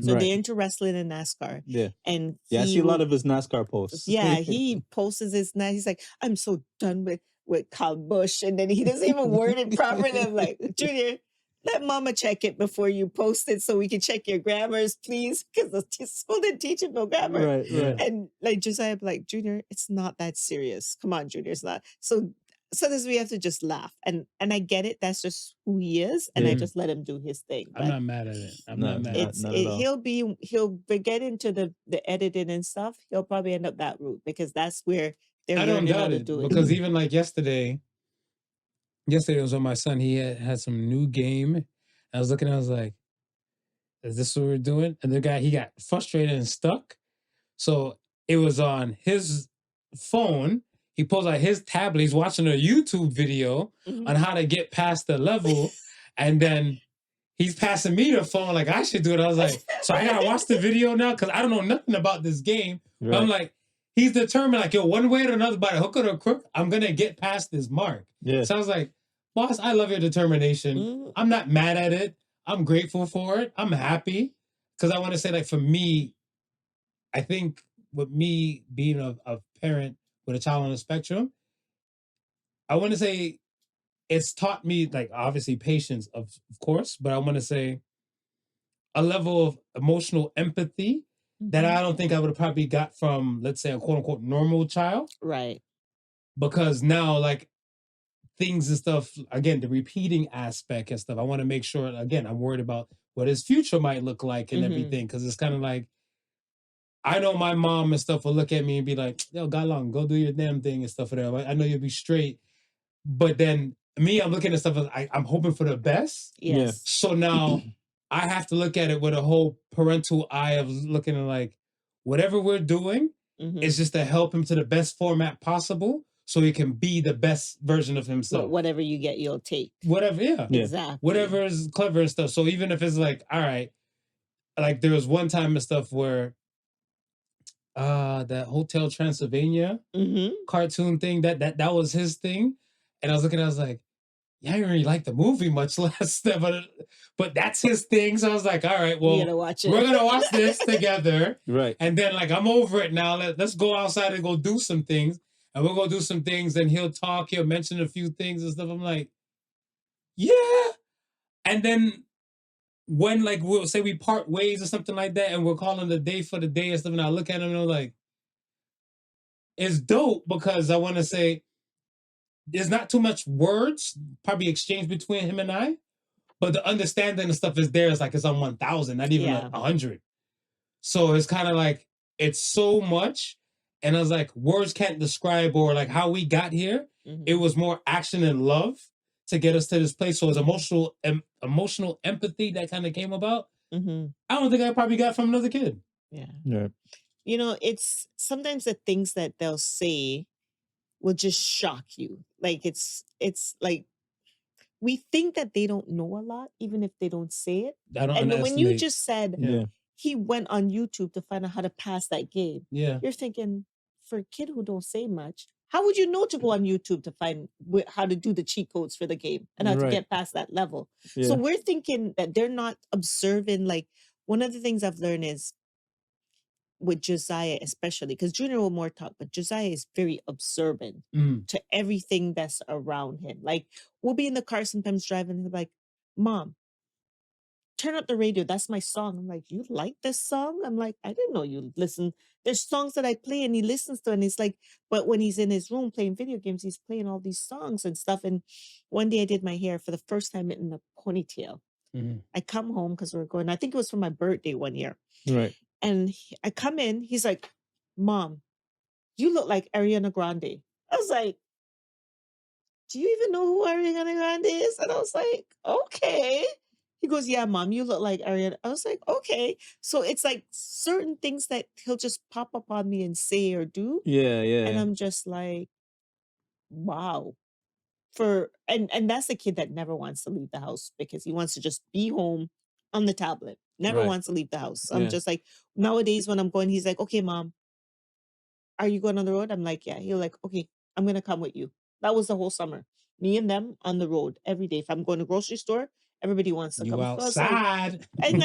Speaker 1: So they're into wrestling and NASCAR.
Speaker 3: Yeah.
Speaker 1: And
Speaker 3: I see a lot of his NASCAR posts.
Speaker 1: Yeah, he posts his NASCAR. He's like, I'm so done with Kyle Busch, and then he doesn't even word it properly. I'm like, Junior, let mama check it before you post it so we can check your grammars, please. Because the school didn't teach him no grammar.
Speaker 3: Right.
Speaker 1: And like Josiah, like, Junior, it's not that serious. Come on, Junior, it's not. So sometimes we have to just laugh. And I get it. That's just who he is. And I just let him do his thing.
Speaker 2: I'm not mad at it. I'm not mad at
Speaker 1: it. He'll get into the editing and stuff. He'll probably end up that route, because that's where they're learning how to do it.
Speaker 2: Because even like yesterday was when my son, he had some new game. I was looking, I was like, is this what we're doing? And the guy, he got frustrated and stuck. So it was on his phone. He pulls out his tablet. He's watching a YouTube video on how to get past the level. And then he's passing me the phone like I should do it. I was like, so I got to watch the video now because I don't know nothing about this game. Right. But I'm like, he's determined, like, yo, one way or another, by the hook or the crook, I'm going to get past this mark. Yeah. So I was like, boss, I love your determination. I'm not mad at it. I'm grateful for it. I'm happy. Because I want to say, like, for me, I think with me being a parent with a child on the spectrum, I want to say it's taught me, like, obviously patience, of course, but I want to say a level of emotional empathy that I don't think I would have probably got from, let's say, a quote-unquote normal child.
Speaker 1: Right.
Speaker 2: Because now, like, things and stuff, again, the repeating aspect and stuff, I want to make sure, again, I'm worried about what his future might look like and everything, because it's kind of like, I know my mom and stuff will look at me and be like, yo, Galong, go do your damn thing and stuff. I know you'll be straight. But then me, I'm looking at stuff, I'm hoping for the best.
Speaker 1: Yes.
Speaker 2: So now I have to look at it with a whole parental eye of looking at, like, whatever we're doing is just to help him to the best format possible so he can be the best version of himself.
Speaker 1: But whatever you get, you'll take.
Speaker 2: Whatever, yeah.
Speaker 1: Exactly.
Speaker 2: Whatever is clever and stuff. So even if it's like, all right, like there was one time and stuff where that Hotel Transylvania cartoon thing, that was his thing. And I was looking, I was like, yeah, I didn't really like the movie much less, but that's his thing. So I was like, all right, well, we're gonna watch this together.
Speaker 3: Right.
Speaker 2: And then, like, I'm over it now. Let's go outside and go do some things. And we'll go do some things, and he'll talk, he'll mention a few things and stuff. I'm like, yeah. And then when, like, we'll say we part ways or something like that, and we're calling the day for the day and stuff, and I look at him and I'm like, it's dope, because I want to say there's not too much words probably exchanged between him and I, but the understanding and stuff is there. It's like it's on 1,000, not even 100. So it's kind of like, it's so much. And I was like, words can't describe, or like how we got here. It was more action and love to get us to this place. So it's emotional empathy that kind of came about.
Speaker 1: Mm-hmm.
Speaker 2: I don't think I probably got from another kid.
Speaker 1: Yeah.
Speaker 3: Yeah.
Speaker 1: You know, it's sometimes the things that they'll say will just shock you. Like it's like we think that they don't know a lot, even if they don't say it.
Speaker 2: I don't
Speaker 1: And then when you
Speaker 2: underestimate.
Speaker 1: just said
Speaker 3: Yeah.
Speaker 1: he went on YouTube to find out how to pass that game,
Speaker 2: Yeah.
Speaker 1: you're thinking, for a kid who don't say much, how would you know to go on YouTube to find how to do the cheat codes for the game and how to
Speaker 3: Right.
Speaker 1: get past that level?
Speaker 3: Yeah.
Speaker 1: So we're thinking that they're not observing. Like one of the things I've learned is with Josiah, especially because Junior will more talk, but Josiah is very observant
Speaker 2: Mm.
Speaker 1: to everything that's around him. Like we'll be in the car sometimes driving, and like, Mom, turn up the radio. That's my song. I'm like, you like this song? I'm like, I didn't know you listen. There's songs that I play and he listens to, and he's like, but when he's in his room playing video games, he's playing all these songs and stuff. And one day I did my hair for the first time in a ponytail.
Speaker 2: Mhm.
Speaker 1: I come home because we were going, I think it was for my birthday one year.
Speaker 3: Right.
Speaker 1: And I come in, he's like, Mom, you look like Ariana Grande. I was like, do you even know who Ariana Grande is? And I was like, okay. He goes, yeah, Mom, you look like Ariana. I was like, okay. So it's like certain things that he'll just pop up on me and say or do.
Speaker 3: Yeah. Yeah.
Speaker 1: And I'm just like, wow. And that's the kid that never wants to leave the house because he wants to just be home on the tablet. Never
Speaker 3: Right.
Speaker 1: wants to leave the house. I'm
Speaker 3: Yeah.
Speaker 1: just like, nowadays when I'm going, he's like, okay, Mom, are you going on the road? I'm like, yeah. He'll like, okay, I'm going to come with you. That was the whole summer. Me and them on the road every day. If I'm going to grocery store, everybody wants to
Speaker 2: You
Speaker 1: come. So I was like,
Speaker 2: outside.
Speaker 1: and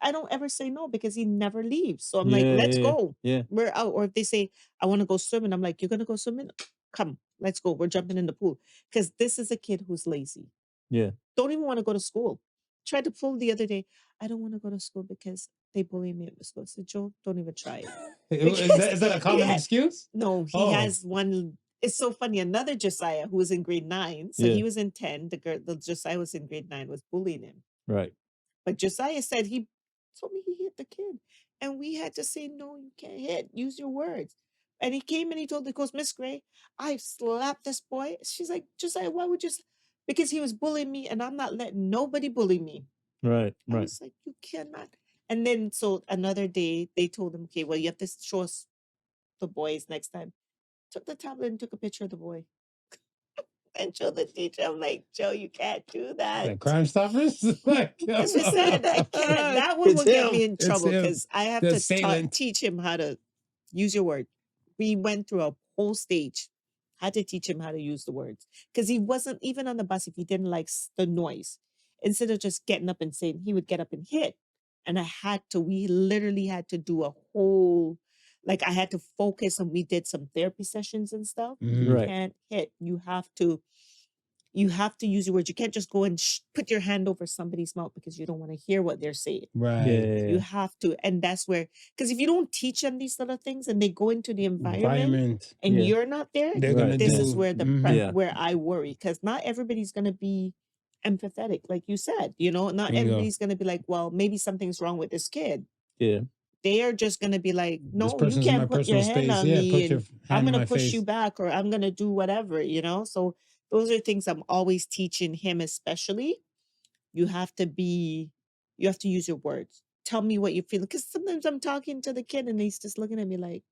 Speaker 1: I don't ever say no because he never leaves. So I'm like,
Speaker 3: Yeah,
Speaker 1: let's
Speaker 3: yeah,
Speaker 1: go.
Speaker 3: yeah.
Speaker 1: We're out. Or if they say, I want to go swimming, I'm like, you're gonna go swimming? Come, let's go. We're jumping in the pool. Because this is a kid who's lazy.
Speaker 3: Yeah.
Speaker 1: Don't even want to go to school. Tried to pull the other day. I don't want to go to school because they bully me at school. I said, Joe, don't even try it.
Speaker 2: Is that a common excuse?
Speaker 1: No, he has one. It's so funny. Another Josiah who was in grade 9. So he was in 10. The Josiah was in grade 9, was bullying him.
Speaker 3: Right.
Speaker 1: But Josiah said he told me he hit the kid. And we had to say, no, you can't hit. Use your words. And he came and he told the coach, Miss Gray, I slapped this boy. She's like, Josiah, why would you? Because he was bullying me and I'm not letting nobody bully me.
Speaker 3: Right.
Speaker 1: I
Speaker 3: Right.
Speaker 1: was like, you cannot. And then so another day they told him, okay, well, you have to show us the boys next time. Took the tablet and took a picture of the boy. And showed the teacher. I'm like, Joe, you can't do that.
Speaker 2: Like Crime Stoppers? Like,
Speaker 1: As we said, I can't. That one
Speaker 3: It's
Speaker 1: will get
Speaker 3: him.
Speaker 1: me in
Speaker 2: It's
Speaker 1: trouble
Speaker 2: him.
Speaker 1: because I have
Speaker 2: The
Speaker 1: to
Speaker 2: assailant.
Speaker 1: teach him how to use your word. We went through a whole stage. Had to teach him how to use the words because he wasn't even on the bus if he didn't like the noise. Instead of just getting up and saying, he would get up and hit. And we literally had to do a whole, like I had to focus and we did some therapy sessions and stuff.
Speaker 2: Mhm.
Speaker 1: You
Speaker 3: Right.
Speaker 1: can't hit. You have to use your words. You can't just go and put your hand over somebody's mouth because you don't want to hear what they're saying.
Speaker 2: Right.
Speaker 1: You have to, and that's where, because if you don't teach them these little things and they go into the environment and
Speaker 3: Yeah.
Speaker 1: you're not there,
Speaker 2: They're
Speaker 3: Right.
Speaker 2: gonna
Speaker 1: this
Speaker 2: do.
Speaker 1: is where
Speaker 2: Mhm.
Speaker 3: Yeah.
Speaker 1: where I worry because not everybody's gonna be empathetic, like you said. Not
Speaker 2: Bingo.
Speaker 1: everybody's gonna be like, well, maybe something's wrong with this kid.
Speaker 3: Yeah.
Speaker 1: They are just gonna be like,
Speaker 2: This
Speaker 1: no, you
Speaker 2: person's in my
Speaker 1: can't put your
Speaker 2: personal
Speaker 1: hand
Speaker 2: space.
Speaker 1: on
Speaker 2: Yeah,
Speaker 1: me,
Speaker 2: put
Speaker 1: and
Speaker 2: your
Speaker 1: I'm
Speaker 2: hand in
Speaker 1: gonna
Speaker 2: my
Speaker 1: push
Speaker 2: face.
Speaker 1: you back, or I'm gonna do whatever. So those are things I'm always teaching him, especially. You have to use your words. Tell me what you're feeling. Because sometimes I'm talking to the kid and he's just looking at me like,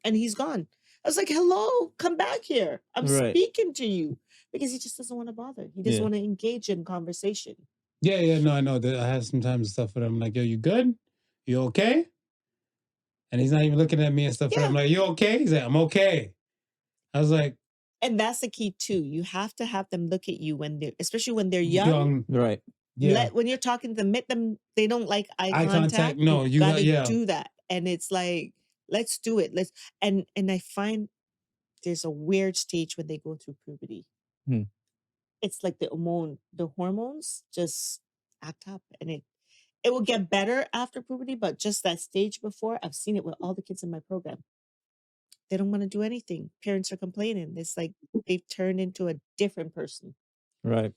Speaker 1: and he's gone. I was like, hello, come back here. I'm
Speaker 3: Right.
Speaker 1: speaking to you. Because he just doesn't want to bother. He doesn't
Speaker 3: Yeah.
Speaker 1: want to engage in conversation.
Speaker 2: Yeah, no, I know that I have sometimes stuff with him like, yo, you good? You okay? And he's not even looking at me and stuff.
Speaker 1: Yeah.
Speaker 2: I'm like, you okay? He's like, I'm okay. I was like,
Speaker 1: And that's the key too. You have to have them look at you especially when they're young.
Speaker 3: Right.
Speaker 2: Yeah.
Speaker 1: When you're talking to them, they don't like eye
Speaker 2: Eye contact. No, you
Speaker 1: gotta
Speaker 2: yeah.
Speaker 1: do that. And it's like, let's do it. And I find there's a weird stage when they go through puberty.
Speaker 3: Hmm.
Speaker 1: It's like the hormones just act up, and it will get better after puberty, but just that stage before, I've seen it with all the kids in my program. They don't want to do anything. Parents are complaining. It's like they've turned into a different person.
Speaker 3: Right.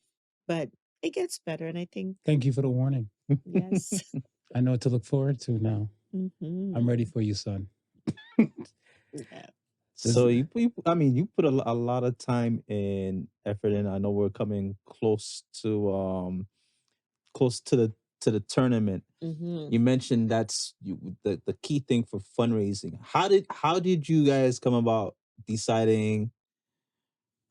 Speaker 1: But it gets better, and I think
Speaker 2: Thank you for the warning.
Speaker 1: yes.
Speaker 2: I know what to look forward to now.
Speaker 1: Mhm.
Speaker 2: I'm ready for you, son.
Speaker 1: Yeah.
Speaker 3: So you put a lot of time and effort in. I know we're coming close to the to the tournament.
Speaker 1: Mhm.
Speaker 3: You mentioned that's the key thing for fundraising. How did you guys come about deciding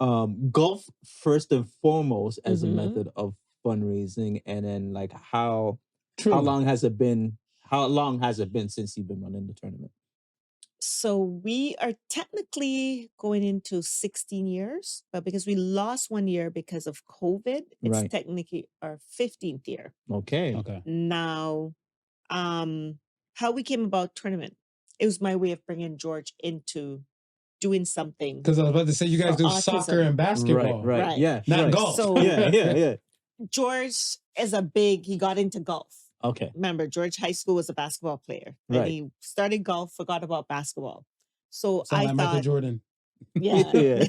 Speaker 3: golf first and foremost as a
Speaker 1: Mhm.
Speaker 3: method of fundraising, and then like how
Speaker 2: True.
Speaker 3: long has it been since you've been running the tournament?
Speaker 1: So we are technically going into 16 years, but because we lost 1 year because of COVID, it's
Speaker 3: Right.
Speaker 1: technically our 15th year.
Speaker 3: Okay.
Speaker 2: Okay.
Speaker 1: Now, how we came about tournament, it was my way of bringing George into doing something.
Speaker 2: Because I was about to say you guys
Speaker 1: for
Speaker 2: do soccer
Speaker 1: autism.
Speaker 2: and basketball.
Speaker 3: Right.
Speaker 1: Right.
Speaker 3: Yeah.
Speaker 2: Not
Speaker 3: right.
Speaker 2: golf.
Speaker 1: So-
Speaker 3: yeah.
Speaker 1: George is he got into golf.
Speaker 3: Okay.
Speaker 1: Remember, George High School was a basketball player. Then
Speaker 3: Right.
Speaker 1: he started golf, forgot about basketball. So
Speaker 2: Sound
Speaker 1: I
Speaker 2: like
Speaker 1: thought,
Speaker 2: Michael Jordan.
Speaker 1: yeah.
Speaker 3: Yeah.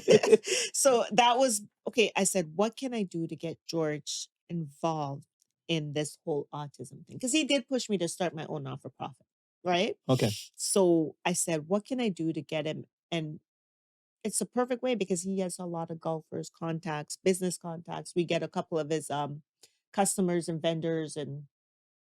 Speaker 1: So that was okay. I said, what can I do to get George involved in this whole autism thing? Because he did push me to start my own not-for-profit, right?
Speaker 3: Okay.
Speaker 1: So I said, what can I do to get him? And it's a perfect way because he has a lot of golfers contacts, business contacts. We get a couple of his customers and vendors and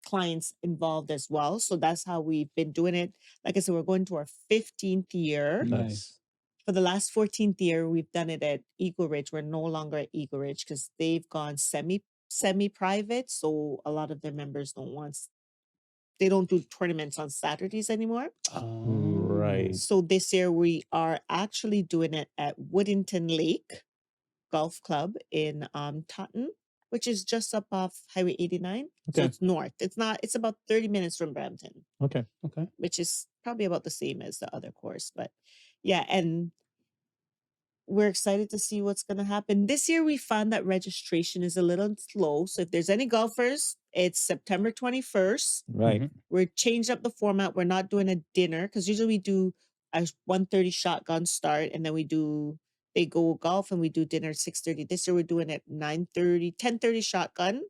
Speaker 1: clients involved as well. So that's how we've been doing it. Like I said, we're going to our 15th year.
Speaker 2: Nice.
Speaker 1: For the last 14th year, we've done it at Eagle Ridge. We're no longer at Eagle Ridge because they've gone semi-private. So a lot of their members they don't do tournaments on Saturdays anymore.
Speaker 3: Right.
Speaker 1: So this year we are actually doing it at Woodington Lake Golf Club in Taunton, which is just up off Highway 89. So
Speaker 3: Okay.
Speaker 1: it's north. It's about 30 minutes from Brampton,
Speaker 3: Okay.
Speaker 2: Okay.
Speaker 1: which is probably about the same as the other course. But yeah, and we're excited to see what's going to happen. This year, we found that registration is a little slow. So if there's any golfers, it's September 21st.
Speaker 3: Right.
Speaker 1: We're changed up the format. We're not doing a dinner because usually we do a 1:30 shotgun start, and then they go golf and we do dinner at 6:30. This year we're doing it 9:30, 10:30 shotgun,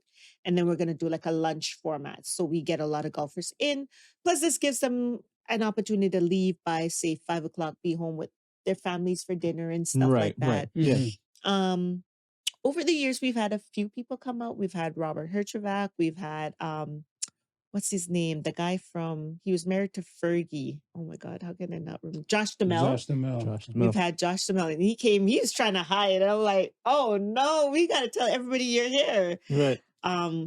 Speaker 1: and then we're gonna do like a lunch format. So we get a lot of golfers in. Plus, this gives them an opportunity to leave by say 5 o'clock, be home with their families for dinner and stuff like that.
Speaker 3: Yeah.
Speaker 2: Mhm.
Speaker 1: Over the years, we've had a few people come out. We've had Robert Hertravac. We've had what's his name? The guy he was married to Fergie. Oh my God, how can I not remember? Josh Duhamel.
Speaker 2: Josh Duhamel.
Speaker 3: Josh
Speaker 1: We've
Speaker 3: Duhamel.
Speaker 1: had Josh Duhamel, and he was trying to hide. And I'm like, oh no, we got to tell everybody you're here.
Speaker 3: Right.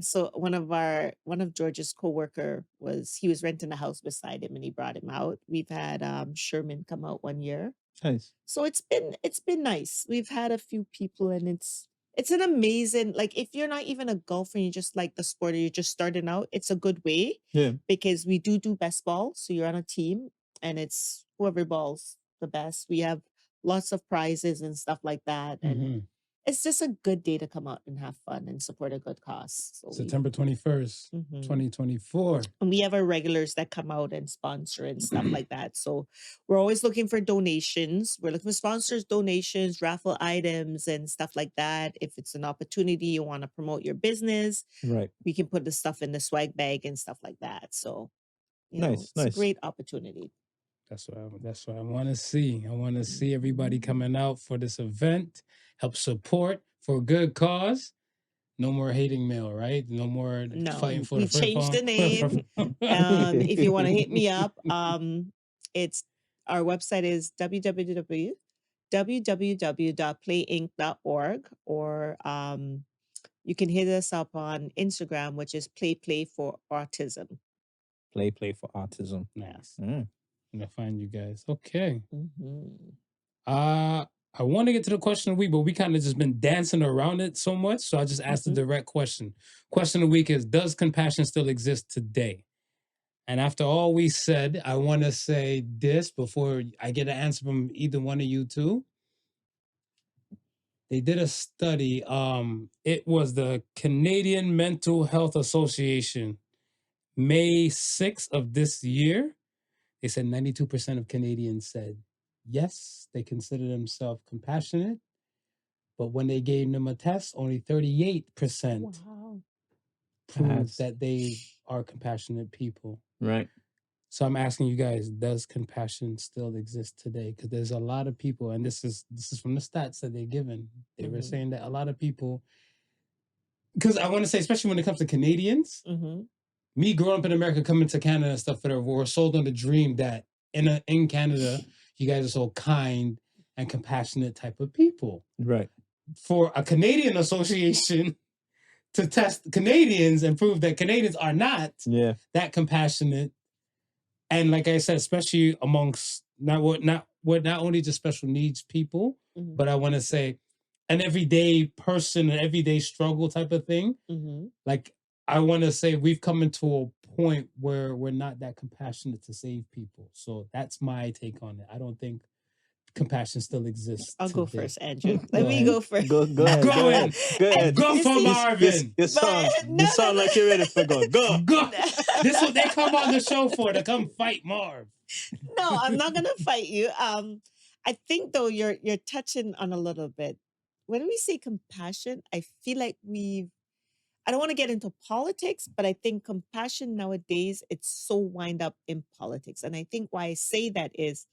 Speaker 1: So one of George's coworker was renting a house beside him, and he brought him out. We've had Sherman come out 1 year.
Speaker 3: Nice.
Speaker 1: So it's been nice. We've had a few people, and it's an amazing, like if you're not even a golfer and you just like the sport or you're just starting out, it's a good way.
Speaker 3: Yeah.
Speaker 1: Because we do best ball. So you're on a team and it's whoever balls the best. We have lots of prizes and stuff like that. And
Speaker 2: Mhm.
Speaker 1: it's just a good day to come out and have fun and support a good cause. So
Speaker 2: September 21st,
Speaker 1: Mhm.
Speaker 2: 2024.
Speaker 1: and we have our regulars that come out and sponsor and stuff like that. So we're always looking for donations. We're looking for sponsors, donations, raffle items, and stuff like that. If it's an opportunity, you want to promote your business,
Speaker 3: Right.
Speaker 1: we can put the stuff in the swag bag and stuff like that. So,
Speaker 3: Nice,
Speaker 1: it's a
Speaker 3: nice.
Speaker 1: great opportunity.
Speaker 2: That's what I want to see. I want to see everybody coming out for this event, help support for a good cause. No more hating mail, right? No more
Speaker 1: No,
Speaker 2: fighting for
Speaker 1: we've
Speaker 2: the
Speaker 1: changed the
Speaker 2: Frempong.
Speaker 1: name. If you want to hit me up, it's our website is www.playinc.org, or you can hit us up on Instagram, which is Play for Autism.
Speaker 3: Play for autism.
Speaker 2: Nice.
Speaker 3: Mm.
Speaker 2: I'm gonna find you guys. Okay.
Speaker 1: Mhm.
Speaker 2: I want to get to the question of the week, but we kind of just been dancing around it so much. So I just asked the direct question. Question of the week is, does compassion still exist today? And after all we said, I want to say this before I get an answer from either one of you two. They did a study. It was the Canadian Mental Health Association, May 6th of this year. They said 92% of Canadians said yes, they consider themselves compassionate. But when they gave them a test, only 38%
Speaker 1: Wow.
Speaker 2: proved that they are compassionate people.
Speaker 3: Right.
Speaker 2: So I'm asking you guys, does compassion still exist today? Because there's a lot of people, and this is from the stats that they're given. They were saying that a lot of people because I want to say, especially when it comes to Canadians, me growing up in America, coming to Canada and stuff, whatever, we're sold on the dream that in Canada, you guys are so kind and compassionate type of people.
Speaker 3: Right.
Speaker 2: For a Canadian association to test Canadians and prove that Canadians are not that compassionate, and like I said, especially amongst not only just special needs people, but I want to say an everyday person, an everyday struggle type of thing. Like I want to say we've come into a point where we're not that compassionate to save people. So that's my take on it. I don't think compassion still exists.
Speaker 1: I'll go
Speaker 2: today.
Speaker 1: first, Andrew. Let me go first.
Speaker 3: Go ahead.
Speaker 2: Go ahead.
Speaker 3: Go ahead.
Speaker 2: Go for Marvin.
Speaker 3: You sound like you're ready for go. Go.
Speaker 2: This is what they come on the show for, to come fight Marv.
Speaker 1: No, I'm not gonna fight you. I think though you're touching on a little bit. When we say compassion, I feel like I don't want to get into politics, but I think compassion nowadays, it's so wind up in politics. And I think why I say that is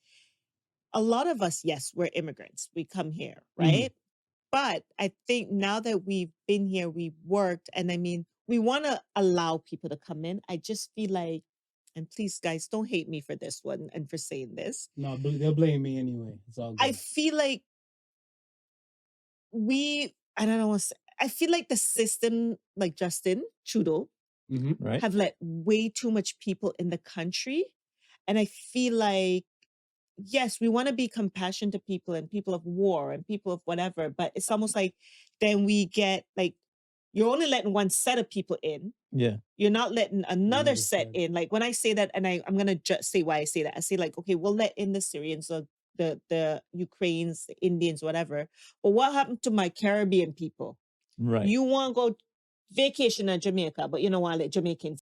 Speaker 1: a lot of us, yes, we're immigrants. We come here, right? But I think now that we've been here, we've worked, and I mean, we want to allow people to come in. I just feel like, and please, guys, don't hate me for this one and for saying this.
Speaker 2: No, they'll blame me anyway. It's all good.
Speaker 1: I feel like I don't know what to say. I feel like the system, like Justin Trudeau,
Speaker 3: Right.
Speaker 1: have let way too much people in the country. And I feel like, yes, we want to be compassionate to people and people of war and people of whatever, but it's almost like then we get like, you're only letting one set of people in.
Speaker 3: Yeah.
Speaker 1: You're not letting another set in. Like when I say that, and I'm going to just say why I say that. I say like, okay, we'll let in the Syrians or the Ukrainians, the Indians, whatever. But what happened to my Caribbean people?
Speaker 3: Right.
Speaker 1: You want to go vacation in Jamaica, but you don't want to let Jamaicans